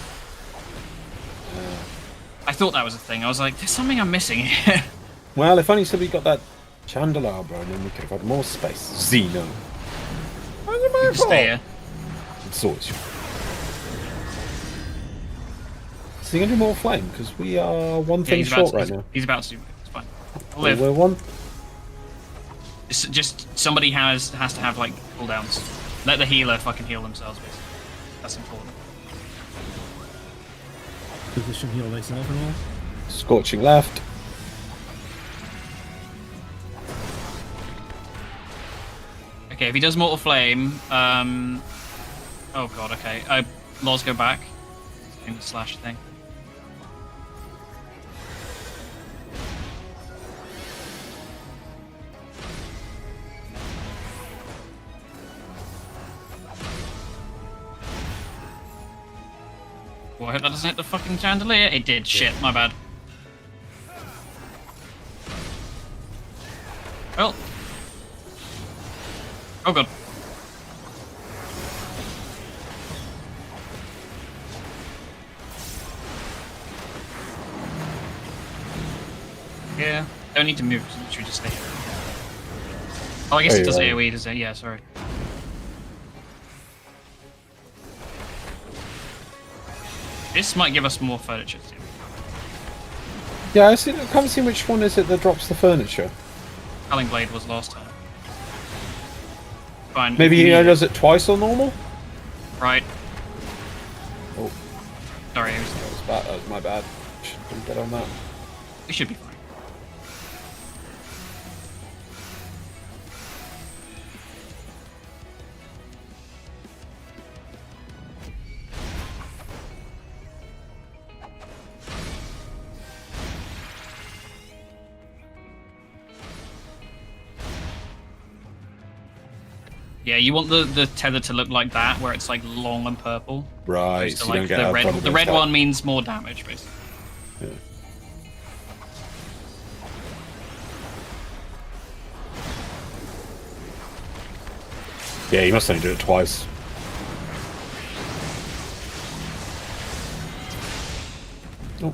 I thought that was a thing. I was like, there's something I'm missing here. Well, if only somebody got that candelabra, and then we could have had more space. Xeno. How's it my Stay here. It's always your So you're gonna do more flame because we are one thing short right now. He's about to do it. It's fine. I'll We're live. one. Just somebody has to have like cooldowns. Let the healer fucking heal themselves, basically. That's important. Position heal myself and all. Scorching left. Okay, if he does Mortal Flame, oh god, okay. Laws go back. In the slash thing. Well, I hope that doesn't hit the fucking chandelier. It did. Shit, my bad. Well. Oh god. Yeah, don't need to move, literally just stay here. Oh, I guess it does AoE, does it? Yeah, sorry. This might give us more furniture too. Yeah, I can't see which one is it that drops the furniture. Culling Blade was last time. Fine. Maybe he does it twice on normal? Right. Oh. Sorry, that was my bad. Should have been better on that. We should be fine. Yeah, you want the tether to look like that, where it's like long and purple. Right, so you don't get the red. The red that. one means more damage, basically. Yeah. Yeah, you must only do it twice. Oh.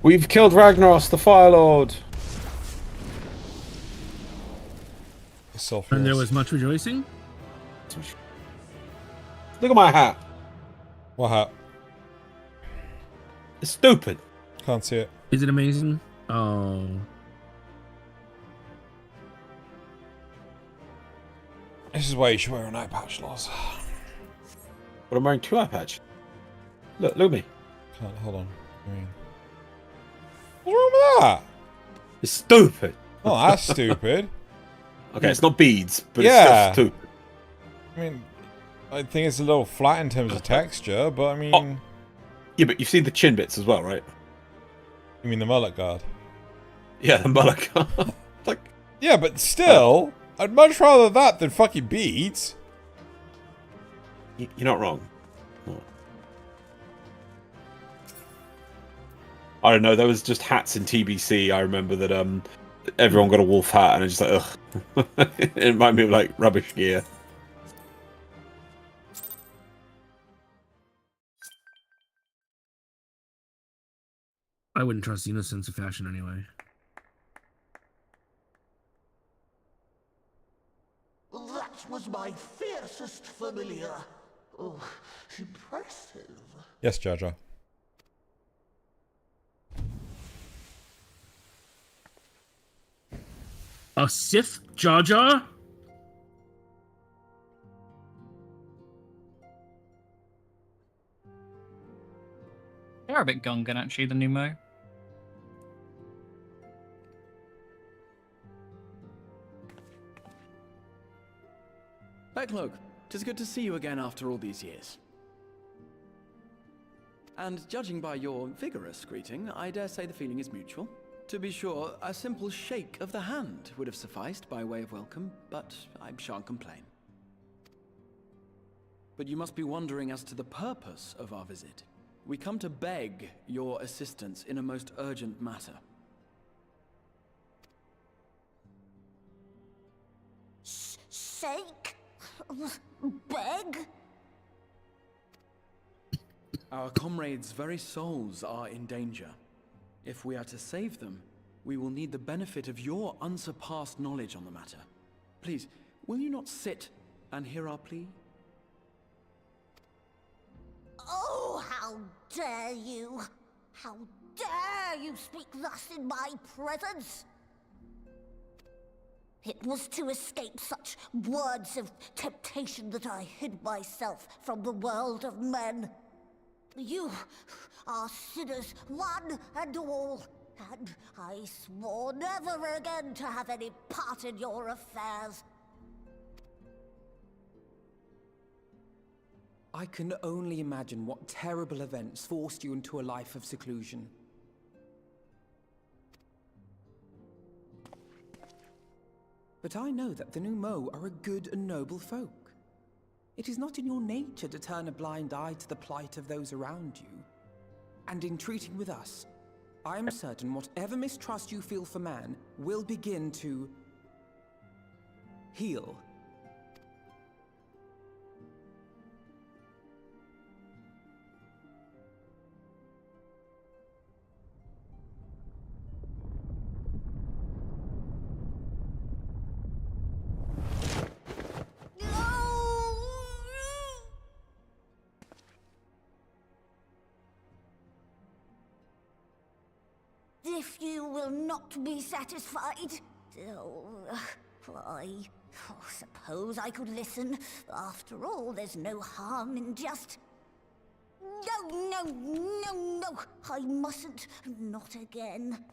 We've killed Ragnaros, the Fire Lord. And there was much rejoicing? Look at my hat. What hat? It's stupid. Can't see it. Is it amazing? Oh. This is why you should wear an eye patch, Loz. But I'm wearing 2 eye patch. Look at me. Can't, hold on. What's wrong with that? It's stupid. Oh, that's stupid. Okay, it's not beads, but yeah. it's still stupid. I mean, I think it's a little flat in terms of texture, but I mean... Yeah, but you've seen the chin bits as well, right? You mean the mullet guard? Yeah, the mullet guard. Like... Yeah, but still, I'd much rather that than fucking beads. You're not wrong. I don't know, there was just hats in TBC. I remember that everyone got a wolf hat, and it's just like, ugh. It reminded me of like rubbish gear. I wouldn't trust Xena's sense of fashion anyway. That was my fiercest familiar. Oh, impressive. Yes, Jar Jar. A Sith Jar Jar? They're a bit Gungan, actually, the new Mo. Backlogue, 'tis good to see you again after all these years. And judging by your vigorous greeting, I dare say the feeling is mutual. To be sure, a simple shake of the hand would have sufficed by way of welcome, but I shan't complain. But you must be wondering as to the purpose of our visit. We come to beg your assistance in a most urgent matter. Shake? Beg? Our comrades' very souls are in danger. If we are to save them, we will need the benefit of your unsurpassed knowledge on the matter. Please, will you not sit and hear our plea? Oh, how dare you! How dare you speak thus in my presence! It was to escape such words of temptation that I hid myself from the world of men. You are sinners, one and all, and I swore never again to have any part in your affairs. I can only imagine what terrible events forced you into a life of seclusion. But I know that the new Mo are a good and noble folk. It is not in your nature to turn a blind eye to the plight of those around you. And in treating with us, I am certain whatever mistrust you feel for man will begin to heal. If you will not be satisfied, I suppose I could listen. After all, there's no harm in just... No, I mustn't. Not again.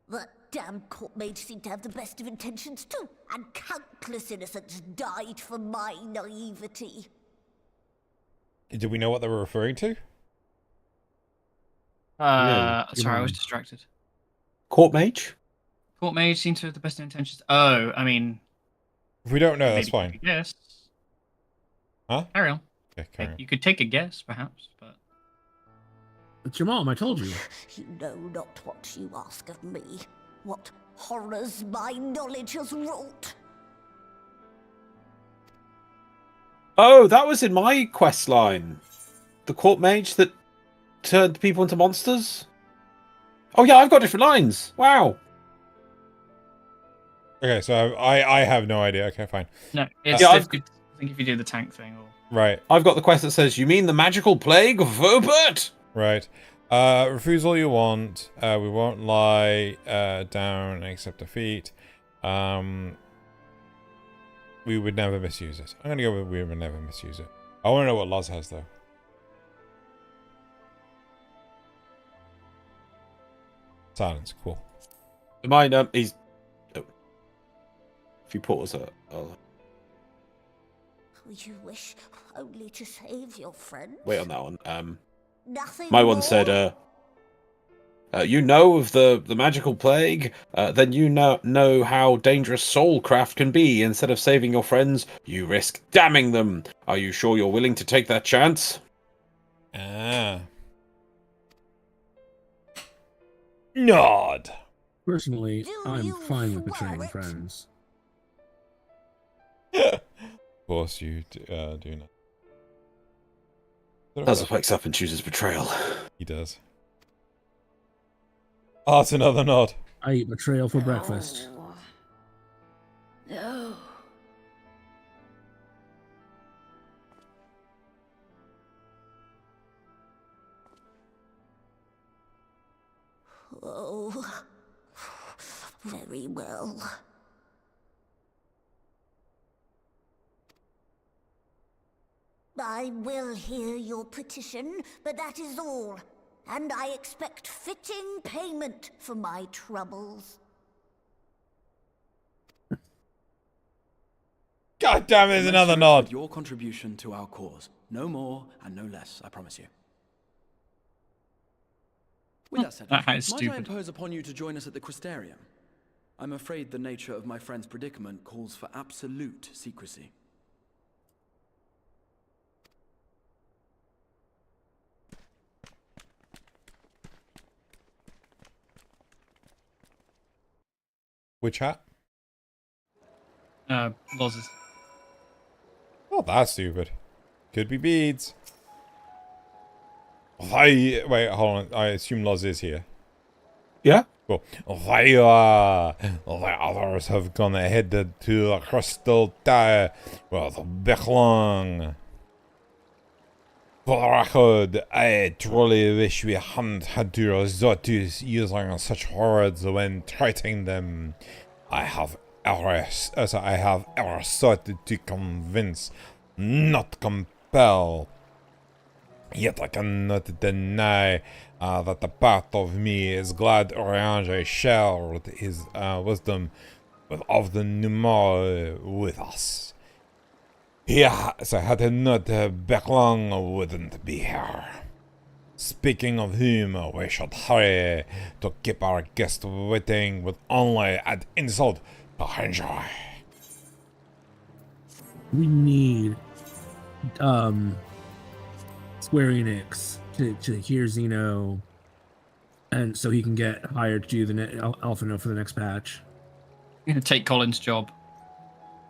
That damn court mage seemed to have the best of intentions too, and countless innocents died for my naivety. Do we know what they were referring to? Sorry, I was distracted. Court mage? Court mage seems to have the best intentions. Oh, I mean... If we don't know, that's fine. Yes. Huh? Carry on. Okay, carry on. You could take a guess, perhaps, but... It's your mom, I told you. You know not what you ask of me. What horrors my knowledge has wrought. Oh, that was in my quest line. The court mage that turned people into monsters? Oh yeah, I've got different lines. Wow. Okay, so I have no idea. Okay, fine. No, it's Yeah, I think if you do the tank thing or... Right. I've got the quest that says, you mean the magical plague of Vobert? Right. Refuse all you want. We won't lie down and accept defeat. We would never misuse it. I'm gonna go with we would never misuse it. I want to know what Loz has though. Silence, cool. Mine, he's... Oh. If you pause it, I'll... You wish only to save your friend? Wait on that one. Nothing My more? one said, you know of the magical plague? Then you know how dangerous soulcraft can be. Instead of saving your friends, you risk damning them. Are you sure you're willing to take that chance? Ah. Nod. Personally, I'm fine with betraying friends. Of course you do not. Azza wakes up and chooses betrayal. He does. Oh, it's another nod. I eat betrayal for breakfast. No. Oh, very well. I will hear your petition, but that is all. And I expect fitting payment for my troubles. God damn it, there's another nod. Your contribution to our cause. No more and no less, I promise you. With that said, That is might I stupid. impose upon you to join us at the Crystarium? I'm afraid the nature of my friend's predicament calls for absolute secrecy. Which hat? Loz's. Oh, that's stupid. Could be beads. Wait, hold on. I assume Loz is here. Yeah? Cool. The others have gone ahead to the Crystal Tower with Becklong. For the record, I truly wish we hadn't had to resort to using such hordes when treating them. I have ever sought to convince, not compel. Yet I cannot deny that the part of me is glad Orange shared his wisdom of the Numar with us. So had it not, Becklong wouldn't be here. Speaking of whom, we should hurry to keep our guest waiting with only add insult to enjoy. We need Square Enix to hear Xeno, and so he can get hired to do the Alpha Note for the next patch. You're gonna take Colin's job.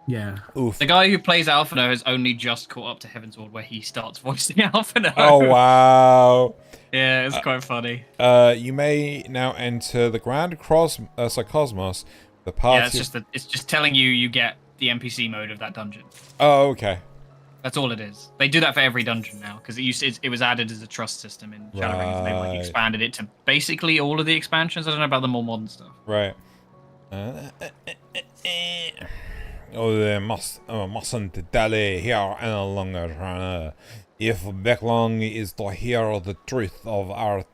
Yeah. Oof. The guy who plays Alphino has only just caught up to Heavensward, where he starts voicing Alphino. Oh wow! Yeah, it's quite funny. You may now enter the Grand Cross Cosmos. The party. Yeah, it's just telling you get the NPC mode of that dungeon. Oh, okay. That's all it is. They do that for every dungeon now because it was added as a trust system in Shadowrings. And they like expanded it to basically all of the expansions. I don't know about the more modern stuff. Right. Oh, they mustn't dally here any longer. If Becklong is to hear the truth of our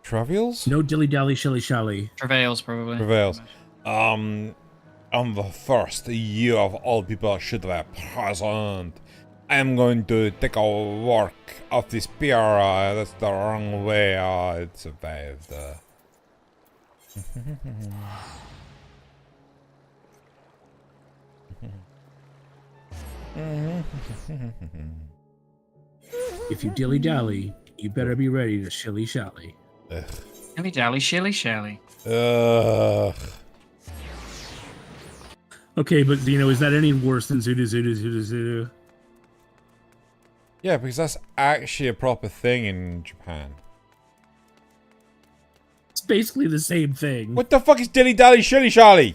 travails? No dilly-dally, shilly-shally. Travails, probably. Travails. On the first, you of all people should be present. I'm going to take a work of this spear. That's the wrong way. It survived. If you dilly-dally, you better be ready to shilly-shally. Dilly-dally, shilly-shally. Ugh. Okay, but is that any worse than Zudu? Yeah, because that's actually a proper thing in Japan. It's basically the same thing. What the fuck is dilly dally shilly shally?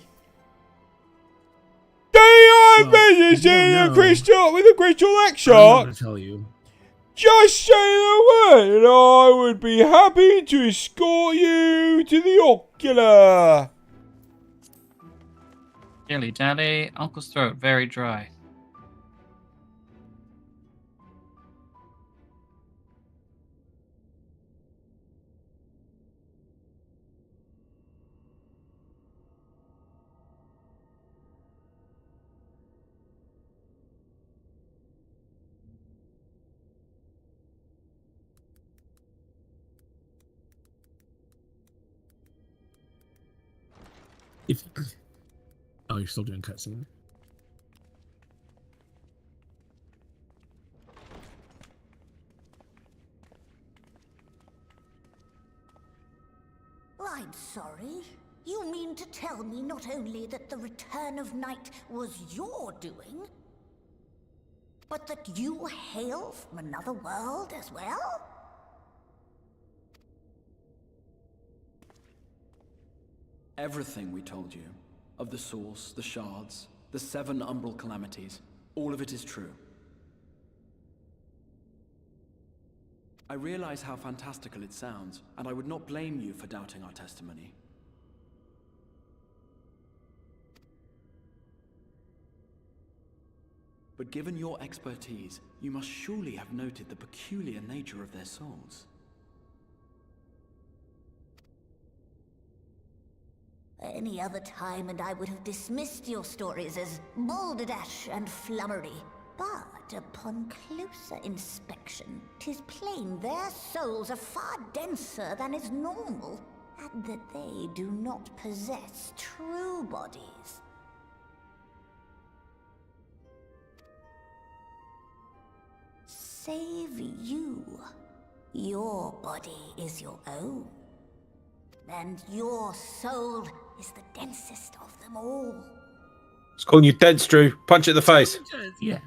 With a crystal axe I'm shot. gonna tell you. Just say the word, and I would be happy to escort you to the ocular. Dilly-dally, Uncle's throat very dry. If oh, you're still doing cutscene. I'm sorry. You mean to tell me not only that the return of night was your doing, but that you hail from another world as well? Everything we told you, of the source, the shards, the 7 umbral calamities, all of it is true. I realize how fantastical it sounds, and I would not blame you for doubting our testimony. But given your expertise, you must surely have noted the peculiar nature of their souls. Any other time and I would have dismissed your stories as balderdash and flummery. But upon closer inspection, 'tis plain their souls are far denser than is normal, and that they do not possess true bodies. Save you. Your body is your own. And your soul is the densest of them all. It's calling you dense, Drew. Punch it in the face. Yeah.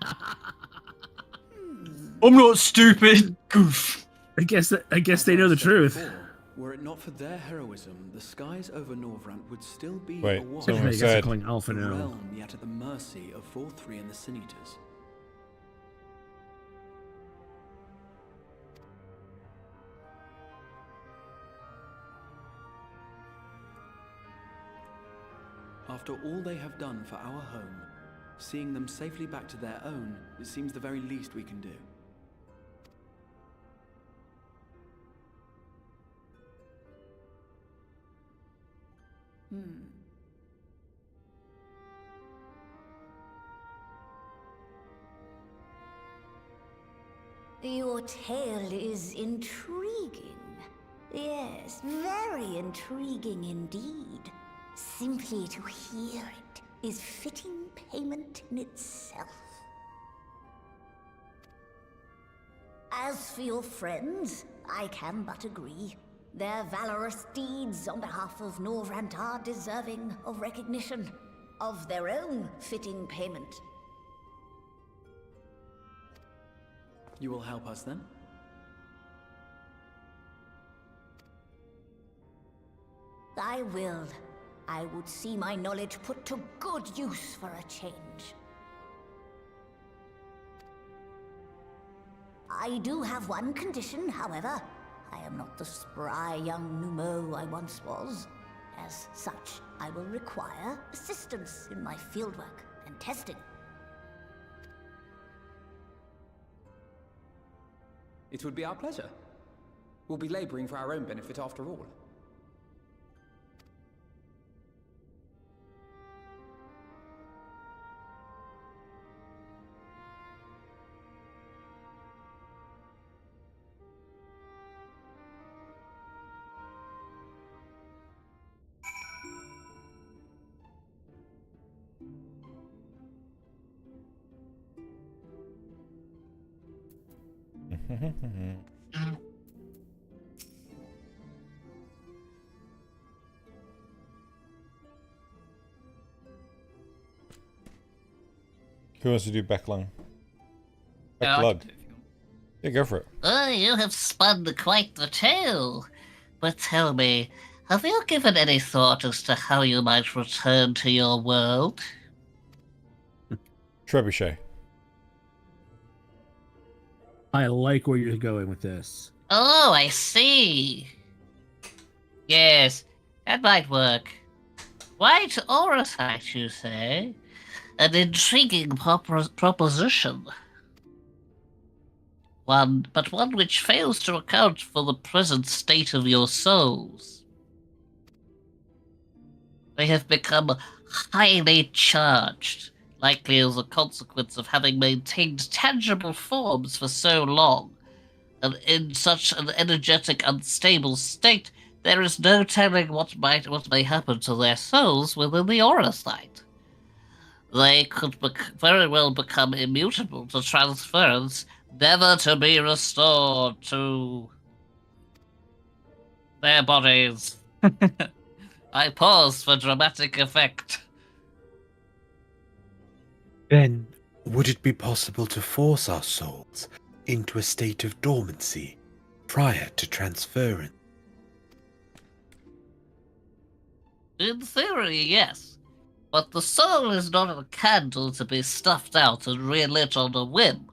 I'm not stupid. Goof. I guess they know the truth. Were it not for their heroism, the skies over Norvrant would still be Wait, a war. someone said calling Alpha The now. realm yet at the mercy of 4-3 and the Sin Eaters. After all they have done for our home, seeing them safely back to their own, it seems the very least we can do. Your tale is intriguing. Yes, very intriguing indeed. Simply to hear it is fitting payment in itself. As for your friends, I can but agree. Their valorous deeds on behalf of Norvrant are deserving of recognition, of their own fitting payment. You will help us then? I will. I would see my knowledge put to good use for a change. I do have one condition, however. I am not the spry young Numo I once was. As such, I will require assistance in my fieldwork and testing. It would be our pleasure. We'll be laboring for our own benefit after all. Who wants to do Backlung? Yeah, I Backlug. can do it if you want. Yeah, go for it. Oh, you have spun quite the tale. But tell me, have you given any thought as to how you might return to your world? Trebuchet. I like where you're going with this. Oh, I see. Yes, that might work. Quite oversight, you say? An intriguing proposition. One which fails to account for the present state of your souls. They have become highly charged, likely as a consequence of having maintained tangible forms for so long, and in such an energetic, unstable state, There is no telling what may happen to their souls within the aura site. They could very well become immutable to transference, never to be restored to their bodies. I pause for dramatic effect. Then, would it be possible to force our souls into a state of dormancy prior to transference? In theory, yes. But the soul is not a candle to be stuffed out and relit on a whim.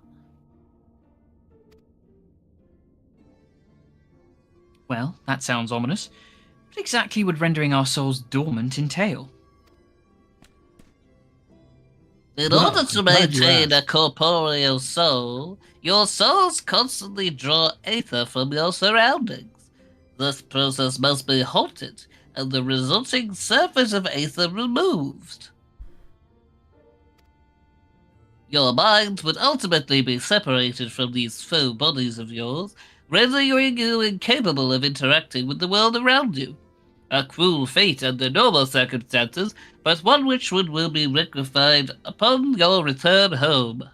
Well, that sounds ominous. What exactly would rendering our souls dormant entail? In Well, order to I'm glad you maintain a asked. corporeal soul, your souls constantly draw ether from your surroundings. This process must be halted, and the resulting surface of ether removed. Your mind would ultimately be separated from these faux bodies of yours, rendering you incapable of interacting with the world around you. A cruel fate under normal circumstances, but one which will be rectified upon your return home.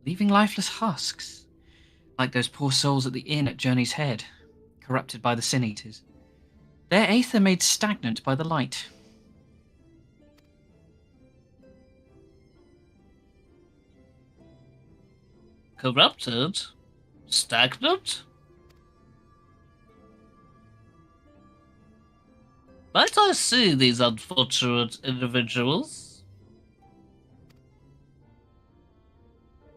Leaving lifeless husks, like those poor souls at the inn at Journey's Head, corrupted by the Sin Eaters. Their aether made stagnant by the light. Corrupted? Stagnant? Might I see these unfortunate individuals?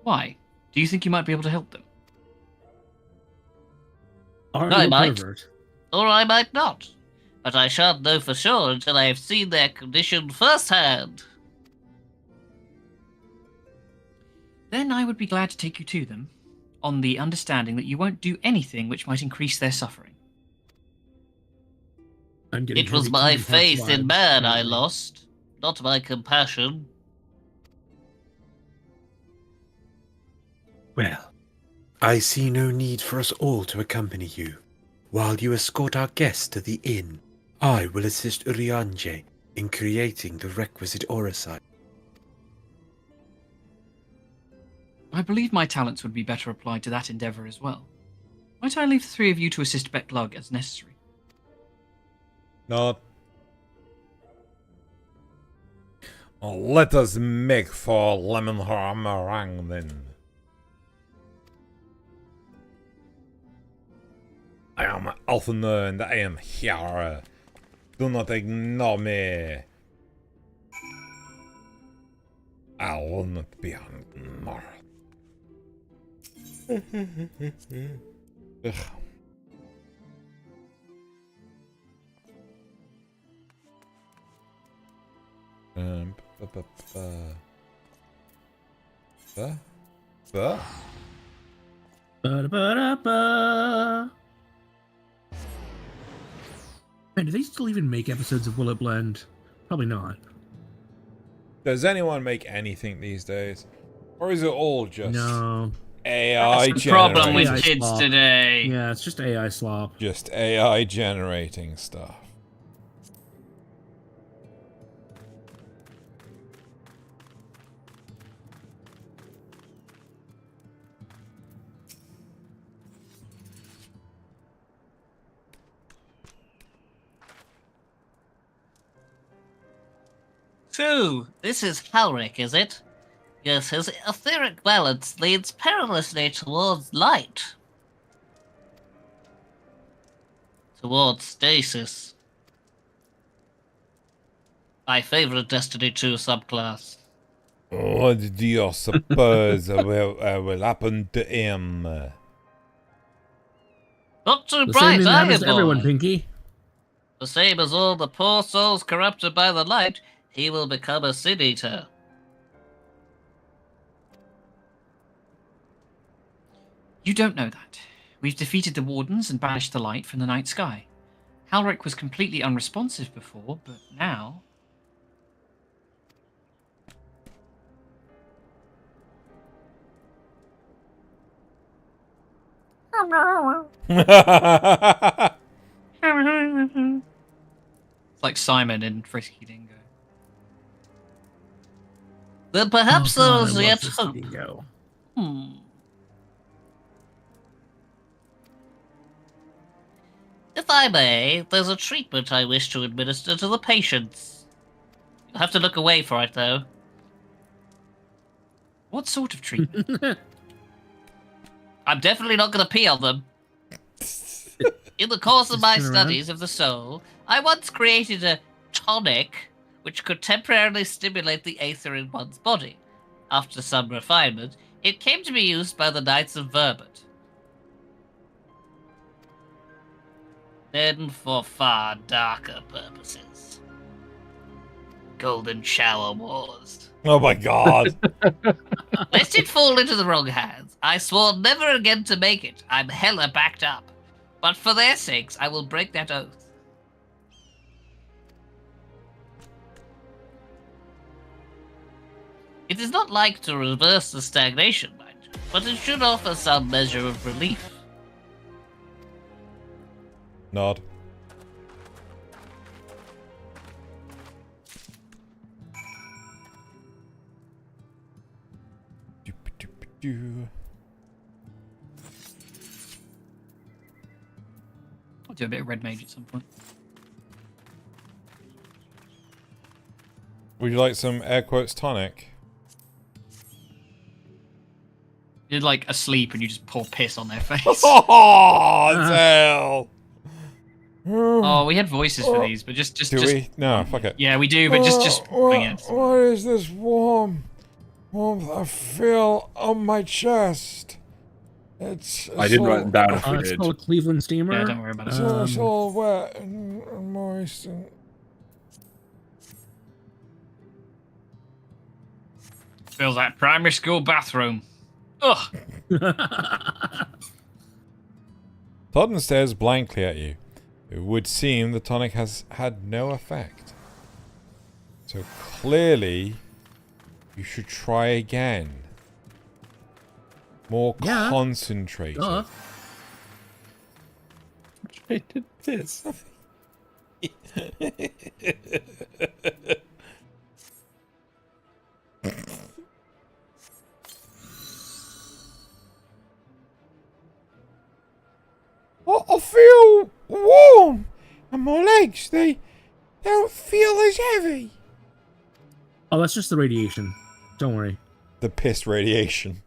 Why? Do you think you might be able to help them? Are I you a might, pervert? or I might not. But I shan't know for sure until I have seen their condition firsthand. Then I would be glad to take you to them, on the understanding that you won't do anything which might increase their suffering. It was my faith in man I lost, not my compassion. Well, I see no need for us all to accompany you. While you escort our guests to the inn, I will assist Urianje in creating the requisite aura site. I believe my talents would be better applied to that endeavour as well. Might I leave the three of you to assist Becklug as necessary? Not. Well, let us make for lemon meringue then. I am Alpha and I am here. Do not ignore me. I will not be ignored. Ugh. Ba-da-ba-da-ba. Man, do they still even make episodes of Will It Blend? Probably not. Does anyone make anything these days? Or is it all just No. AI That's the generating? problem with AI kids slop. today. Yeah, it's just AI slop. Just AI generating stuff. So, this is Halric, is it? Yes, his etheric balance leads perilously towards light. Towards stasis. My favorite Destiny 2 subclass. What do you suppose will happen to him? Not too The same bright, thing that are happens you, to everyone, boy? Pinky. The same as all the poor souls corrupted by the light, he will become a Sin Eater. You don't know that. We've defeated the Wardens and banished the light from the night sky. Halric was completely unresponsive before, but now... It's like Simon in Frisky Dingo. Then perhaps Oh, God, there is I love yet this hope. Dingo. If I may, there's a treatment I wish to administer to the patients. You'll have to look away for it, though. What sort of treatment? I'm definitely not going to pee on them. In the course of my studies of the soul, I once created a tonic which could temporarily stimulate the aether in one's body. After some refinement, it came to be used by the Knights of Verbet. Then for far darker purposes. Golden Shower Wars. Oh my god. Lest it fall into the wrong hands, I swore never again to make it. I'm hella backed up. But for their sakes, I will break that oath. It is not like to reverse the stagnation, mind you, but it should offer some measure of relief. Nod. I'll do a bit of red mage at some point. Would you like some air quotes tonic? You're like asleep and you just pour piss on their face. Oh, hell. Oh, we had voices for these, but just Do we? No, fuck it. Yeah, we do, but just bring it. What is this warmth I feel on my chest? It's I did write them down if we It's did. called Cleveland Steamer. Yeah, don't worry about it. it's all wet and moist. And... Feels like primary school bathroom. Ugh. Totten stares blankly at you. It would seem the tonic has had no effect. So clearly, you should try again. More concentrated. Concentrated piss. I feel warm, and my legs, they don't feel as heavy. Oh, that's just the radiation. Don't worry. The piss radiation.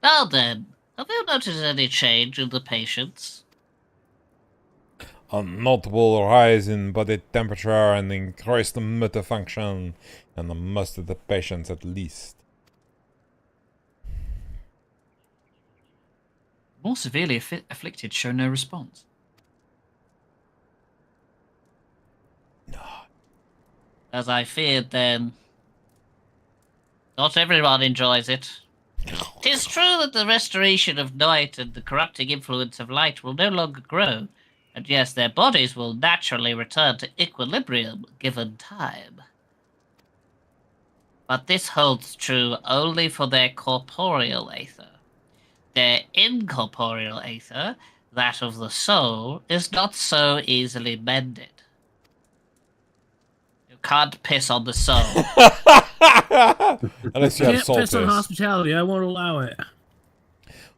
Now then, have you noticed any change in the patients? A notable rise in body temperature and increased motor function in most of the patients at least. More severely afflicted show no response. As I feared then. Not everyone enjoys it. 'Tis true that the restoration of night and the corrupting influence of light will no longer grow, and yes, their bodies will naturally return to equilibrium given time. But this holds true only for their corporeal aether. Their incorporeal aether, that of the soul, is not so easily mended. You can't piss on the soul. Unless you have Can't piss on salters. hospitality. I won't allow it.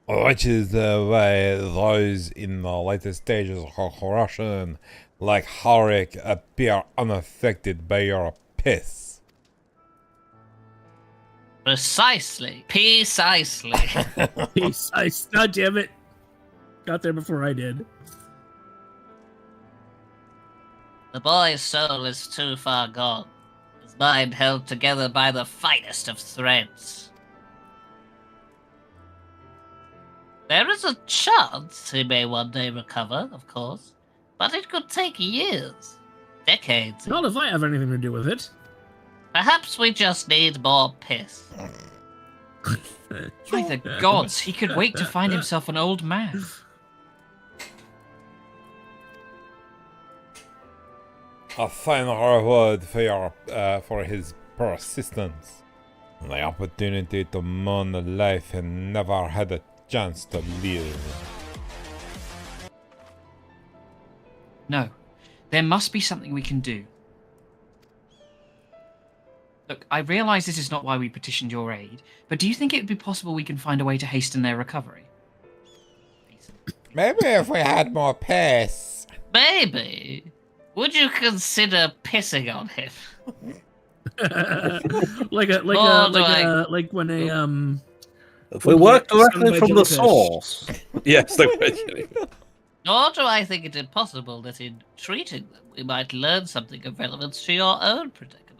Which is the way those in the later stages of corruption, like Horik, appear unaffected by your piss. Precisely. Precisely. God damn it. Got there before I did. The boy's soul is too far gone. His mind held together by the finest of threads. There is a chance he may one day recover, of course, but it could take years, decades. Not if I have anything to do with it. Perhaps we just need more piss. By the gods, he could wait to find himself an old man. A final reward for his persistence. The opportunity to mourn a life he never had a chance to live. No, there must be something we can do. Look, I realise this is not why we petitioned your aid, but do you think it would be possible we can find a way to hasten their recovery? Maybe if we had more pace. Maybe. Would you consider pissing on him? like when a If we work directly from the source. Yes, they would. Nor do I think it impossible that in treating them, we might learn something of relevance to your own predicament.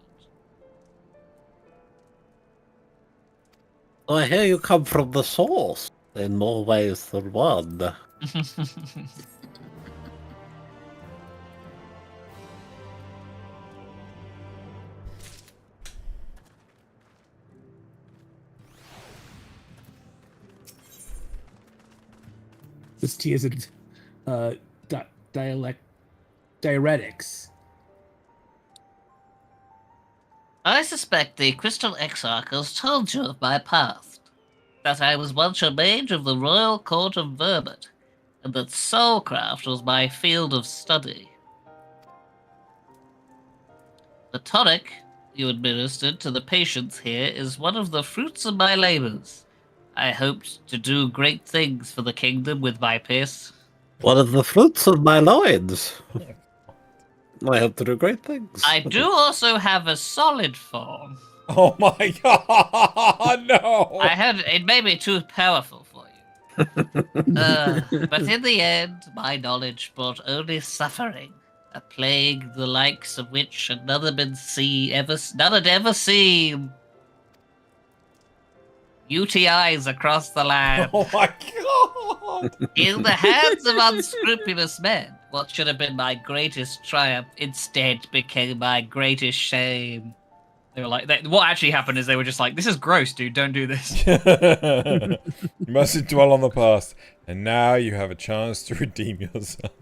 I hear you come from the source in more ways than one. This tea is diuretics. I suspect the Crystal Exarchers told you of my past. That I was once a mage of the Royal Court of Vermont, and that soulcraft was my field of study. The tonic you administered to the patients here is one of the fruits of my labors. I hoped to do great things for the kingdom with my piss. One of the fruits of my loins. I hope to do great things. I do also have a solid form. Oh my god, no! I had it may be too powerful for you. But in the end, my knowledge brought only suffering. A plague the likes of which none had ever seen. UTIs across the land. Oh my god! In the hands of unscrupulous men, what should have been my greatest triumph instead became my greatest shame. They were like, what actually happened is they were just like, this is gross, dude, don't do this. You mustn't dwell on the past, and now you have a chance to redeem yourself.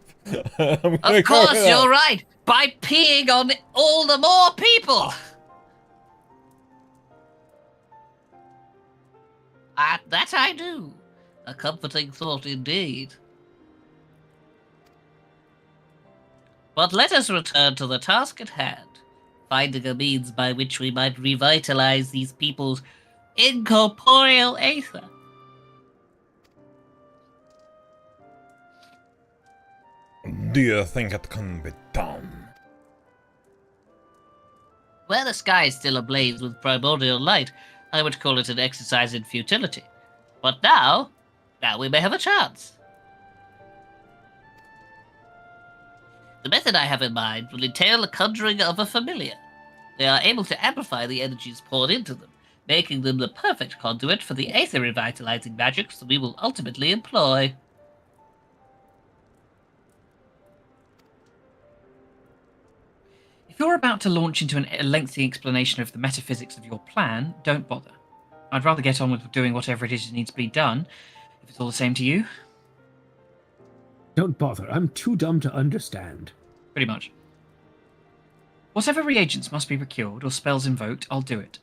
Of course, you're right, by peeing on all the more people. That I do. A comforting thought indeed. But let us return to the task at hand, finding a means by which we might revitalize these people's incorporeal aether. Do you think it can be done? Where the sky is still ablaze with primordial light, I would call it an exercise in futility. But now we may have a chance. The method I have in mind will entail the conjuring of a familiar. They are able to amplify the energies poured into them, making them the perfect conduit for the aether revitalizing magics that we will ultimately employ. If you're about to launch into a lengthy explanation of the metaphysics of your plan, don't bother. I'd rather get on with doing whatever it is that needs to be done, if it's all the same to you. Don't bother, I'm too dumb to understand. Pretty much. Whatever reagents must be procured or spells invoked, I'll do it.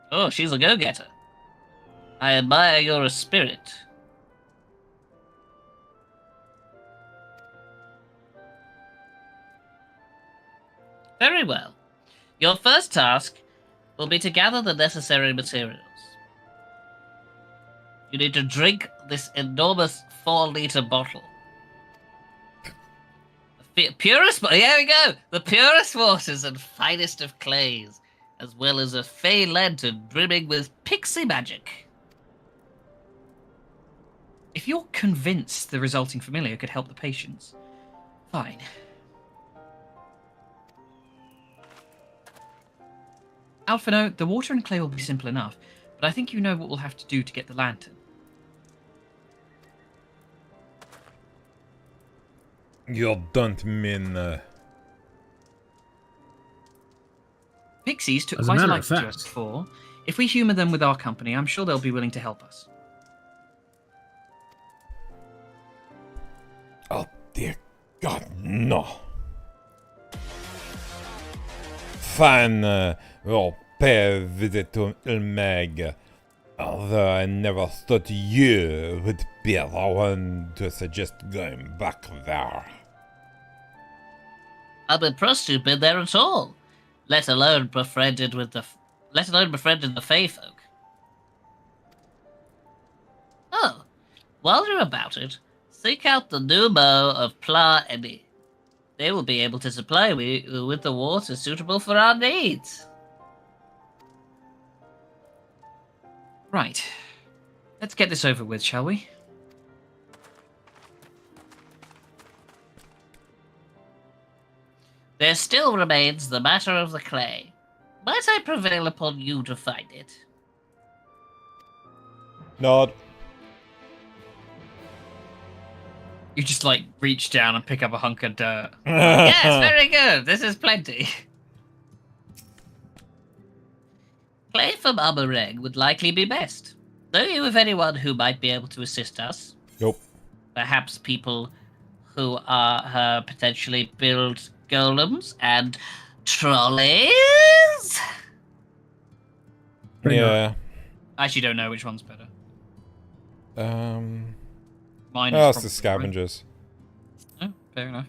Oh, she's a go-getter. I admire your spirit. Very well. Your first task will be to gather the necessary materials. You need to drink this enormous 4-liter bottle. Purest, here we go! The purest waters and finest of clays, as well as a fey lantern brimming with pixie magic. If you're convinced the resulting familiar could help the patients, fine. Alphino, the water and clay will be simple enough, but I think you know what we'll have to do to get the lantern. You don't mean... Pixies took As a quite a matter liking of to fact. us before. If we humour them with our company, I'm sure they'll be willing to help us. Oh, dear God, no. Fine, we'll pay a visit to Ilmeg. Although I never thought you would be the one to suggest going back there. I'm impressed you've been there at all, let alone befriended the Fey folk. Oh, while you're about it, seek out the Numo of Pla Emi. They will be able to supply me with the water suitable for our needs. Right. Let's get this over with, shall we? There still remains the matter of the clay. Might I prevail upon you to find it? Nod. You just, like, reach down and pick up a hunk of dirt. Yes, very good. This is plenty. Clay from Amareg would likely be best. Know you of anyone who might be able to assist us? Nope. Perhaps people who are potentially build golems and trolleys? Yeah. I actually don't know which one's better. Mine Oh, is it's the probably scavengers. right. Oh, fair enough.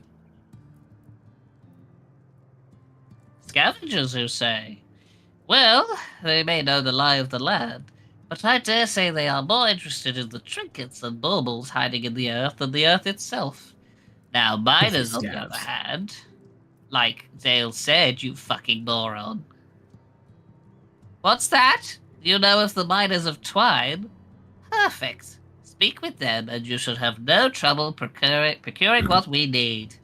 Scavengers, you say? Well, they may know the lie of the land, but I dare say they are more interested in the trinkets and baubles hiding in the earth than the earth itself. Now, miners, on the other hand, like Dale said, you fucking moron. What's that? You know of the miners of Twine? Perfect. Speak with them, and you should have no trouble procuring what we need.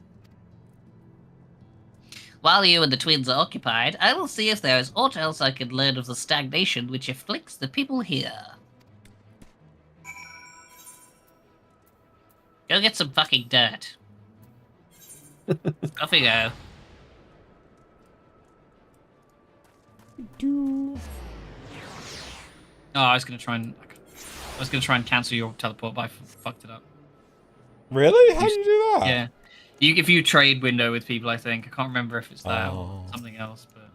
While you and the twins are occupied, I will see if there is aught else I can learn of the stagnation which afflicts the people here. Go get some fucking dirt. Off you go. Oh, I was gonna try and cancel your teleport, but I fucked it up. Really? How did you do that? Yeah. You give you trade window with people, I think. I can't remember if it's that or something else, but...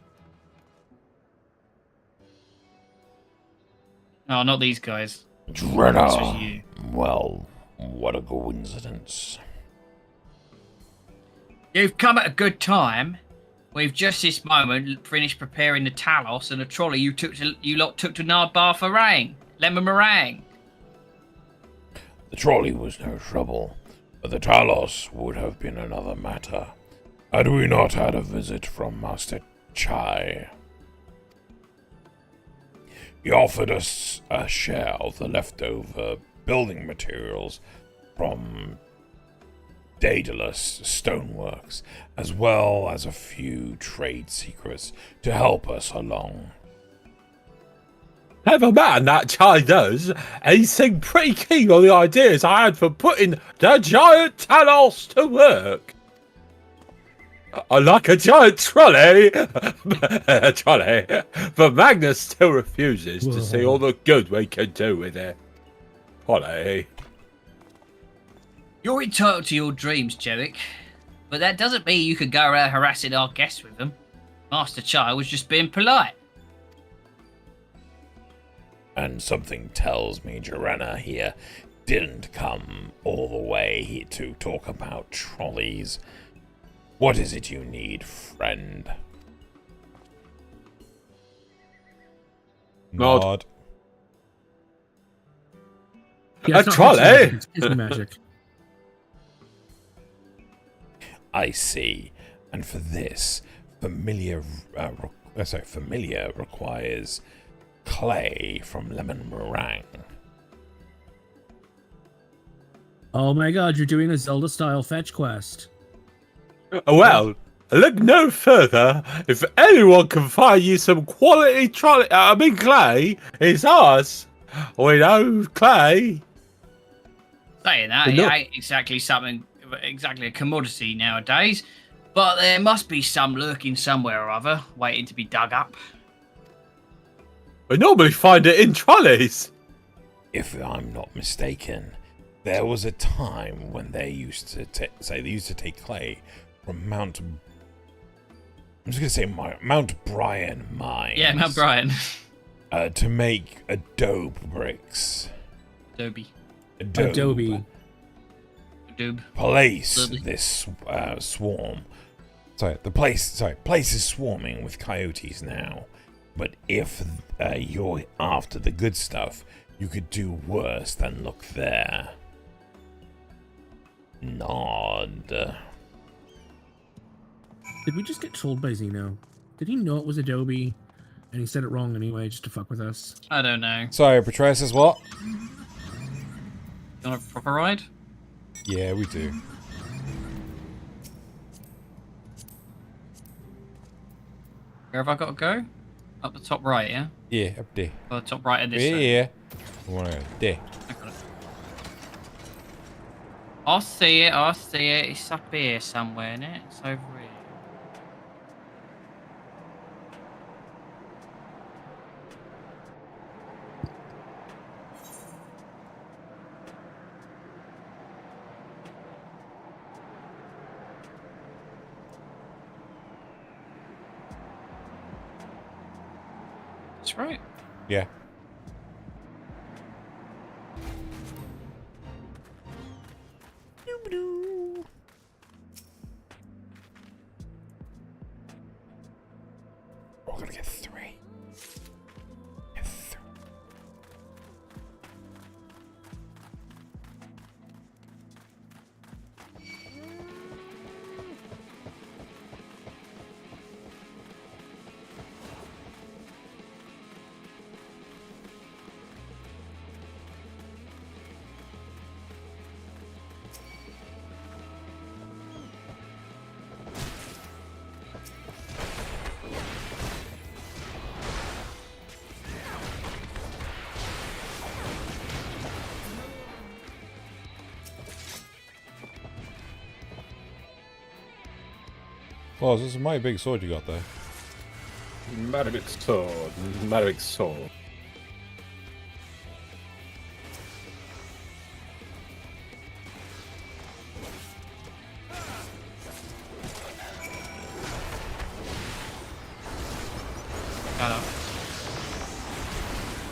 Oh, not these guys. This was you. Well, what a coincidence. You've come at a good time. We've just this moment finished preparing the Talos and the trolley you lot took to Nardbar Farang. Lemon Meringue. The trolley was no trouble, but the Talos would have been another matter, had we not had a visit from Master Chai. He offered us a share of the leftover building materials from Daedalus Stoneworks, as well as a few trade secrets to help us along. Never mind that Chai does, he seemed pretty keen on the ideas I had for putting the giant Talos to work. Like a giant trolley, but Magnus still refuses to see all the good we can do with it. Holly. You're entitled to your dreams, Jerick, but that doesn't mean you could go around harassing our guests with them. Master Chai was just being polite. And something tells me Joranna here didn't come all the way here to talk about trolleys. What is it you need, friend? Nod. Yeah, a trolley? It's magic. I see. And for this, familiar requires clay from lemon meringue. Oh my god, you're doing a Zelda-style fetch quest. Well, look no further. If anyone can find you some quality clay, it's us. We know clay. Saying that, it ain't exactly something exactly a commodity nowadays, but there must be some lurking somewhere or other, waiting to be dug up. I normally find it in trolleys. If I'm not mistaken, there was a time when they used to take clay from Mount. I'm just gonna say Mount Bryan mines. Yeah, Mount Bryan. To make adobe bricks. Adobe. Adobe. Place this swarm. Place is swarming with coyotes now. But if you're after the good stuff, you could do worse than look there. Nod. Did we just get trolled by Zeno? Did he know it was Adobe, and he said it wrong anyway, just to fuck with us? I don't know. Sorry, Betrayer says what? You want a proper ride? Yeah, we do. Where have I got to go? Up the top right, yeah? Yeah, up there. Or the top right of this Yeah. There. I see it, It's up here somewhere, isn't it? It's over here. That's right. Yeah. We're gonna get 3. Well, this is a mighty big sword you got there. Mighty big sword. Mighty big sword.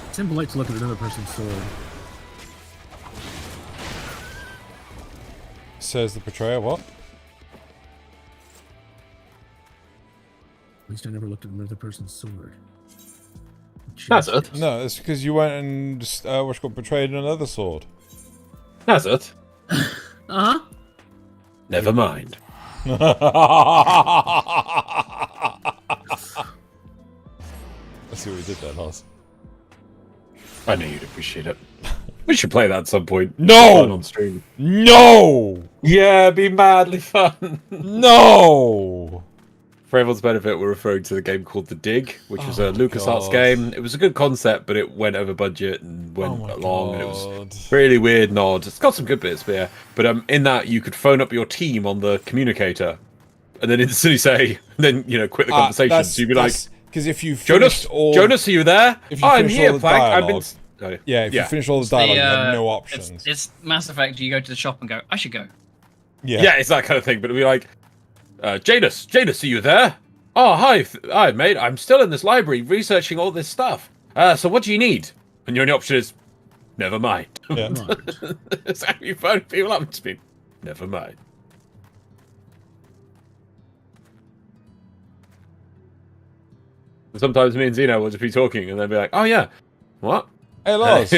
It's impolite to look at another person's sword. Says the Betrayer, what? At least I never looked at another person's sword. That's it. No, it's because you went and what's got betrayed another sword. That's it. Uh-huh. Never mind. I see what you did there, Lars. I know you'd appreciate it. We should play that at some point. No! On stream. No! Yeah, it'd be madly fun. No! For everyone's benefit, we're referring to the game called The Dig, which was a LucasArts game. It was a good concept, but it went over budget and went long, and it was really weird and odd. It's got some good bits, but yeah. But in that, you could phone up your team on the communicator, and then instantly say, then quit the conversation. So you'd be like, because if you Jonas, are you there? If you I'm finish here, all the Plank. dialogue, I've been. if you finish all the dialogue, you have no options. It's Mass Effect. You go to the shop and go, I should go. Yeah, it's that kind of thing. But it'd be like, Janus, are you there? Oh, hi, mate. I'm still in this library researching all this stuff. So what do you need? And your only option is, never mind. Yeah. That's how you phone people up. Just be, never mind. Sometimes me and Zeno will just be talking and then be like, oh yeah, what? Hey, Lars.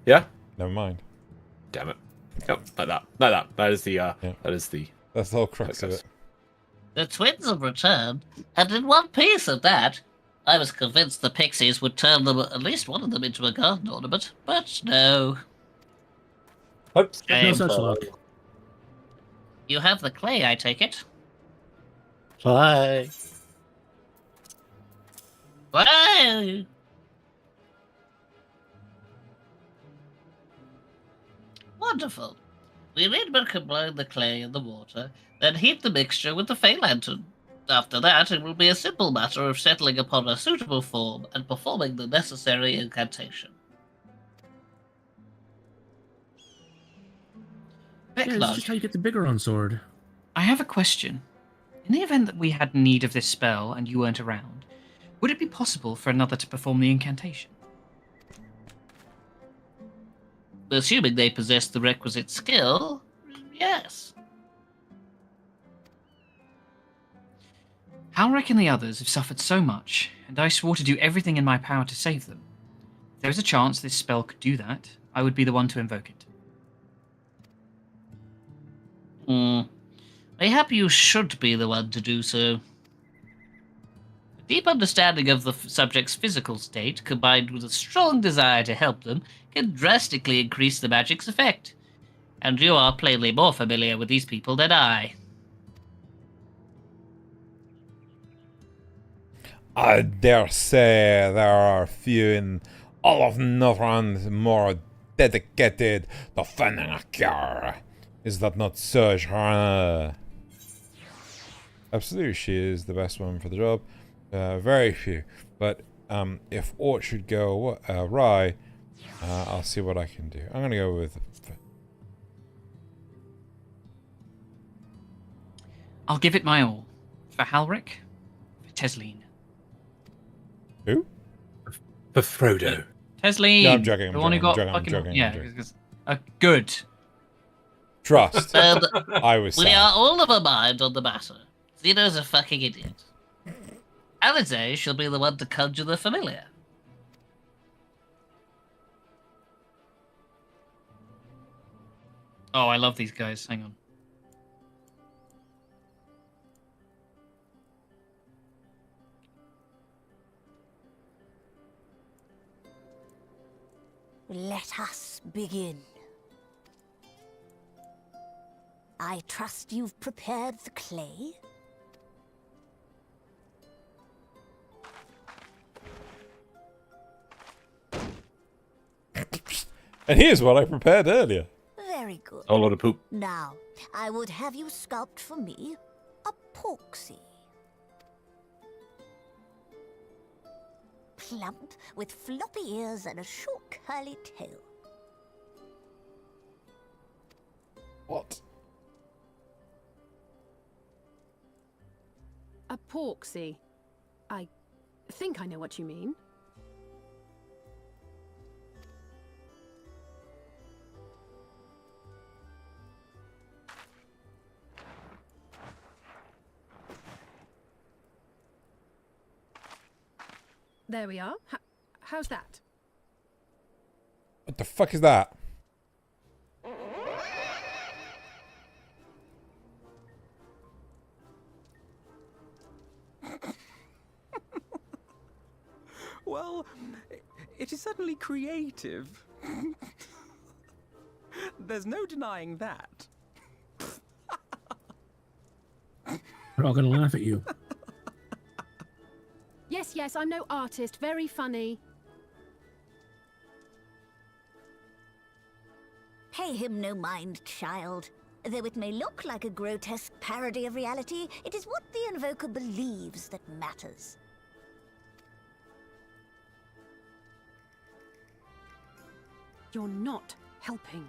Yeah? Never mind. Damn it. Yep, like that. That is the, That's the whole crux of it. The twins have returned, and in one piece at that. I was convinced the pixies would turn them, at least one of them, into a garden ornament, but no. Oops. No such luck. You have the clay, I take it. Bye. Why? Wonderful. We need but combine the clay and the water, then heat the mixture with the Fey Lantern. After that, it will be a simple matter of settling upon a suitable form and performing the necessary incantation. Yeah, it's just how you get the Bigeron sword. I have a question. In the event that we had need of this spell and you weren't around, would it be possible for another to perform the incantation? Assuming they possess the requisite skill, yes. How reckon the others have suffered so much, and I swore to do everything in my power to save them? If there is a chance this spell could do that, I would be the one to invoke it. Mayhap you should be the one to do so. A deep understanding of the subject's physical state, combined with a strong desire to help them, can drastically increase the magic's effect. And you are plainly more familiar with these people than I. I dare say there are few in all of Northrend more dedicated to finding a cure. Is that not so, Johanna? Absolutely, she is the best one for the job. Very few. But if aught should go awry, I'll see what I can do. I'm going to go with... I'll give it my all. For Halric, for Tesleen. Who? For Frodo. Tesleen! No, I'm joking. The one who got fucking... Yeah, good. Trust. I was We sad. are all of a mind on the matter. Xeno's a fucking idiot. Alize shall be the one to conjure the familiar. Oh, I love these guys. Hang on. Let us begin. I trust you've prepared the clay? And here's what I prepared earlier. Very good. A lot of poop. Now, I would have you sculpt for me a porksy. Plump, with floppy ears and a short curly tail. What? A porksy. I think I know what you mean. There we are. How's that? What the fuck is that? Well, it is certainly creative. There's no denying that. We're all gonna laugh at you. Yes, I'm no artist. Very funny. Pay him no mind, child. Though it may look like a grotesque parody of reality, it is what the invoker believes that matters. You're not helping.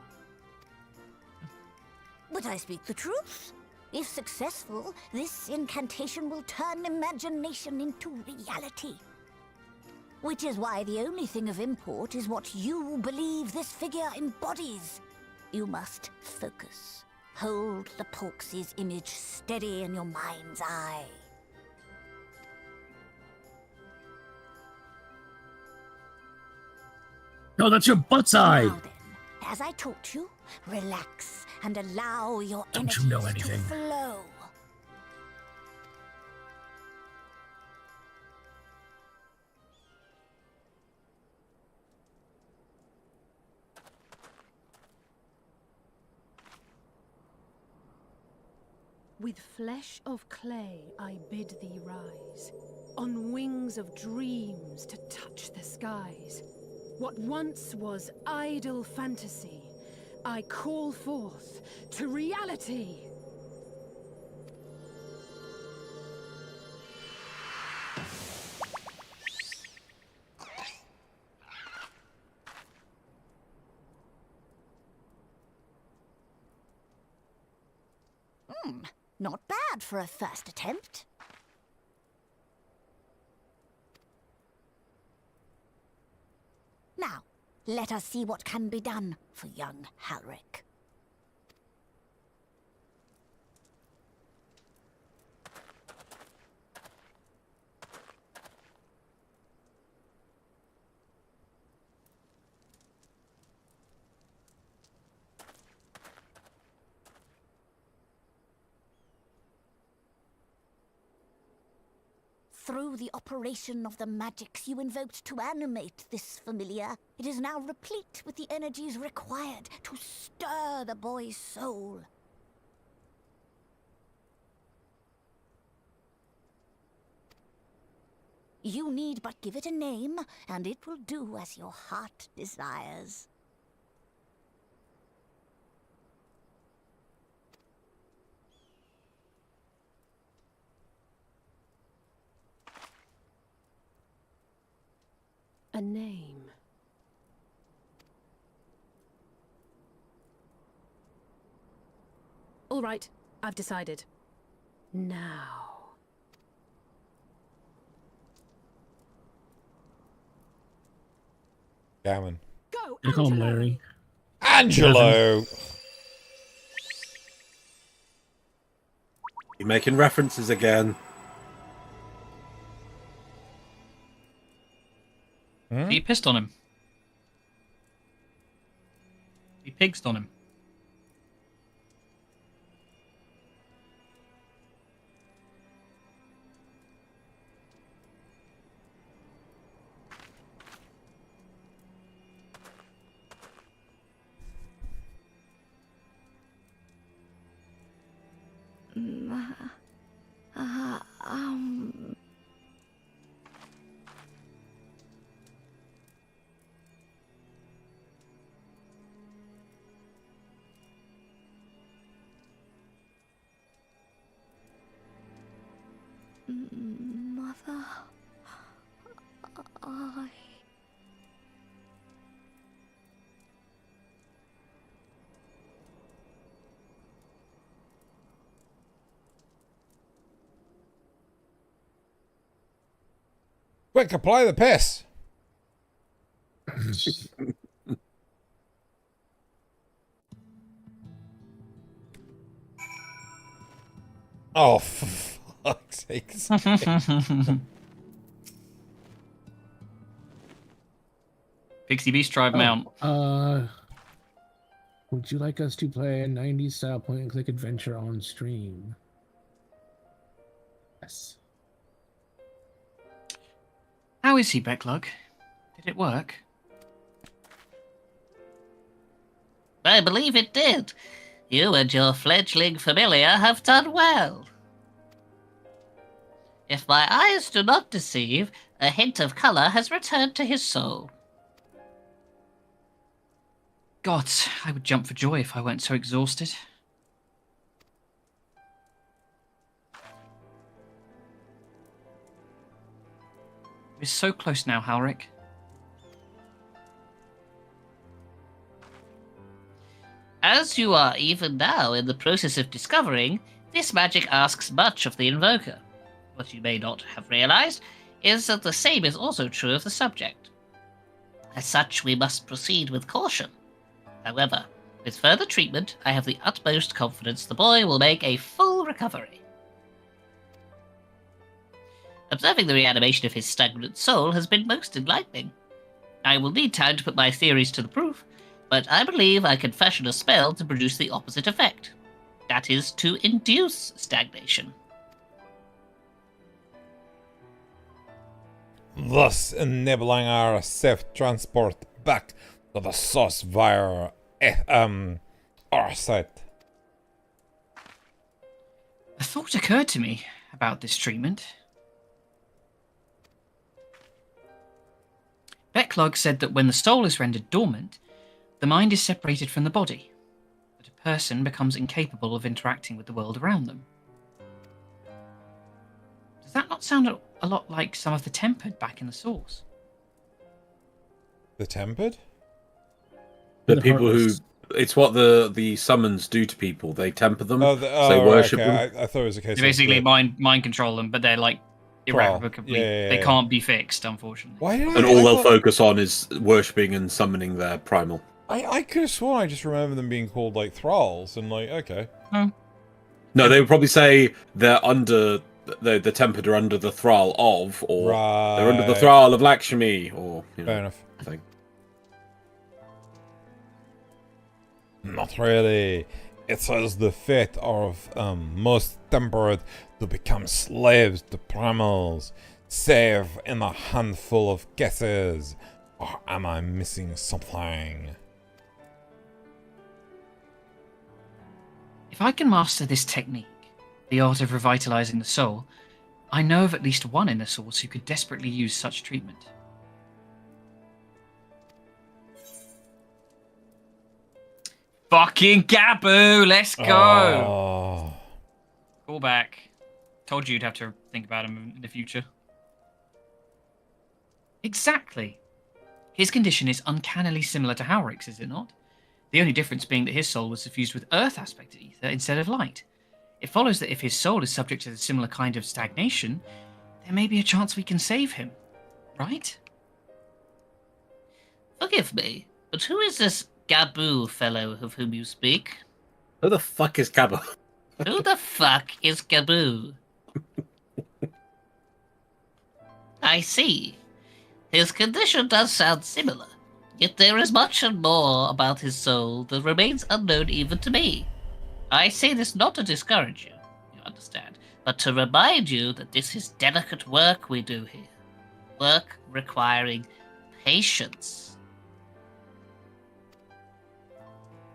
But I speak the truth. If successful, this incantation will turn imagination into reality. Which is why the only thing of import is what you believe this figure embodies. You must focus. Hold the Porksy's image steady in your mind's eye. No, that's your butt's eye! Now then, as I taught you, relax and allow your Don't energies you know anything? to flow. With flesh of clay I bid thee rise, on wings of dreams to touch the skies. What once was idle fantasy, I call forth to reality. Not bad for a first attempt. Now, let us see what can be done for young Halric. Through the operation of the magics you invoked to animate this familiar, it is now replete with the energies required to stir the boy's soul. You need but give it a name, and it will do as your heart desires. A name. All right, I've decided. Now. Gammon. Go, I call him Larry. Angelo! You're making references again. He pissed on him. He pigsed on him. Mother, I... Quick, apply the piss! Oh, for fuck's sake. Pixie Beast Tribe Mount. Would you like us to play a 90s style point and click adventure on stream? Yes. How is he, Becklug? Did it work? I believe it did. You and your fledgling familiar have done well. If my eyes do not deceive, a hint of color has returned to his soul. God, I would jump for joy if I weren't so exhausted. We're so close now, Halric. As you are even now in the process of discovering, this magic asks much of the invoker. What you may not have realized is that the same is also true of the subject. As such, we must proceed with caution. However, with further treatment, I have the utmost confidence the boy will make a full recovery. Observing the reanimation of his stagnant soul has been most enlightening. I will need time to put my theories to the proof, but I believe I can fashion a spell to produce the opposite effect. That is, to induce stagnation. Thus enabling our safe transport back to the source via our site. A thought occurred to me about this treatment. Becklug said that when the soul is rendered dormant, the mind is separated from the body, person becomes incapable of interacting with the world around them. Does that not sound a lot like some of the Tempered back in the source? The Tempered? The people who... It's what the summons do to people. They temper them, so they worship them. I thought it was a case They basically of... mind control them, but they're like irrevocably. They can't be fixed, unfortunately. Why did And all they'll focus on is worshipping and summoning their primal. I could have sworn I just remember them being called, like, thralls, and, like, okay. No, they would probably say they're under... The Tempered are under the thrall of, or they're under the thrall of Lakshmi, or... You know, fair enough. Thing. Not really. It says the fate of most tempered to become slaves to primals, save in a handful of cases. Or am I missing something? If I can master this technique, the art of revitalizing the soul, I know of at least one inner source who could desperately use such treatment. Fucking Gabu, let's go! Oh. Call back. Told you you'd have to think about him in the future. Exactly. His condition is uncannily similar to Howrick's, is it not? The only difference being that his soul was suffused with earth aspect of ether instead of light. It follows that if his soul is subject to a similar kind of stagnation, there may be a chance we can save him. Right? Forgive me, but who is this Gabu fellow of whom you speak? Who the fuck is Gabu? Who the fuck is Gabu? I see. His condition does sound similar, yet there is much and more about his soul that remains unknown even to me. I say this not to discourage you, you understand, but to remind you that this is delicate work we do here. Work requiring patience.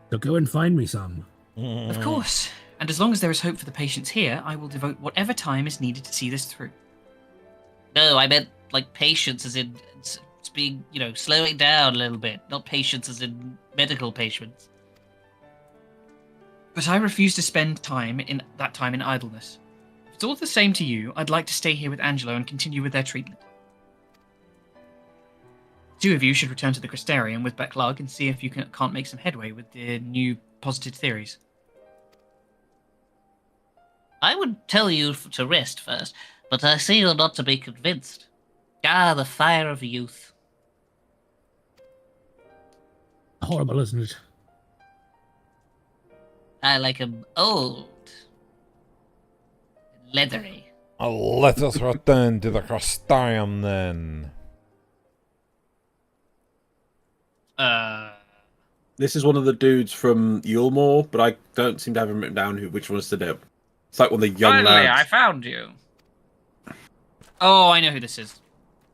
So go and find me some. Of course. And as long as there is hope for the patients here, I will devote whatever time is needed to see this through. No, I meant like patience as in it's being, slowing down a little bit, not patience as in medical patience. But I refuse to spend time in idleness. If it's all the same to you, I'd like to stay here with Angelo and continue with their treatment. Two of you should return to the Crystarium with Becklug and see if you can't make some headway with the new posited theories. I would tell you to rest first, but I see you're not to be convinced. Ah, the fire of youth. Horrible, isn't it? I like him old. Leathery. Let us return to the Crystarium then. This is one of the dudes from Yulmore, but I don't seem to have him written down which one is to do. It's like one of the young Finally, lads. I found you. Oh, I know who this is.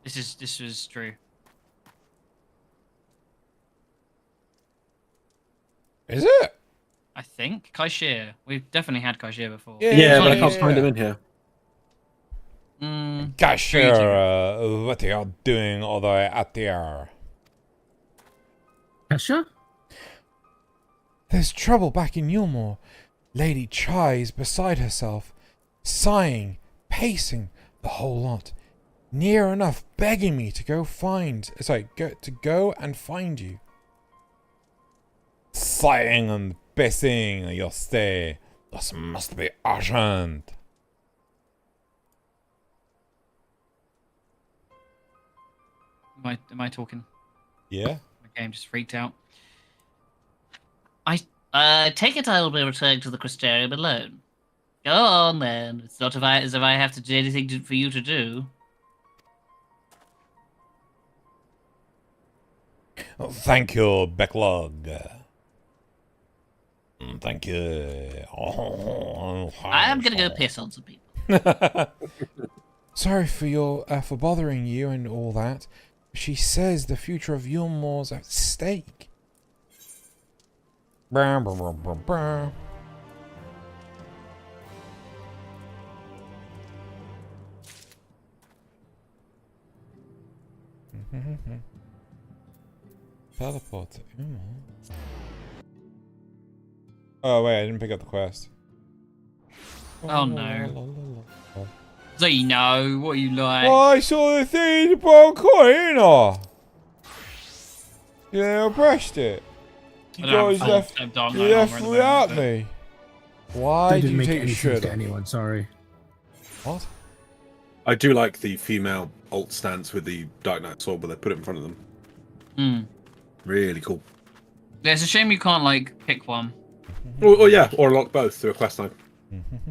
This was Drew. Is it? I think Kaishir. We've definitely had Kaishir before. Yeah, but I can't find him in here. Kaishir, what are you doing all the way out there? Kesha? There's trouble back in Yulmore. Lady Chai is beside herself, sighing, pacing, the whole lot. Near enough begging me to go and find you. Sighing and pacing your stay. This must be urgent. Am I talking? Yeah. My game just freaked out. I take it I will be returning to the Crystarium alone. Go on then. It's not as if I have to do anything for you to do. Oh, thank you, Becklug. Thank you. I am gonna go piss on some people. Sorry for bothering you and all that. She says the future of Yulmore's at stake. Brr, brr, brr, brr, brr. Teleport to Yulmore. Oh wait, I didn't pick up the quest. Oh no. Zeno, what are you like? Well, I saw the thing, the brown coin, ain't I? Yeah, I pressed it. You guys left without me. Why They do didn't you make take any your sense shirt to off? anyone. Sorry. What? I do like the female alt stance with the Dark Knight sword, but they put it in front of them. Hmm. Really cool. Yeah, it's a shame you can't like pick one. Oh yeah, or lock both through a quest line.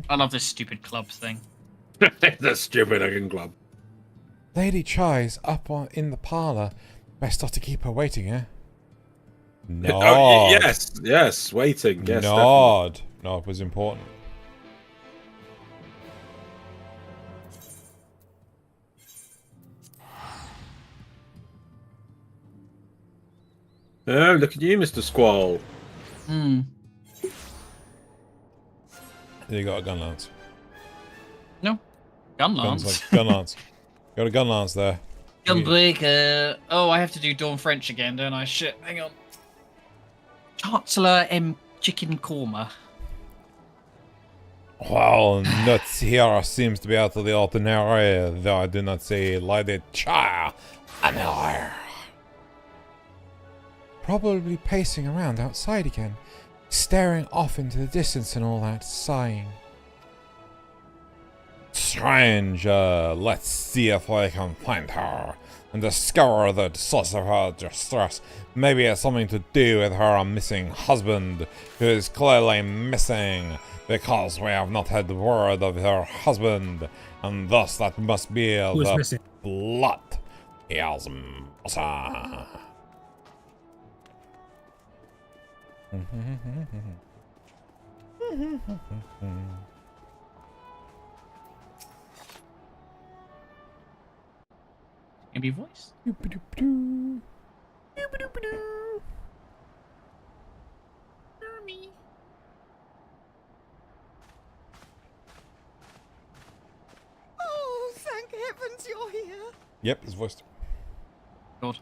I love this stupid clubs thing. The stupid looking club. Lady Chai's up in the parlour. Best not to keep her waiting, eh? Nod. Oh, yes, waiting. Yes, Nod. Nod was important. Oh, look at you, Mr. Squall. Hmm. You got a gun lance. No. Gun lance? Gun lance. Got a gun lance there. Gunbreaker. Oh, I have to do Dawn French again, don't I? Shit, hang on. Chancellor M. Chicken Korma. Well, nuts here seems to be out of the ordinary, though I do not say Lady Chai anywhere. Probably pacing around outside again, staring off into the distance and all that, sighing. Strange, let's see if I can find her and discover the source of her distress. Maybe it's something to do with her missing husband, who is clearly missing because we have not had word of her husband, and thus that must be the plot. Yes, massa. Maybe voice? Oh, thank heavens you're here. Yep, it's voiced. God.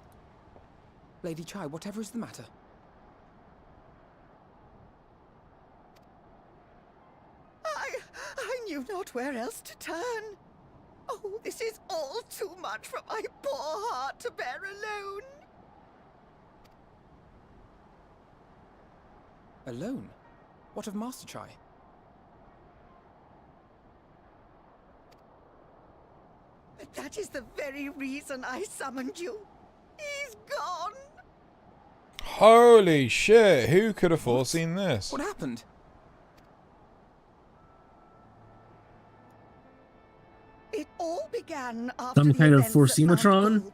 Lady Chai, whatever is the matter? I knew not where else to turn. Oh, this is all too much for my poor heart to bear alone. Alone? What of Master Chai? That is the very reason I summoned you. He's gone. Holy shit, who could have foreseen this? What happened? It all began after Some the kind of events at Mount Forcinatron? Gulg.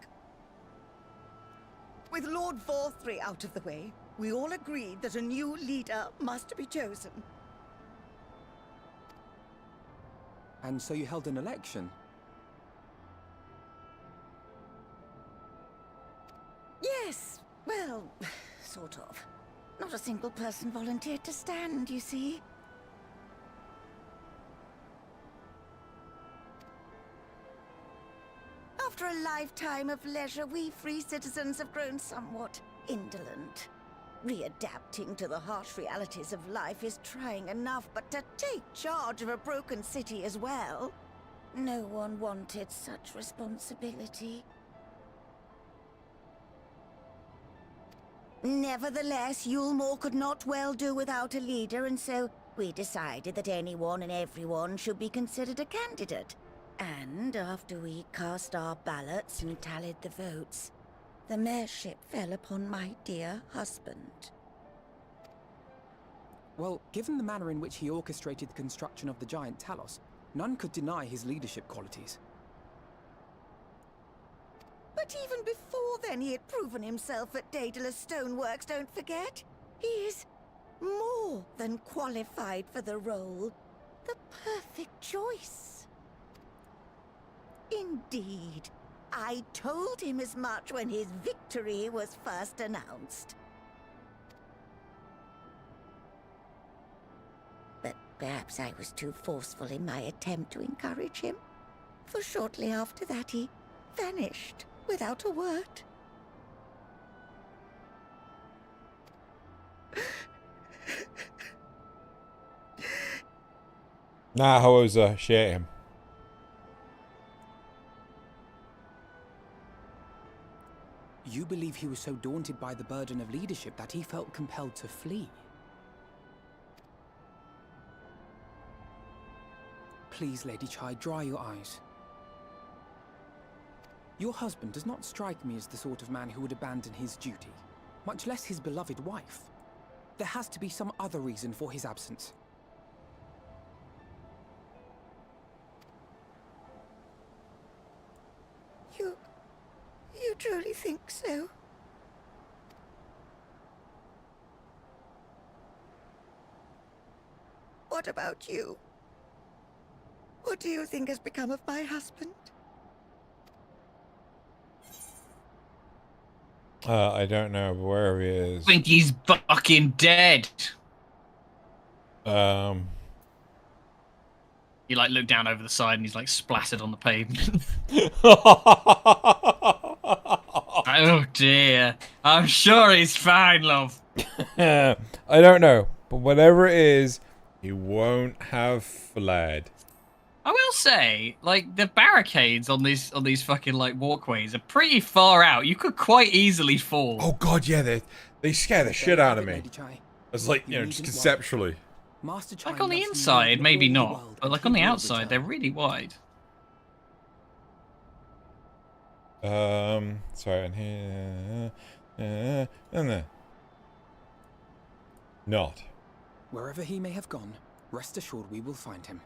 With Lord Vorthry out of the way, we all agreed that a new leader must be chosen. And so you held an election? Yes, well, sort of. Not a single person volunteered to stand, you see. After a lifetime of leisure, we free citizens have grown somewhat indolent. Readapting to the harsh realities of life is trying enough, but to take charge of a broken city as well? No one wanted such responsibility. Nevertheless, Yulmore could not well do without a leader, and so we decided that anyone and everyone should be considered a candidate. And after we cast our ballots and tallied the votes, the mayorship fell upon my dear husband. Well, given the manner in which he orchestrated the construction of the giant Talos, none could deny his leadership qualities. But even before then, he had proven himself at Daedalus Stoneworks, don't forget. He is more than qualified for the role. The perfect choice. Indeed. I told him as much when his victory was first announced. But perhaps I was too forceful in my attempt to encourage him. For shortly after that, he vanished without a word. Nah, I was shit him. You believe he was so daunted by the burden of leadership that he felt compelled to flee? Please, Lady Chai, dry your eyes. Your husband does not strike me as the sort of man who would abandon his duty, much less his beloved wife. There has to be some other reason for his absence. You truly think so? What about you? What do you think has become of my husband? I don't know where he is. I think he's fucking dead. You like look down over the side and he's like splattered on the pavement. Oh dear. I'm sure he's fine, love. I don't know, but whatever it is, he won't have fled. I will say, like, the barricades on these fucking like walkways are pretty far out. You could quite easily fall. Oh god, yeah, they scare the shit out of me. It's like, you know, just conceptually. Like on the inside, maybe not, but like on the outside, they're really wide. Sorry, and here, and there. Not. Wherever he may have gone, rest assured we will find him.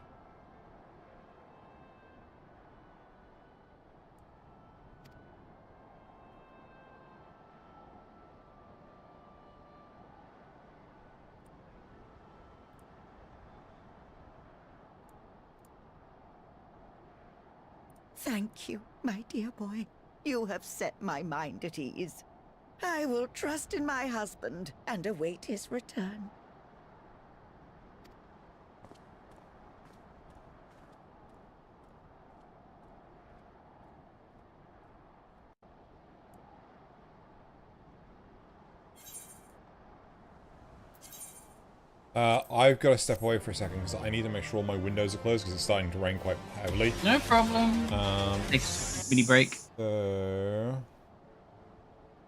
Thank you, my dear boy. You have set my mind at ease. I will trust in my husband and await his return. I've got to step away for a second because I need to make sure all my windows are closed because it's starting to rain quite heavily. No problem. Take a mini break. So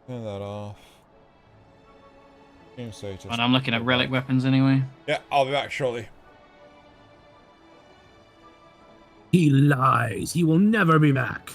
turn that off. Game status. And I'm looking at relic weapons anyway. Yeah, I'll be back shortly. He lies. He will never be back.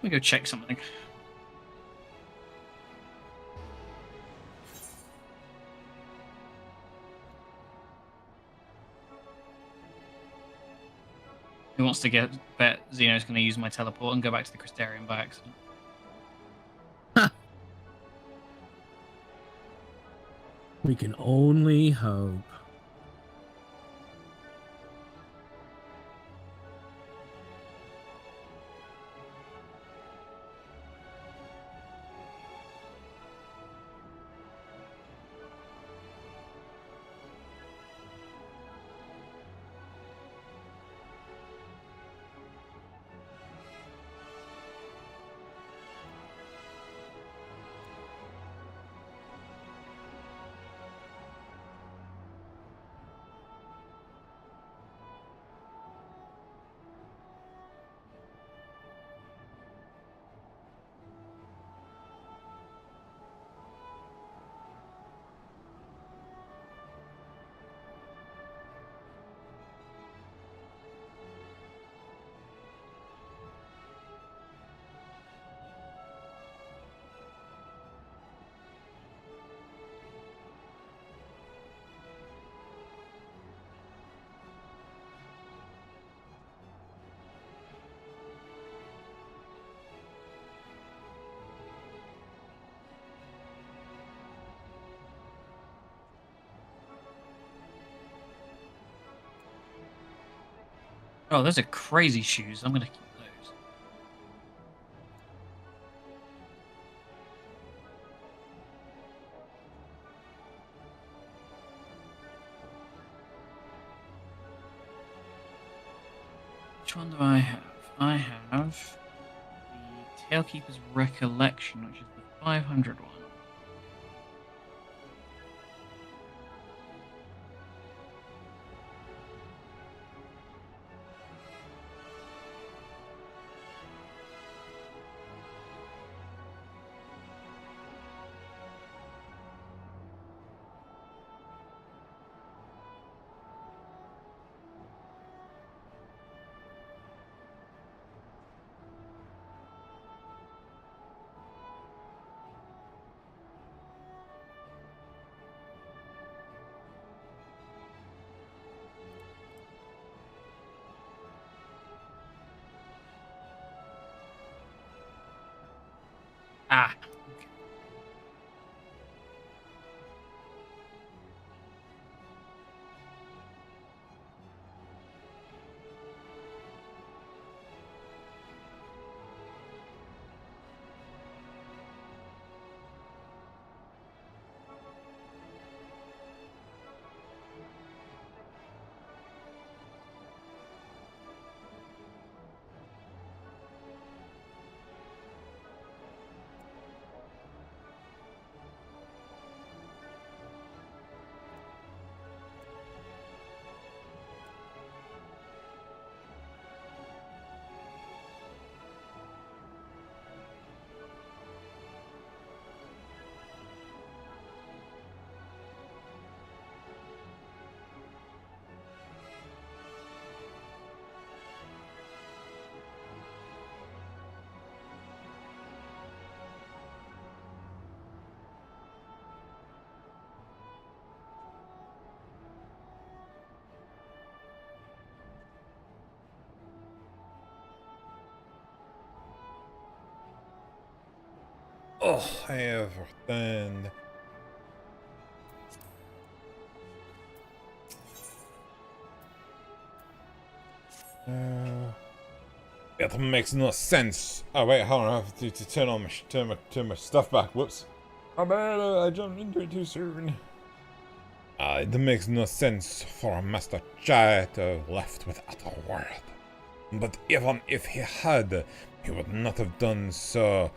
Let me go check something. Who wants to bet Xeno's going to use my teleport and go back to the Crystarium by accident? We can only hope. Oh, those are crazy shoes. I'm gonna keep those. Which one do I have? I have the Tailkeeper's Recollection, which is the 500 one. Ah. Oh, everything. It makes no sense. Oh wait, hold on. I have to turn on turn my stuff back. Whoops. Oh man, I jumped into it too soon. It makes no sense for Master Chai to left without a word. But even if he had, he would not have done so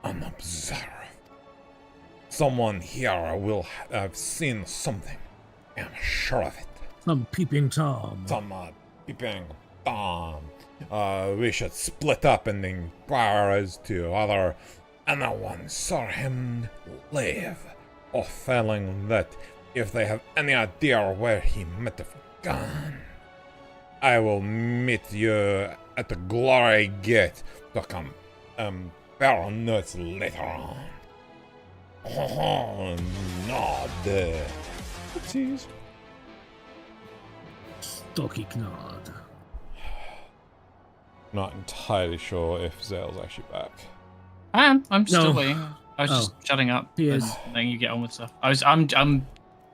unobserved. Someone here will have seen something. I'm sure of it. Some peeping Tom. Some peeping Tom. We should split up and inquire as to whether anyone saw him live, or failing that, if they have any idea where he might have gone. I will meet you at the Glory Gate to compare notes later on. Oh, nod. Oopsies. Stocky Knod. Not entirely sure if Zale's actually back. I'm still No. waiting. I was just shutting up He and is. letting you get on with stuff. I'm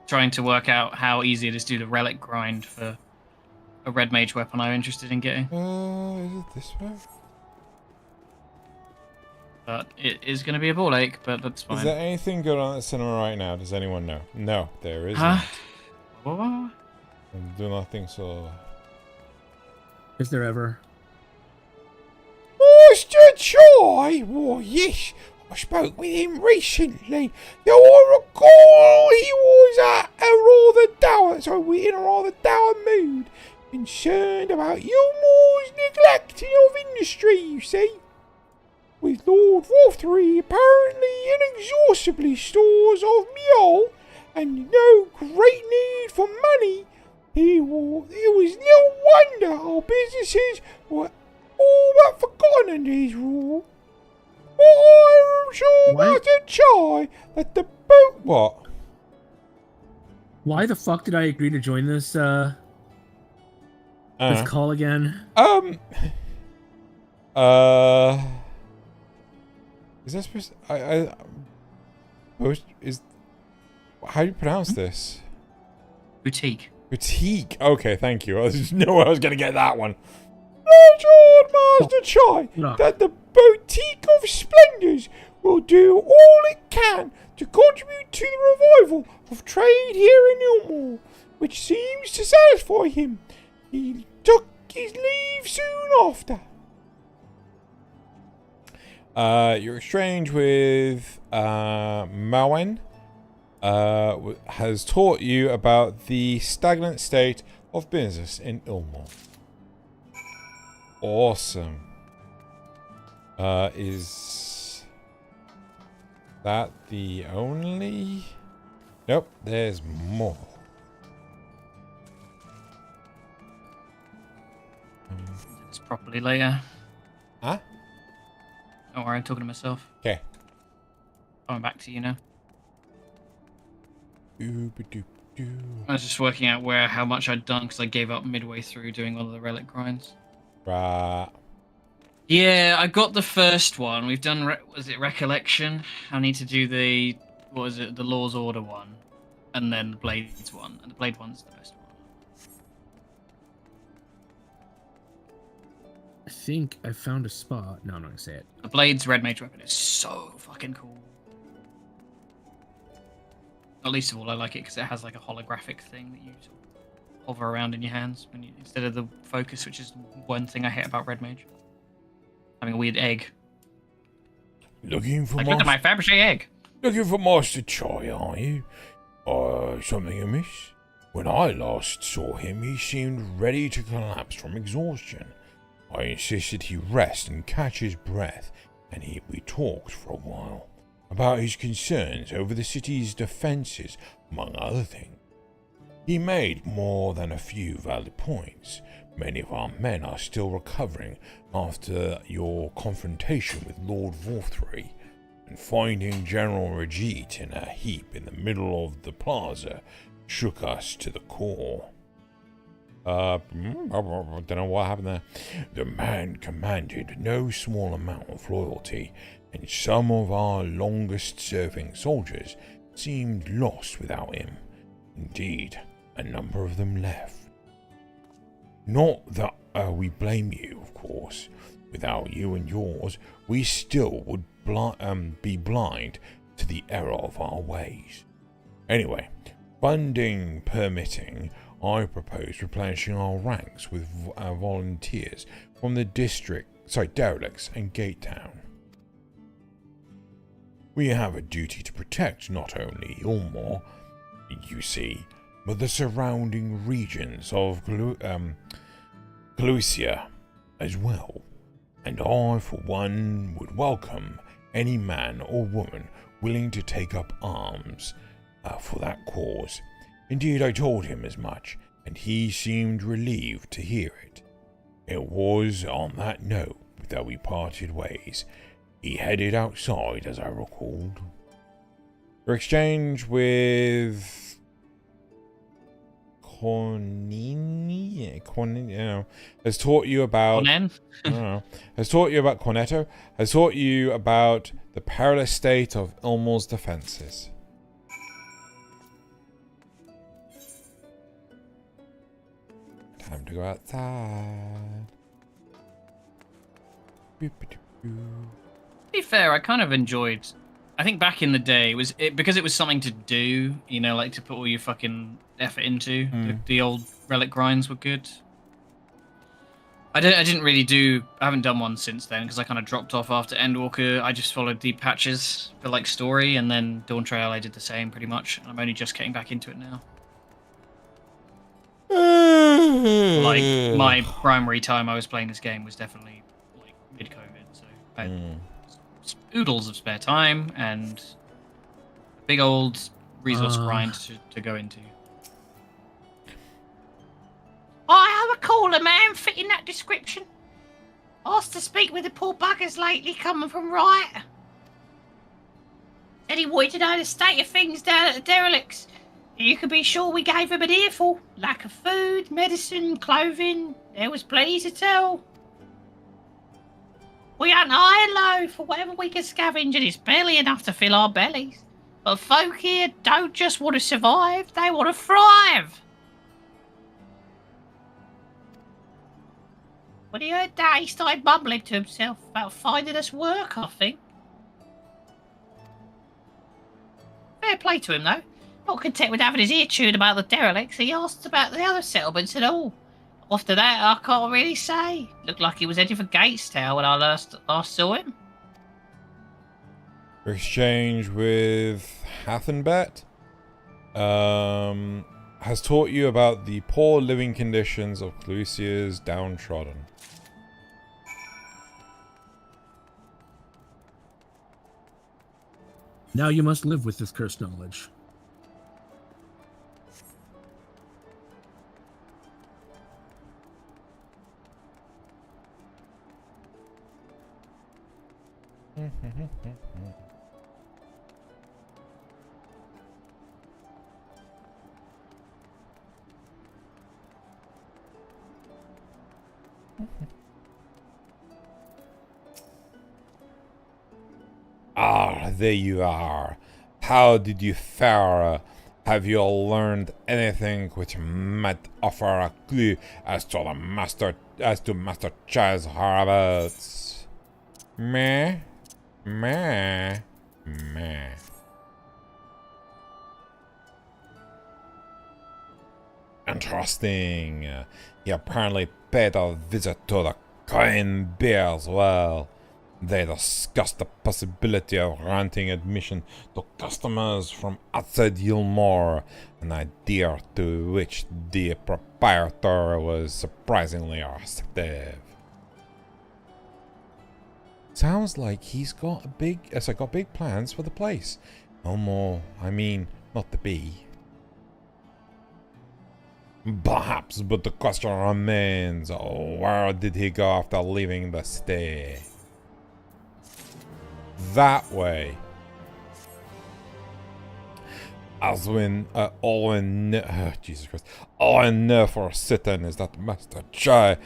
trying to work out how easy it is to do the relic grind for a red mage weapon I'm interested in getting. Is it this way? But it is going to be a ball ache, but that's fine. Is there anything good on the cinema right now? Does anyone know? No, there isn't. What? I do not think so. Is there ever? Mr. Chai? Well, yes, I spoke with him recently. Though I recall he was at a rather dour, in a rather dour mood, concerned about Yulmore's neglecting of industry, you see. With Lord Wolfrey apparently inexhaustibly stores of meal and no great need for money, it was no wonder our businesses were all but forgotten under his rule. But I'm sure Master Chai that the boat... What? Why the fuck did I agree to join this this call again? Is that supposed is how do you pronounce this? Boutique. Boutique. Okay, thank you. I just knew I was gonna get that one. Lord Master Chai that the Boutique of Splendors will do all it can to contribute to the revival of trade here in Ilmore, which seems to satisfy him. He took his leave soon after. Your exchange with Mawen has taught you about the stagnant state of business in Ilmore. Awesome. Is that the only? Nope, there's more. It's properly later. Huh? Don't worry, I'm talking to myself. Okay. Coming back to you now. Ooba-doop-doo. I was just working out how much I'd done because I gave up midway through doing all of the relic grinds. Right. Yeah, I got the first one. We've done, was it Recollection? I need to do the, the Law's Order one. And then the Blades one. And the Blade one's the best one. I think I found a spot. No, I'm not gonna say it. The Blades Red Mage weapon is so fucking cool. Not least of all, I like it because it has like a holographic thing that you sort of hover around in your hands when you, instead of the focus, which is one thing I hate about Red Mage. Having a weird egg. Looking for like, look at my Fabergé egg. Looking for Master Chai, are you? Something amiss? When I last saw him, he seemed ready to collapse from exhaustion. I insisted he rest and catch his breath, and we talked for a while about his concerns over the city's defences, among other things. He made more than a few valid points. Many of our men are still recovering after your confrontation with Lord Vorthry, and finding General Rajit in a heap in the middle of the plaza shook us to the core. I don't know what happened there. The man commanded no small amount of loyalty, and some of our longest-serving soldiers seemed lost without him. Indeed, a number of them left. Not that we blame you, of course. Without you and yours, we still would be blind to the error of our ways. Anyway, funding permitting, I propose replenishing our ranks with volunteers from the derelicts and Gate Town. We have a duty to protect not only Ilmore, you see, but the surrounding regions of Galucia as well. And I, for one, would welcome any man or woman willing to take up arms for that cause. Indeed, I told him as much, and he seemed relieved to hear it. It was on that note that we parted ways. He headed outside, as I recalled. Your exchange with Cornini, has taught you about has taught you about Cornetto, has taught you about the perilous state of Ilmore's defenses. Time to go outside. To be fair, I kind of enjoyed. I think back in the day, because it was something to do, you know, like to put all your fucking effort into. The old relic grinds were good. I haven't done one since then because I kind of dropped off after Endwalker. I just followed the patches for like story, and then Dawn Trail I did the same pretty much. I'm only just getting back into it now. Like my primary time I was playing this game was definitely like mid-COVID, so I had oodles of spare time and a big old resource grind to go into. I am a caller man fitting that description. Asked to speak with the poor buggers lately coming from Riot. Said he wanted to know the state of things down at the derelicts. You can be sure we gave him an earful. Lack of food, medicine, clothing. There was plenty to tell. We hunt high and low for whatever we can scavenge, and it's barely enough to fill our bellies. But folk here don't just want to survive, they want to thrive. When he heard that, he started mumbling to himself about finding us work, I think. Fair play to him, though. Not content with having his ear chewed about the derelicts, he asked about the other settlements and all. After that, I can't really say. Looked like he was heading for Gatestown when I last saw him. Exchange with Hathenbet has taught you about the poor living conditions of Clusia's downtrodden. Now you must live with this cursed knowledge. Ah, there you are. How did you fare? Have you all learned anything which might offer a clue as to Master Chaz's whereabouts? Meh, meh, meh. Interesting. He apparently paid a visit to the Coin Bear as well. They discussed the possibility of granting admission to customers from outside Yilmore, an idea to which the proprietor was surprisingly receptive. Sounds like he's got big plans for the place. No more, I mean, not the bee. Perhaps, but the question remains, where did he go after leaving the stay? That way. As when all I know for certain is that Master Chai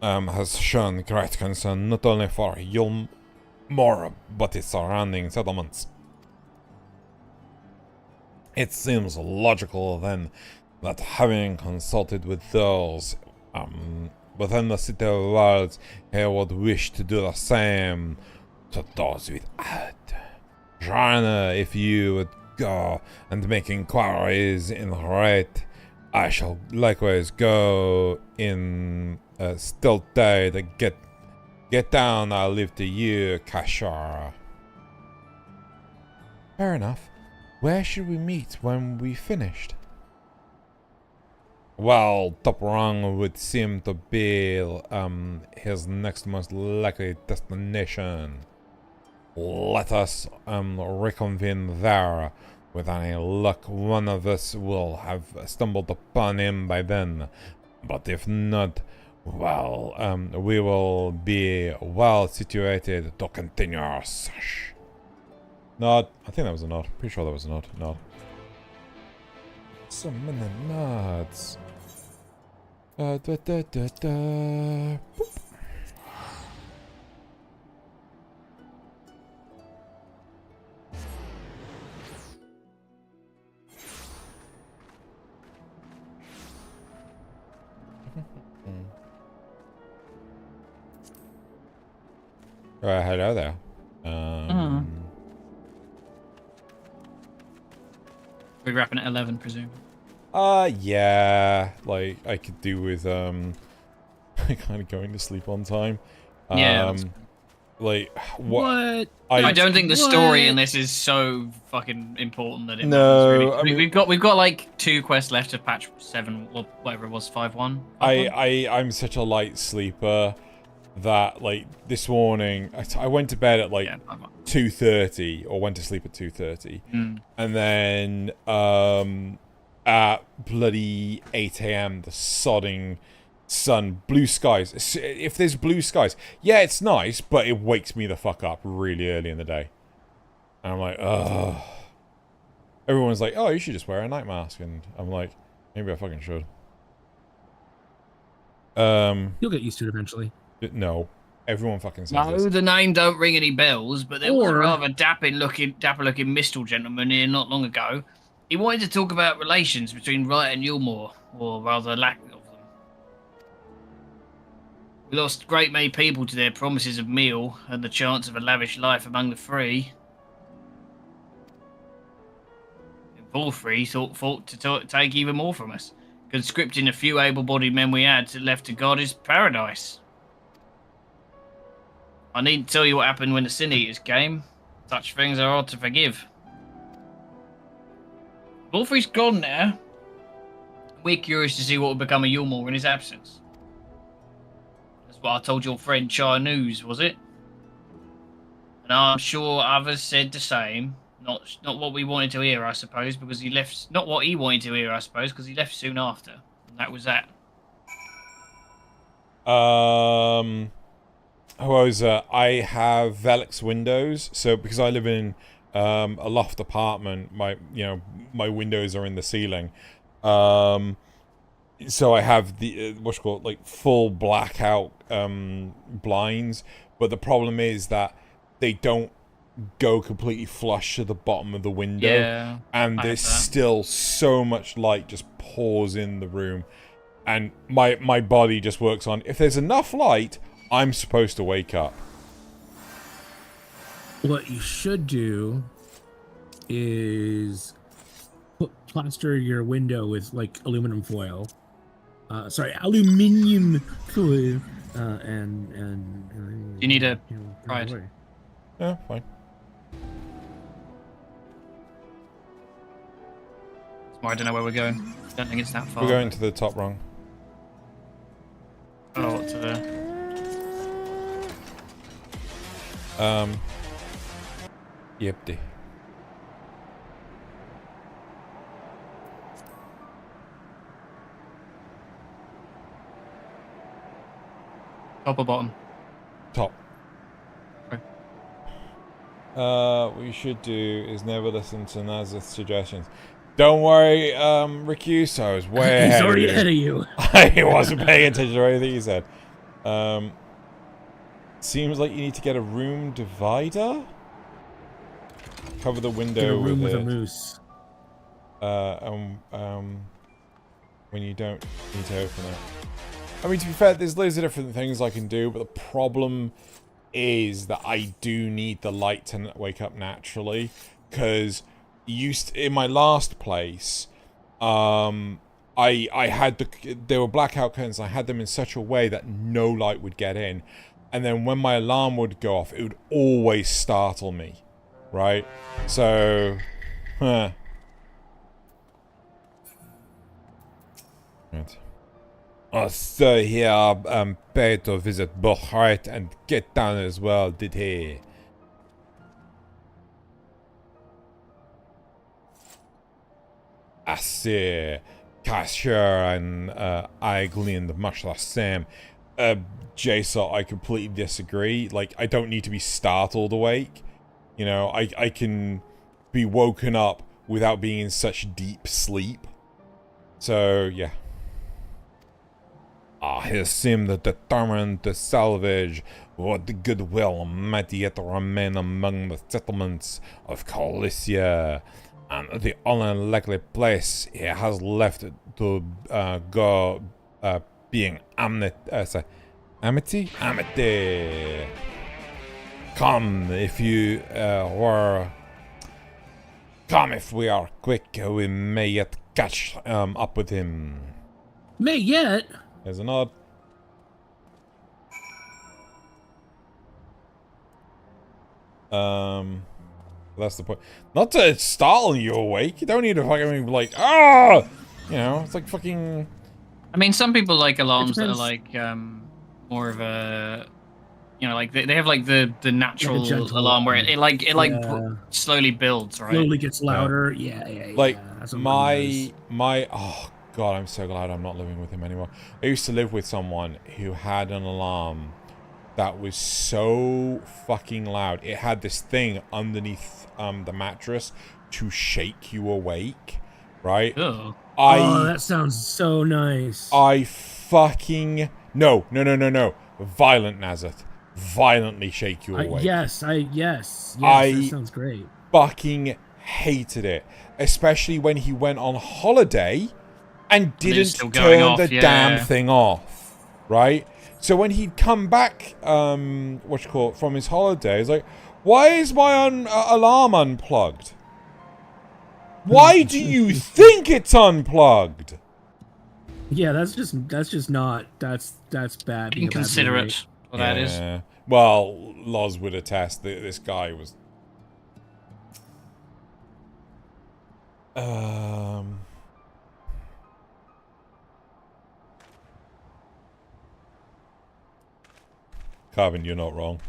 has shown great concern not only for Yulmore but its surrounding settlements. It seems logical then that having consulted with those within the City of Worlds, he would wish to do the same to those without. Joanna, if you would go and make inquiries in right, I shall likewise go in still day to get down. I'll leave to you, Kashara. Fair enough. Where should we meet when we finished? Well, Top Rung would seem to be his next most likely destination. Let us reconvene there. With any luck, one of us will have stumbled upon him by then. But if not, well, we will be well situated to continue our search. Nod. I think that was a nod. Pretty sure that was a nod. Nod. So many nods. Boop. Hello there. We're wrapping at 11, presume. Yeah. Like, I could do with, kind of going to sleep on time. Yeah. Like, what? I don't think the story in this is so fucking important that it No, matters, really. I mean, we've got like 2 quests left of patch 7, or whatever it was, 5.1. I'm such a light sleeper that, like, this morning I went to bed at like 2:30, or went to sleep at 2:30, and then at bloody 8 a.m. the sodding sun, blue skies. If there's blue skies, yeah, it's nice, but it wakes me the fuck up really early in the day, and I'm like, ugh. Everyone's like, oh, you should just wear a night mask, and I'm like, maybe I fucking should. You'll get used to it eventually. No, everyone fucking says No, this. the name don't ring any bells, but there was a rather dapper looking Mistle gentleman here not long ago. He wanted to talk about relations between Wright and Yulmore, or rather lack of them. We lost a great many people to their promises of meal and the chance of a lavish life among the free. All three thought to take even more from us, conscripting the few able-bodied men we had left to guard his paradise. I needn't tell you what happened when the Sin Eaters came. Such things are hard to forgive. Wolfrey's gone now. We're curious to see what will become of Yulmore in his absence. That's what I told your friend Chai News, was it? And I'm sure others said the same. Not what we wanted to hear, I suppose, because he left. Not what he wanted to hear, I suppose, because he left soon after. And that was that. I have Velix windows, so because I live in a loft apartment, my windows are in the ceiling. So I have the like full blackout blinds, but the problem is that they don't go completely flush to the bottom of the window, and there's still so much light just pours in the room, and my body just works on, if there's enough light, I'm supposed to wake up. What you should do is plaster your window with like aluminum foil. Aluminium foil. And you need a ride. Yeah, fine. I don't know where we're going. I don't think it's that far. We're going to the top rung. Oh, to the... Yep. Top or bottom? Top. Okay. What you should do is never listen to Naz's suggestions. Don't worry, Rikyuso, I was way He's ahead already of you. ahead of you. I wasn't paying attention to anything he said. Seems like you need to get a room divider. Cover the window Get a room with with it. a moose. When you don't need to open it. I mean, to be fair, there's loads of different things I can do, but the problem is that I do need the light to wake up naturally, because in my last place, I had there were blackout curtains. I had them in such a way that no light would get in, and then when my alarm would go off, it would always startle me, right? So, Right. So here, paid to visit Bochart and get down as well, did he? I see. Cashier and I gleaned much the same. Jason, I completely disagree. Like, I don't need to be startled awake. You know, I can be woken up without being in such deep sleep. So, yeah. He seemed determined to salvage what the goodwill might yet remain among the settlements of Calicia, and the only likely place he has left to go being Amity. Come if you Come if we are quick, we may yet catch up with him. May yet? There's a nod. That's the point. Not to startle you awake. You don't need to fucking be like, ah! You know, it's like fucking... I mean, some people like alarms that are like, more of a... You know, like, they have like the natural like alarm where it slowly builds, right? Slowly gets louder. Yeah. Like, That's what mine my... Oh, God, I'm so glad I'm not living with him anymore. I used to live with someone who had an alarm that was so fucking loud. It had this thing underneath the mattress to shake you awake, right? Oh, that sounds so nice. I fucking... No. Violent, Nazeth. Violently shake you awake. Yes, that sounds great. Fucking hated it. Especially when he went on holiday and didn't turn the damn thing off. right? So when he'd come back, from his holiday, he's like, why is my alarm unplugged? Why do you think it's unplugged? Yeah, that's just not that's bad. Being Inconsiderate. Well, that is. Well, Loz would attest that this guy was. Carbon, you're not wrong.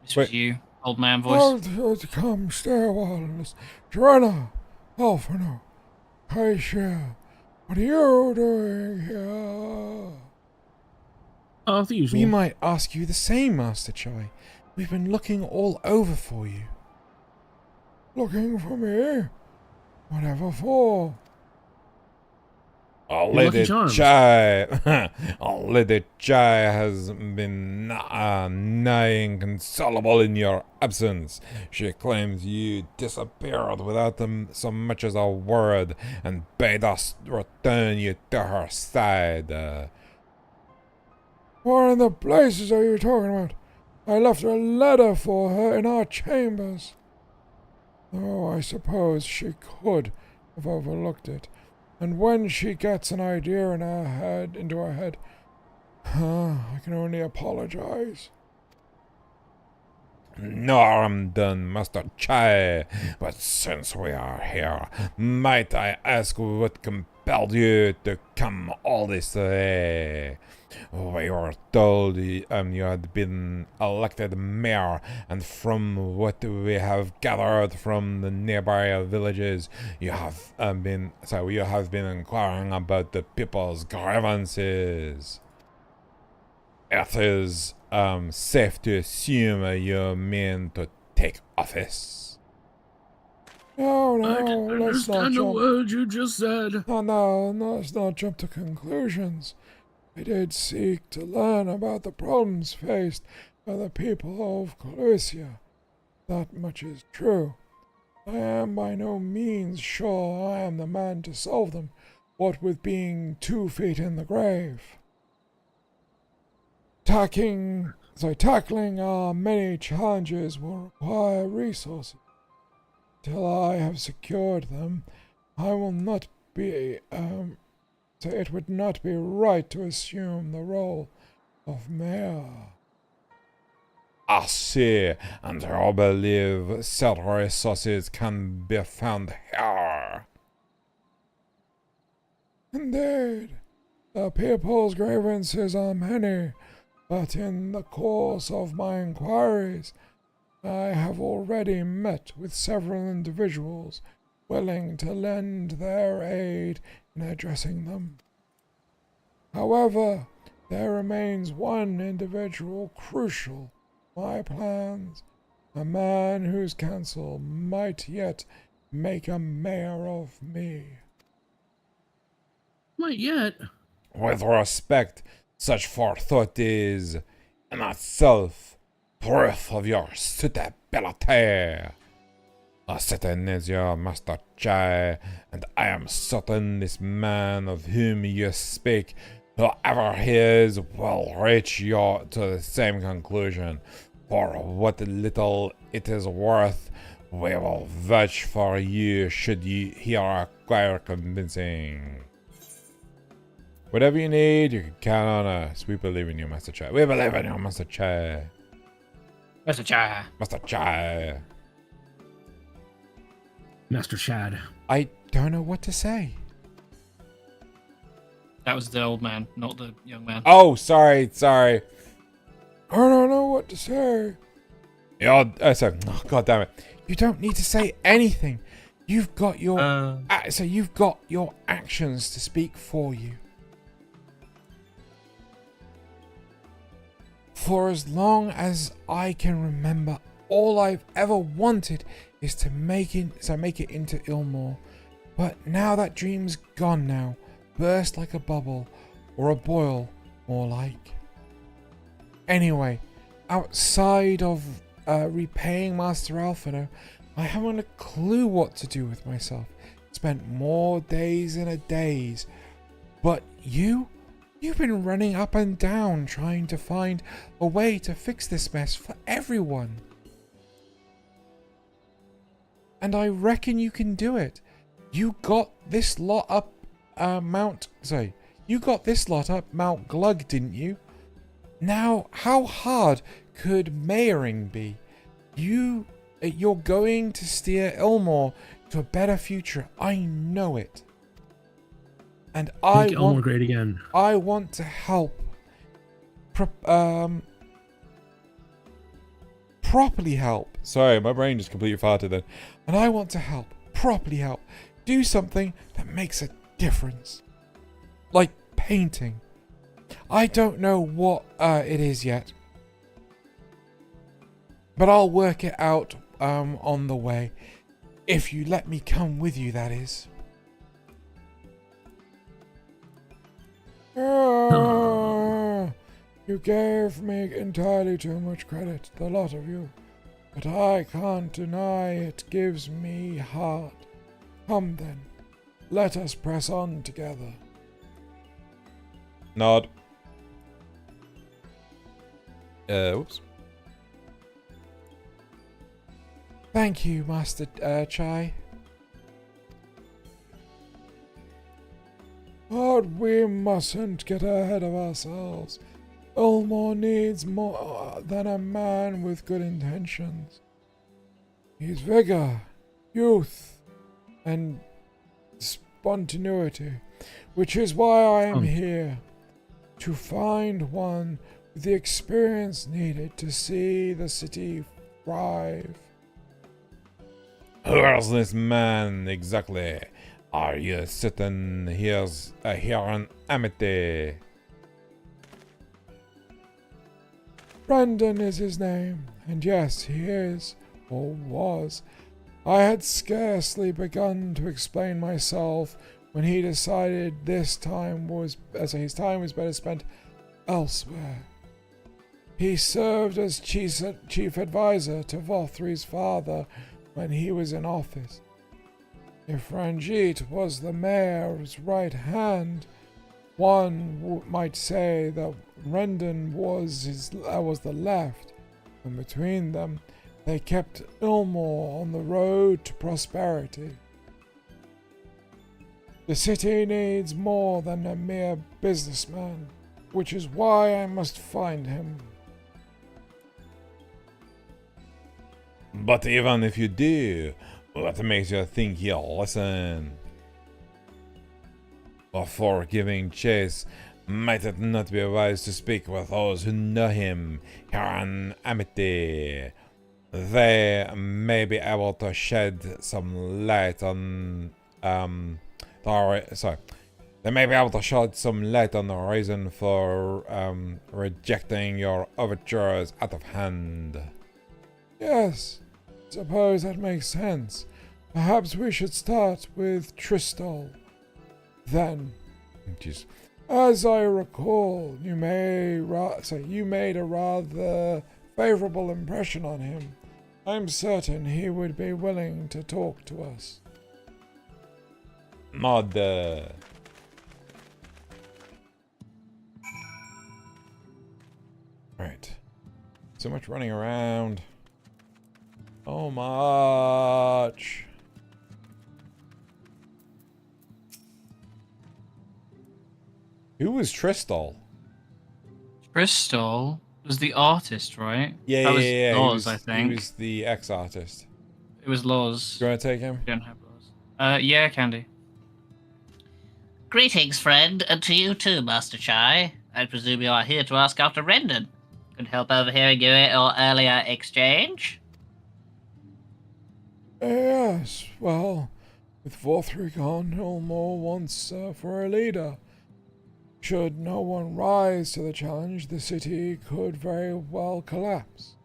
This was you, old man voice. Come, stay a while. Joanna, Alphino, Aisha, what are you doing here? Oh, the usual. We might ask you the same, Master Chai. We've been looking all over for you. Looking for me? Whatever for? Our Lady Chai, our Lady Chai has been nigh inconsolable in your absence. She claims you disappeared without so much as a word, and bade us return you to her side. What in the blazes are you talking about? I left a letter for her in our chambers. Though I suppose she could have overlooked it. And when she gets an idea into her head, I can only apologize. No harm done, Master Chai, but since we are here, might I ask what compelled you to come all this way? We were told you had been elected mayor, and from what we have gathered from the nearby villages, you have been inquiring about the people's grievances. It is safe to assume you mean to take office. No, I can let's not understand the jump. words you just said. No, let's not jump to conclusions. I did seek to learn about the problems faced by the people of Colusia. That much is true. I am by no means sure I am the man to solve them, what with being 2 feet in the grave. Tackling our many challenges will require resources. Till I have secured them, I will not be, so it would not be right to assume the role of mayor. I see, and I believe said resources can be found here. Indeed, the people's grievances are many, but in the course of my inquiries, I have already met with several individuals willing to lend their aid in addressing them. However, there remains one individual crucial to my plans, a man whose counsel might yet make a mayor of me. Not yet. With respect, such forethought is, in itself, proof of your suitability. Certain is your Master Chai, and I am certain this man of whom you speak, whoever he is, will reach to the same conclusion. For what little it is worth, we will vouch for you should you here acquire convincing. Whatever you need, you can count on us. We believe in you, Master Chai. We believe in you, Master Chai. Master Chai. Master Chai. Master Chad. I don't know what to say. That was the old man, not the young man. Oh, sorry. I don't know what to say. God damn it. You don't need to say anything. You've got your you've got your actions to speak for you. For as long as I can remember, all I've ever wanted is to make it into Ilmore. But now that dream's gone now, burst like a bubble, or a boil, more like. Anyway, outside of repaying Master Alphino, I haven't a clue what to do with myself. Spent more days in a daze But you've been running up and down trying to find a way to fix this mess for everyone. And I reckon you can do it. You got this lot up Mount Glug, didn't you? Now, how hard could mayoring be? You're going to steer Ilmore to a better future. I know it. And Make Ilmore great again. I want to help properly help. Sorry, my brain just completely farted then. And I want to help, properly help, do something that makes a difference. Like painting. I don't know what it is yet. But I'll work it out on the way. If you let me come with you, that is. You gave me entirely too much credit, the lot of you. But I can't deny it gives me heart. Come then, let us press on together. Nod. Oops. Thank you, Master Chai. But we mustn't get ahead of ourselves. Ilmore needs more than a man with good intentions. He's vigor, youth, and spontaneity, which is why I am here. To find one with the experience needed to see the city thrive. Who's this man exactly? Are you sitting here on Amity? Brendan is his name, and yes, he is, or was. I had scarcely begun to explain myself when he decided his time was better spent elsewhere. He served as chief advisor to Vothri's father when he was in office. If Ranjit was the mayor's right hand, one might say that Rendon was the left, and between them, they kept Ilmore on the road to prosperity. The city needs more than a mere businessman, which is why I must find him. But even if you do, what makes you think he'll listen? Before giving chase, might it not be wise to speak with those who know him here on Amity? They may be able to shed some light on They may be able to shed some light on the reason for rejecting your overtures out of hand. Yes, suppose that makes sense. Perhaps we should start with Tristol. Then, as I recall, you made a rather favorable impression on him. I'm certain he would be willing to talk to us. Mother. Right. So much running around. So much. Who was Tristol? Tristol was the artist, right? Yeah, that was yeah. Loz, I think. He was the ex-artist. It was Loz. Do you want to take him? We don't have Loz. Yeah, Candy. Greetings, friend, and to you too, Master Chai. I presume you are here to ask after Rendon. Could help overhearing your earlier exchange? Yes, well, with Vothri gone, Ilmore wants for a leader. Should no one rise to the challenge, the city could very well collapse.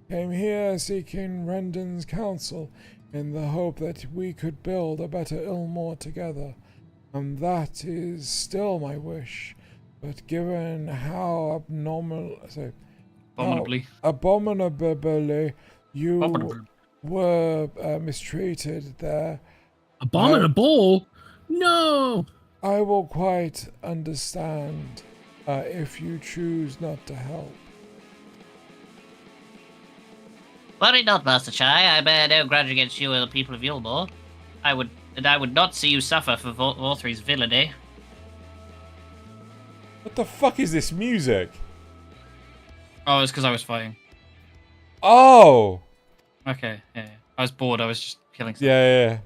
Came here seeking Rendon's counsel in the hope that we could build a better Ilmore together, and that is still my wish. But given how abominably you were mistreated there. Abominable? No! I will quite understand if you choose not to help. Worry not, Master Chai. I bear no grudge against you or the people of Yulmore. I would not see you suffer for Vorthry's villainy. What the fuck is this music? Oh, it's because I was fighting. Oh! Okay, yeah. I was bored. I was just killing stuff. Yeah.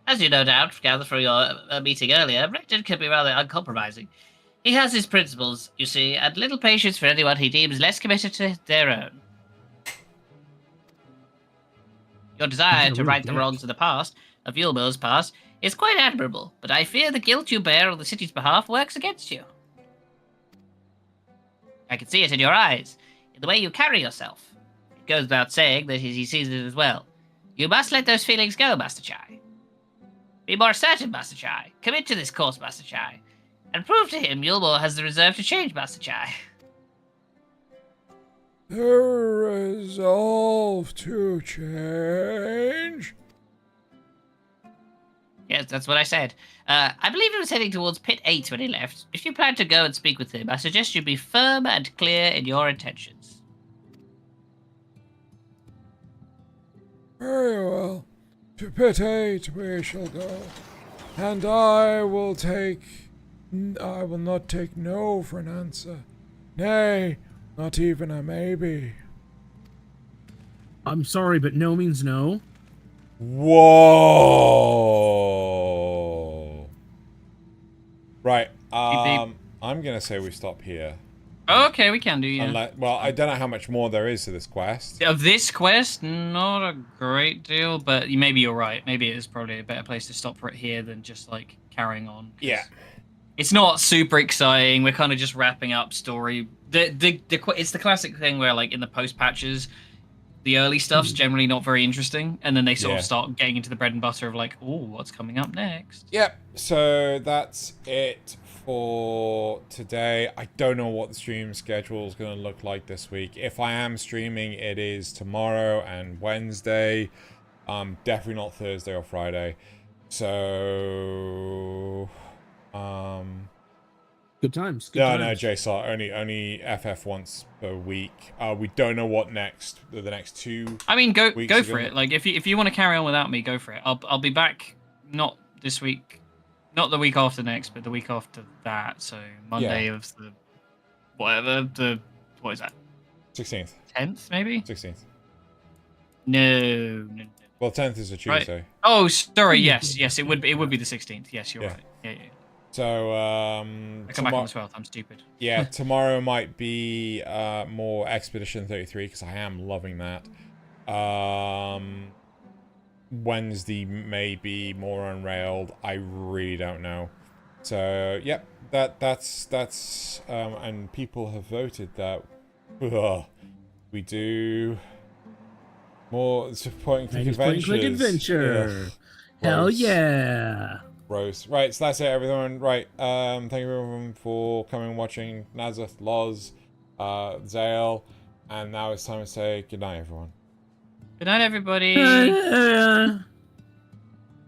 As you no doubt gathered from your meeting earlier, Rector can be rather uncompromising. He has his principles, you see, and little patience for anyone he deems less committed to their own. Your desire to right the wrongs of the past, of Yulmore's past, is quite admirable, but I fear the guilt you bear on the city's behalf works against you. I can see it in your eyes, in the way you carry yourself. It goes without saying that he sees it as well. You must let those feelings go, Master Chai. Be more certain, Master Chai. Commit to this course, Master Chai. And prove to him Yulmore has the reserve to change, Master Chai. The resolve to change? Yes, that's what I said. I believe he was heading towards Pit 8 when he left. If you plan to go and speak with him, I suggest you be firm and clear in your intentions. Very well. To Pit 8 we shall go. And I will not take no for an answer. Nay, not even a maybe. I'm sorry, but no means no. Whoa! Right, I'm gonna say we stop here. Okay, we can do, yeah. Well, I don't know how much more there is to this quest. Of this quest, not a great deal, but maybe you're right. Maybe it is probably a better place to stop right here than just, like, carrying on. Yeah. It's not super exciting. We're kind of just wrapping up story. It's the classic thing where, like, in the post patches, the early stuff's generally not very interesting, and then they sort of start getting into the bread and butter of, like, oh, what's coming up next? Yep, so that's it for today. I don't know what the stream schedule is going to look like this week. If I am streaming, it is tomorrow and Wednesday. Definitely not Thursday or Friday. So... Good times. No, JSOT, only FF once per week. We don't know what next. The next 2. I mean, go for it. Like, if you want to carry on without me, go for it. I'll be back not this week, not the week after next, but the week after that. So Monday of the what is that? 16th. 10th, maybe. 16th. No. Well, 10th is a Tuesday. Right. Oh, sorry. Yes, it would be the 16th. Yes, you're right. Yeah. So, I come back on the 12th. I'm stupid. Yeah, tomorrow might be more Expedition 33 because I am loving that. Wednesday may be more Unrailed. I really don't know. So, yep, that's and people have voted that we do more point and click adventures. Hell yeah. Rose. Right, so that's it, everyone. Right, thank you everyone for coming and watching. Nazeth, Loz, Zale, and now it's time to say goodnight, everyone. Good night, everybody.